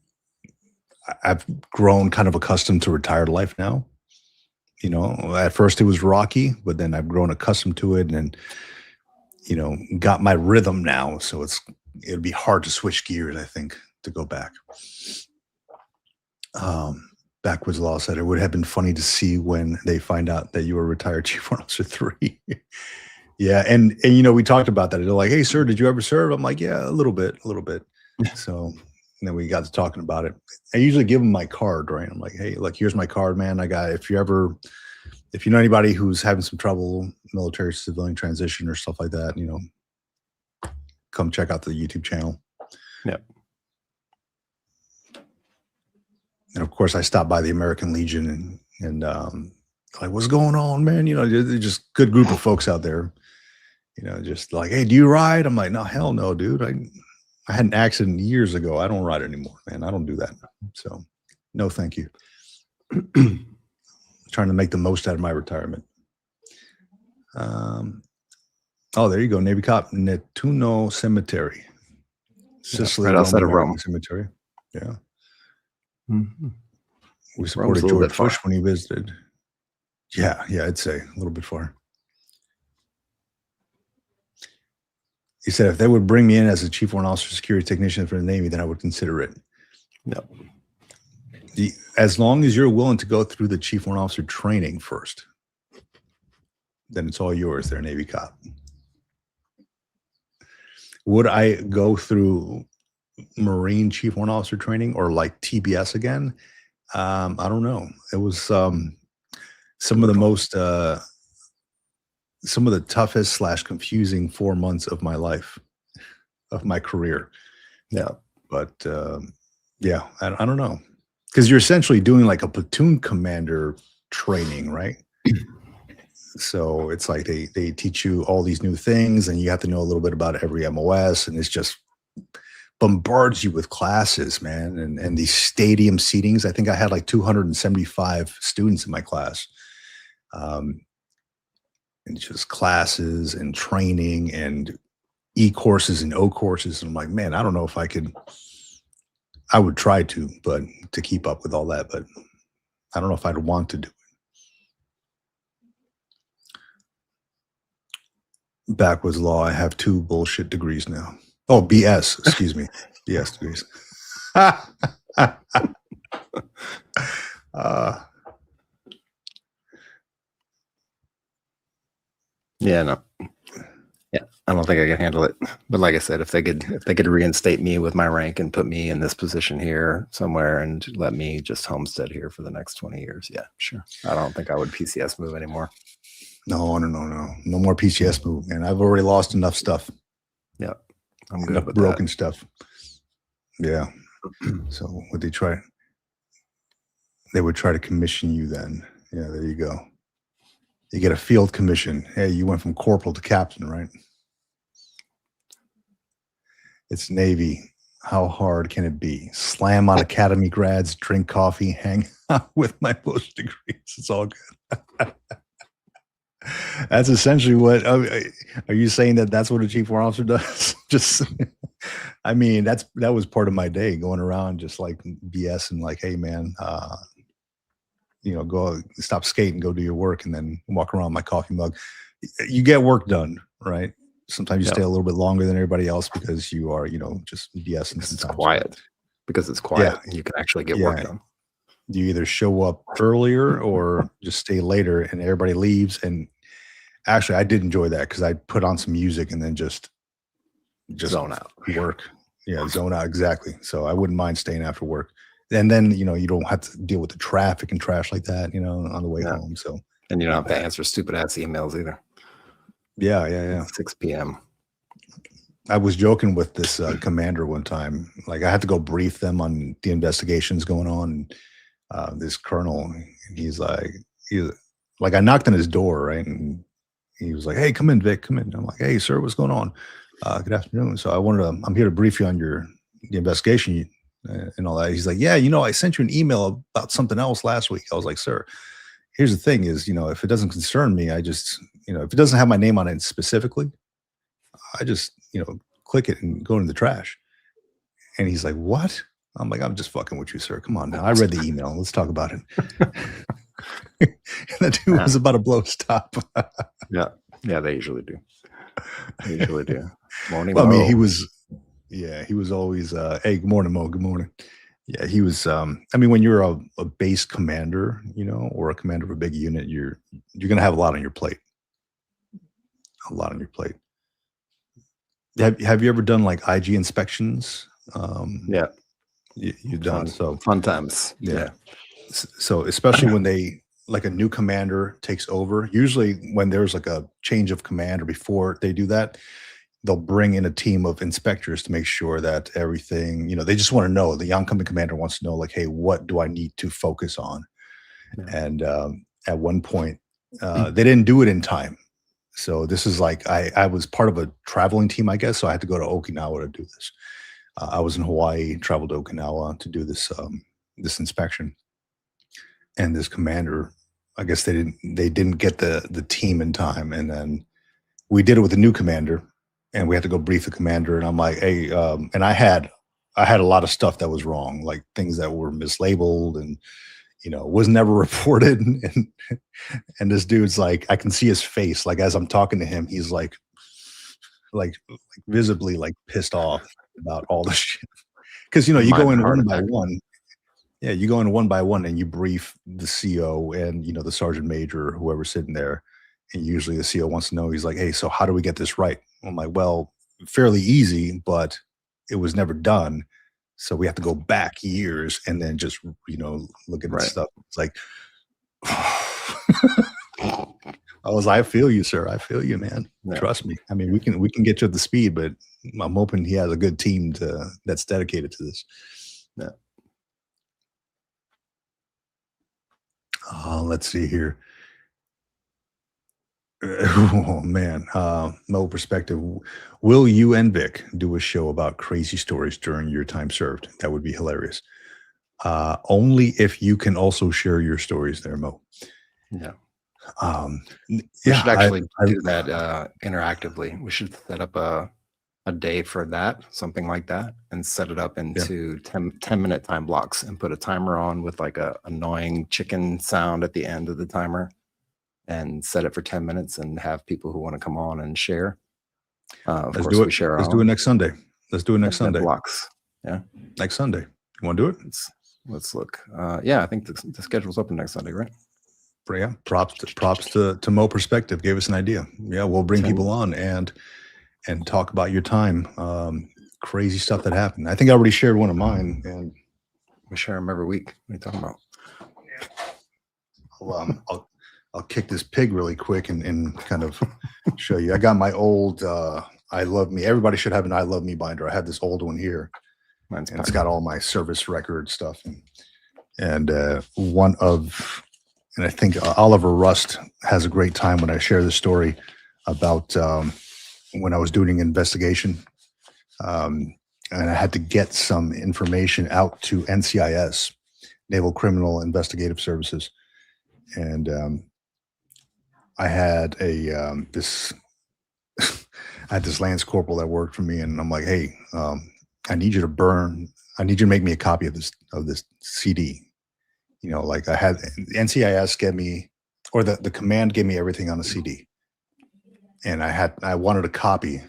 [SPEAKER 1] I've grown kind of accustomed to retired life now. At first it was rocky, but then I've grown accustomed to it and got my rhythm now. So it'd be hard to switch gears, I think, to go back. Backwards Law said it would have been funny to see when they find out that you were retired Chief Warrant Officer 3. Yeah, and we talked about that. They're like, hey, sir, did you ever serve? I'm like, yeah, a little bit. So then we got to talking about it. I usually give them my card, right? I'm like, hey, look, here's my card, man. I got, if you know anybody who's having some trouble, military civilian transition or stuff like that, come check out the YouTube channel.
[SPEAKER 2] Yeah.
[SPEAKER 1] And of course, I stopped by the American Legion and like, what's going on, man? They're just good group of folks out there. Just like, hey, do you ride? I'm like, no, hell no, dude. I had an accident years ago. I don't ride anymore, man. I don't do that. So, no, thank you. Trying to make the most out of my retirement. Oh, there you go, Navy cop, Nettuno Cemetery, Sicily,
[SPEAKER 2] right outside of Rome.
[SPEAKER 1] Cemetery. Yeah.
[SPEAKER 2] Mm-hmm.
[SPEAKER 1] We supported George Bush when he visited. Yeah, I'd say a little bit far. He said if they would bring me in as a Chief Warrant Officer Security Technician for the Navy, then I would consider it.
[SPEAKER 2] Yep.
[SPEAKER 1] As long as you're willing to go through the Chief Warrant Officer training first, then it's all yours there, Navy cop. Would I go through Marine Chief Warrant Officer training or like TBS again? I don't know. It was some of the most some of the toughest / confusing 4 months of my life, of my career.
[SPEAKER 2] Yeah.
[SPEAKER 1] But yeah, I don't know. Because you're essentially doing like a platoon commander training, right? So it's like they teach you all these new things and you have to know a little bit about every MOS, and it's just bombards you with classes, man. And these stadium seatings, I think I had like 275 students in my class. And just classes and training and E courses and O courses. And I'm like, man, I don't know if I would try to, but to keep up with all that, but I don't know if I'd want to do it. Backwards Law, I have 2 bullshit degrees now. Oh, BS, excuse me. BS degrees.
[SPEAKER 2] Yeah, no. Yeah, I don't think I can handle it. But like I said, if they could reinstate me with my rank and put me in this position here somewhere and let me just homestead here for the next 20 years, yeah, sure. I don't think I would PCS move anymore.
[SPEAKER 1] No. No more PCS move, man. I've already lost enough stuff.
[SPEAKER 2] Yeah, I'm good with
[SPEAKER 1] broken
[SPEAKER 2] that.
[SPEAKER 1] stuff. Yeah. So would they try? They would try to commission you then. Yeah, there you go. You get a field commission. Hey, you went from corporal to captain, right? It's Navy. How hard can it be? Slam on academy grads, drink coffee, hang out with my post degrees. It's all good. That's essentially what. Are you saying that that's what a chief war officer does? Just, I mean, that was part of my day, going around just like BS and like, hey man, go stop skating, go do your work, and then walk around with my coffee mug. You get work done, right? Sometimes you
[SPEAKER 2] Yep.
[SPEAKER 1] stay a little bit longer than everybody else because you are, just BSing.
[SPEAKER 2] Because it's
[SPEAKER 1] sometimes.
[SPEAKER 2] quiet. Because it's quiet.
[SPEAKER 1] Yeah.
[SPEAKER 2] You can actually get work done.
[SPEAKER 1] You either show up earlier or just stay later, and everybody leaves. And actually, I did enjoy that because I put on some music and then just
[SPEAKER 2] Zone out.
[SPEAKER 1] work. Yeah, zone out, exactly. So I wouldn't mind staying after work. And then, you don't have to deal with the traffic and trash like that, on the way home. So,
[SPEAKER 2] And you don't have to answer stupid ass emails either.
[SPEAKER 1] yeah.
[SPEAKER 2] 6 p.m.
[SPEAKER 1] I was joking with this commander one time. Like, I had to go brief them on the investigations going on. This colonel, he's like, I knocked on his door, right? And he was like, "Hey, come in, Vic, come in." I'm like, "Hey, sir, what's going on? Good afternoon." So I'm here to brief you on the investigation and all that. He's like, "Yeah, I sent you an email about something else last week." I was like, "Sir, here's the thing is, if it doesn't concern me, I just, if it doesn't have my name on it specifically, I just, click it and go into the trash." And he's like, "What?" I'm like, "I'm just fucking with you, sir. Come on now. I read the email. Let's talk about it." And that dude was about to blow stop.
[SPEAKER 2] Yeah, they usually do. Morning.
[SPEAKER 1] Well, I mean,
[SPEAKER 2] Mo.
[SPEAKER 1] he was always, "Hey, good morning, Mo. Good morning." Yeah, he was. When you're a base commander, or a commander of a big unit, you're gonna have a lot on your plate. A lot on your plate. Have you ever done like IG inspections?
[SPEAKER 2] Yeah,
[SPEAKER 1] You've done so.
[SPEAKER 2] Fun times.
[SPEAKER 1] Yeah. So especially when like a new commander takes over, usually when there's like a change of command or before they do that, they'll bring in a team of inspectors to make sure that everything, they just want to know, the oncoming commander wants to know, like, hey, what do I need to focus on?
[SPEAKER 2] Yeah.
[SPEAKER 1] And at one point, they didn't do it in time. So this is like, I was part of a traveling team, I guess. So I had to go to Okinawa to do this. I was in Hawaii, traveled to Okinawa to do this inspection. And this commander, I guess they didn't get the team in time. And then we did it with a new commander, and we had to go brief the commander. And I'm like, "Hey," and I had a lot of stuff that was wrong, like things that were mislabeled and, was never reported. And this dude's like, I can see his face. Like, as I'm talking to him, he's like visibly like pissed off about all the shit. Cause you go in one by one. Yeah, you go in one by one and you brief the CO and, the sergeant major or whoever's sitting there. And usually the CO wants to know, he's like, "Hey, so how do we get this right?" I'm like, "Well, fairly easy, but it was never done. So we have to go back years and then just, look at the stuff." It's like, I feel you, sir. I feel you, man. Yeah. Trust me. I mean, we can get you up to speed, but I'm hoping he has a good team that's dedicated to this. Yeah. Let's see here. Oh man, no perspective. Will you and Vic do a show about crazy stories during your time served? That would be hilarious. Only if you can also share your stories there, Mo.
[SPEAKER 2] Yeah.
[SPEAKER 1] We
[SPEAKER 2] should actually do that interactively. We should set up a day for that, something like that, and set it up into 10-minute time blocks and put a timer on with like a annoying chicken sound at the end of the timer, and set it for 10 minutes and have people who want to come on and share.
[SPEAKER 1] Let's do it. Let's do it next Sunday. Let's do it next Sunday.
[SPEAKER 2] Blocks. Yeah.
[SPEAKER 1] Next Sunday. You want to do it?
[SPEAKER 2] Let's look. Yeah, I think the schedule's open next Sunday, right?
[SPEAKER 1] Yeah. Props to Mo Perspective. Gave us an idea. Yeah, we'll bring people on and talk about your time. Crazy stuff that happened. I think I already shared one of mine, and
[SPEAKER 2] we share them every week. What are you talking about?
[SPEAKER 1] I'll kick this pig really quick and kind of show you. I got my old I Love Me. Everybody should have an I Love Me binder. I had this old one here. It's got all my service record stuff. And I think Oliver Rust has a great time when I share the story about when I was doing an investigation. and I had to get some information out to NCIS, Naval Criminal Investigative Services, and I had this I had this Lance Corporal that worked for me, and I'm like, hey, I need you to make me a copy of this CD. You know, like I had NCIS get me, or the command gave me everything on the CD, and I wanted a copy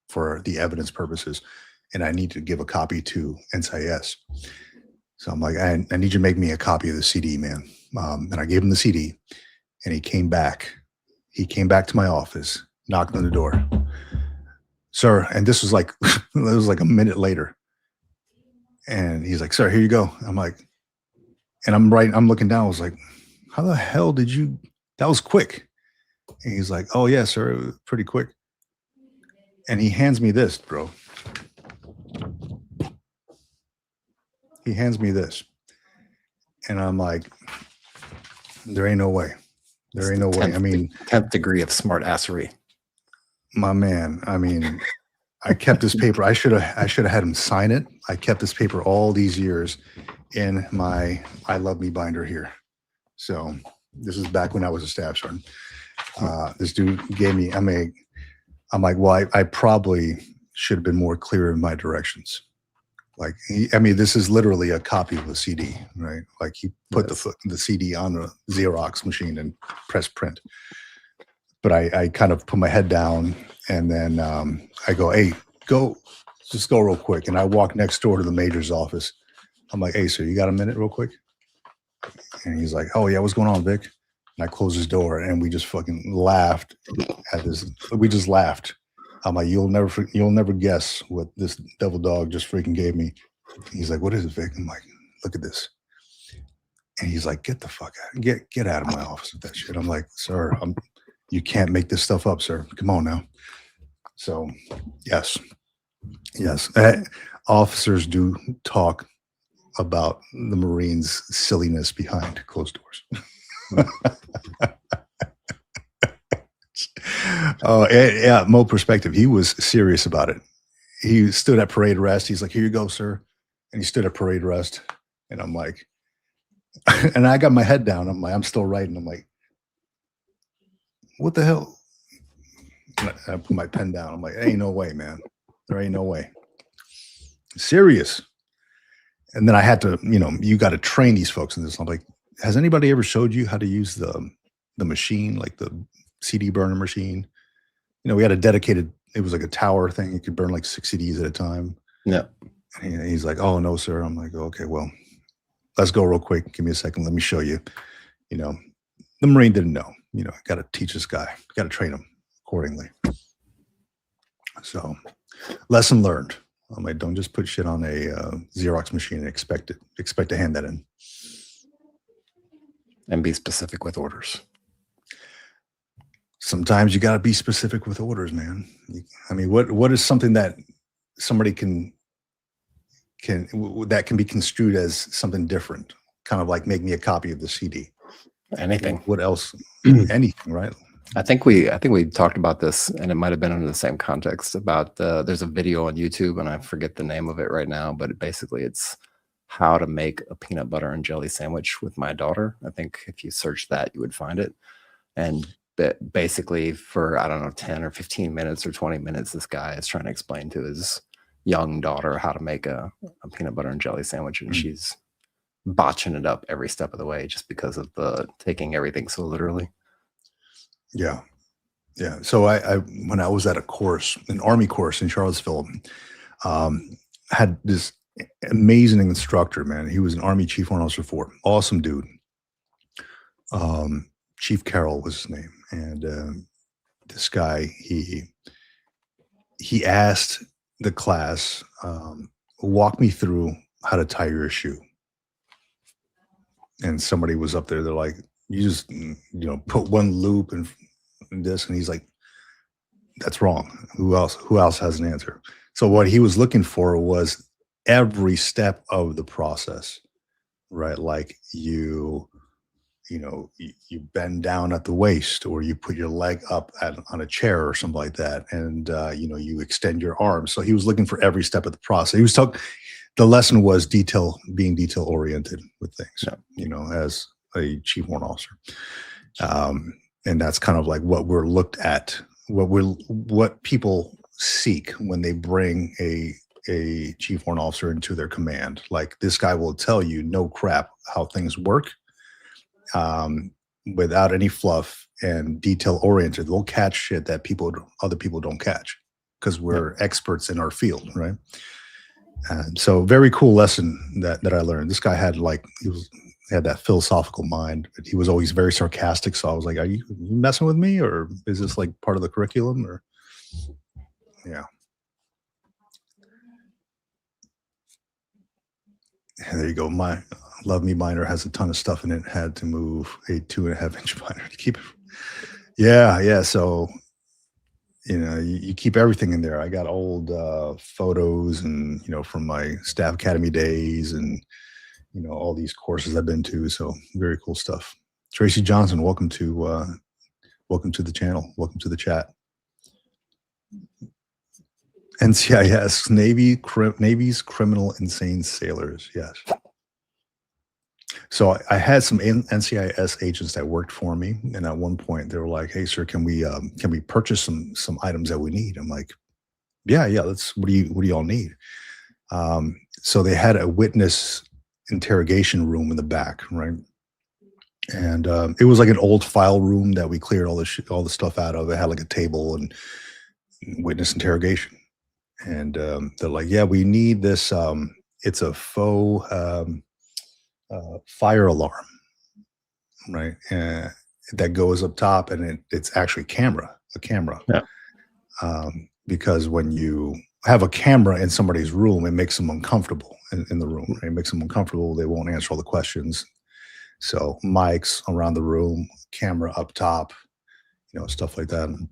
[SPEAKER 1] for the evidence purposes, and I need to give a copy to NCIS. So I'm like, I need you to make me a copy of the CD, man. And I gave him the CD, and he came back. He came back to my office, knocked on the door. Sir, and this was like, it was like a minute later. And he's like, sir, here you go. I'm like, and I'm looking down. I was like, how the hell did you, that was quick. And he's like, oh yeah, sir, it was pretty quick. And he hands me this, bro. He hands me this. And I'm like, there ain't no way. There ain't no way. I mean,
[SPEAKER 2] 10th degree of smart assery.
[SPEAKER 1] My man, I mean, I kept this paper. I should have had him sign it. I kept this paper all these years in my I Love Me binder here. So this is back when I was a staff sergeant. This dude gave me, I'm like, well, I probably should have been more clear in my directions. Like, this is literally a copy of a CD, right? Like he put the CD on the Xerox machine and press print. But I kind of put my head down, and then I go, hey, just go real quick. And I walk next door to the major's office. I'm like, hey, sir, you got a minute real quick? And he's like, oh yeah, what's going on, Vic? And I closed his door, and we just fucking laughed at this. We just laughed. I'm like, you'll never guess what this devil dog just freaking gave me. He's like, what is it, Vic? I'm like, look at this. And he's like, get the fuck out, get out of my office with that shit. I'm like, sir, you can't make this stuff up, sir. Come on now. So, yes, officers do talk about the Marines' silliness behind closed doors. Oh, yeah, Mo perspective. He was serious about it. He stood at parade rest. He's like, here you go, sir. And he stood at parade rest. And I'm like, and I got my head down. I'm like, I'm still writing. I'm like, what the hell? And I put my pen down. I'm like, ain't no way, man. There ain't no way. Serious. And then I had to, you got to train these folks in this. I'm like, has anybody ever showed you how to use the machine, like the CD burner machine? We had a dedicated, it was like a tower thing. You could burn like 6 CDs at a time.
[SPEAKER 2] Yeah.
[SPEAKER 1] And he's like, oh, no, sir. I'm like, okay, well, let's go real quick. Give me a second. Let me show you. The Marine didn't know. Got to teach this guy. Got to train him accordingly. So, lesson learned. I'm like, don't just put shit on a Xerox machine and expect to hand that in.
[SPEAKER 2] And be specific with orders.
[SPEAKER 1] Sometimes you got to be specific with orders, man. What is something that somebody can be construed as something different? Kind of like make me a copy of the CD.
[SPEAKER 2] Anything.
[SPEAKER 1] What else? Anything, right?
[SPEAKER 2] I think we talked about this, and it might have been in the same context about there's a video on YouTube, and I forget the name of it right now, but basically it's how to make a peanut butter and jelly sandwich with my daughter. I think if you search that, you would find it. And basically for, I don't know, 10 or 15 minutes or 20 minutes, this guy is trying to explain to his young daughter how to make a peanut butter and jelly sandwich, and she's botching it up every step of the way just because of the taking everything so literally.
[SPEAKER 1] Yeah. So I when I was at a course, an Army course in Charlottesville, had this amazing instructor, man. He was an Army Chief Warrant Officer 4. Awesome dude. Chief Carroll was his name. And this guy, he asked the class, walk me through how to tie your shoe. And somebody was up there, they're like, you just, put one loop and this. And he's like, that's wrong. Who else has an answer? So what he was looking for was every step of the process, right? Like you bend down at the waist, or you put your leg up on a chair or something like that, and you extend your arms. So he was looking for every step of the process. He was talking. The lesson was being detail oriented with things. As a chief warrant officer, and that's kind of like what we're looked at, what people seek when they bring a chief warrant officer into their command. Like, this guy will tell you no crap how things work. Without any fluff, and detail oriented. They'll catch shit that other people don't catch, because we're experts in our field, right? And so, very cool lesson that I learned. This guy had had that philosophical mind, but he was always very sarcastic. So I was like, "Are you messing with me, or is this like part of the curriculum?" Or yeah. And there you go. My Love Me binder has a ton of stuff in it. Had to move a 2.5-inch binder to keep it. Yeah. So, you keep everything in there. I got old photos and, from my staff academy days, and, all these courses I've been to. So very cool stuff. Tracy Johnson, welcome to the channel. Welcome to the chat. NCIS, Navy's Criminal Insane Sailors. Yes. So I had some NCIS agents that worked for me, and at one point they were like, "Hey, sir, can we purchase some items that we need?" I'm like, "Yeah. What do you all need?" So they had a witness interrogation room in the back, right? And it was like an old file room that we cleared all the stuff out of. It had like a table and witness interrogation. And they're like, "Yeah, we need this. It's a faux fire alarm, right? That goes up top, and it's actually a camera. Yeah. Because when you have a camera in somebody's room, it makes them uncomfortable in the room. Right? It makes them uncomfortable. They won't answer all the questions. So mics around the room, camera up top, stuff like that." And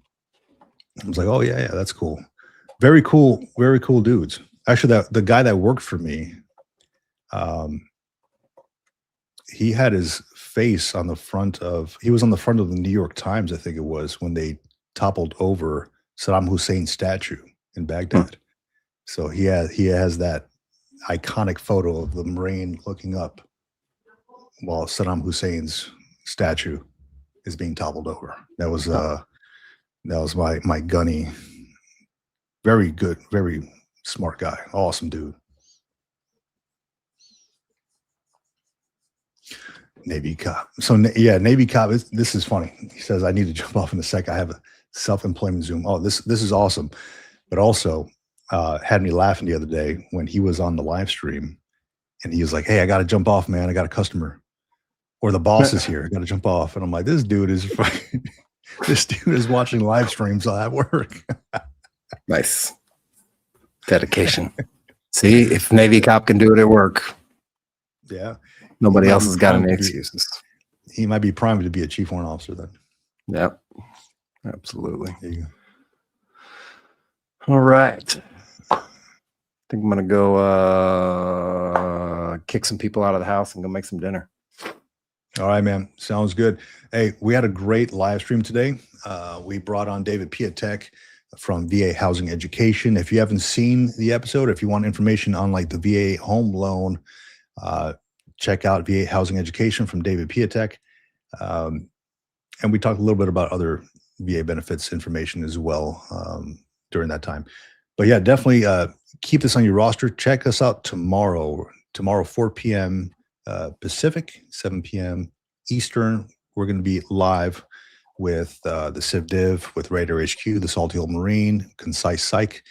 [SPEAKER 1] I was like, "Oh yeah, that's cool." Very cool dudes. Actually, the guy that worked for me, he had his face on the front of the New York Times, I think it was, when they toppled over Saddam Hussein's statue in Baghdad. So he has that iconic photo of the Marine looking up while Saddam Hussein's statue is being toppled over. That was my gunny. Very good, very smart guy, awesome dude. Navy cop. So Navy cop. This is funny. He says, "I need to jump off in a sec. I have a self-employment Zoom." Oh, this is awesome. But also had me laughing the other day when he was on the live stream, and he was like, "Hey, I got to jump off, man. I got a customer, or the boss is here. I got to jump off." And I'm like, "This dude is watching live streams at work."
[SPEAKER 2] Nice. Dedication. See, if Navy cop can do it at work,
[SPEAKER 1] yeah,
[SPEAKER 2] nobody else has got any excuses.
[SPEAKER 1] He might be primed to be a chief warrant officer then.
[SPEAKER 2] Yep. Absolutely.
[SPEAKER 1] There you go.
[SPEAKER 2] All right. I think I'm going to go kick some people out of the house and go make some dinner.
[SPEAKER 1] All right, man. Sounds good. Hey, we had a great live stream today. We brought on David Piatek from VA Housing Education. If you haven't seen the episode, if you want information on like the VA home loan, check out VA Housing Education from David Piatek. And we talked a little bit about other VA benefits information as well during that time. But yeah, definitely keep this on your roster. Check us out tomorrow, 4 p.m. Pacific, 7 p.m. Eastern. We're going to be live with the Civ Div, with Radar HQ, the Salty Old Marine, Concise Psych,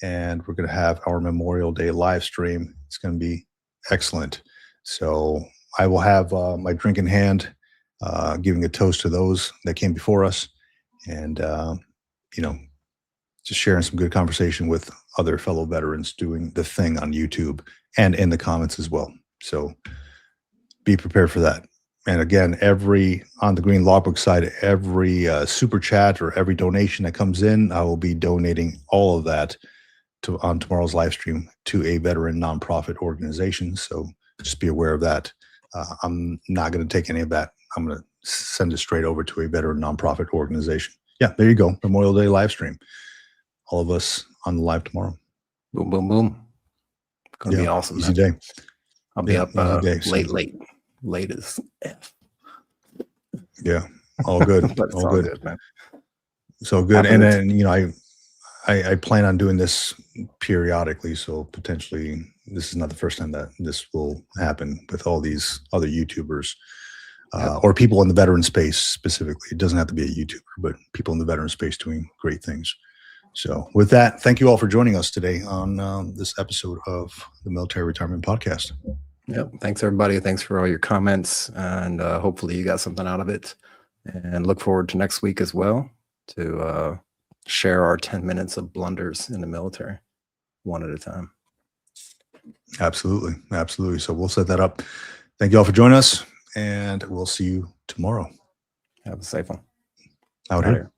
[SPEAKER 1] and we're going to have our Memorial Day live stream. It's going to be excellent. So I will have my drink in hand, giving a toast to those that came before us, and just sharing some good conversation with other fellow veterans doing the thing on YouTube and in the comments as well. So be prepared for that. And again, on the Green Logbook side, every super chat or every donation that comes in, I will be donating all of that on tomorrow's live stream to a veteran nonprofit organization. So just be aware of that. I'm not going to take any of that I'm going to send it straight over to a veteran nonprofit organization. Yeah, there you go. Memorial Day live stream. All of us on the live tomorrow.
[SPEAKER 2] Boom, boom, boom. Gonna be awesome.
[SPEAKER 1] Easy
[SPEAKER 2] man.
[SPEAKER 1] day.
[SPEAKER 2] I'll be
[SPEAKER 1] Yeah,
[SPEAKER 2] up
[SPEAKER 1] easy day. So-
[SPEAKER 2] late as F.
[SPEAKER 1] Yeah, all good.
[SPEAKER 2] But it's
[SPEAKER 1] all
[SPEAKER 2] all
[SPEAKER 1] good.
[SPEAKER 2] good, man.
[SPEAKER 1] So good.
[SPEAKER 2] Having
[SPEAKER 1] And
[SPEAKER 2] it-
[SPEAKER 1] then, I plan on doing this periodically. So potentially this is not the first time that this will happen with all these other YouTubers or people in the veteran space specifically. It doesn't have to be a YouTuber, but people in the veteran space doing great things. So with that, thank you all for joining us today on this episode of the Military Retirement Podcast.
[SPEAKER 2] Yep. Thanks, everybody. Thanks for all your comments. And hopefully you got something out of it. And look forward to next week as well to share our 10 minutes of blunders in the military, one at a time.
[SPEAKER 1] Absolutely. Absolutely. So we'll set that up. Thank you all for joining us, and we'll see you tomorrow.
[SPEAKER 2] Have a safe one.
[SPEAKER 1] Out here.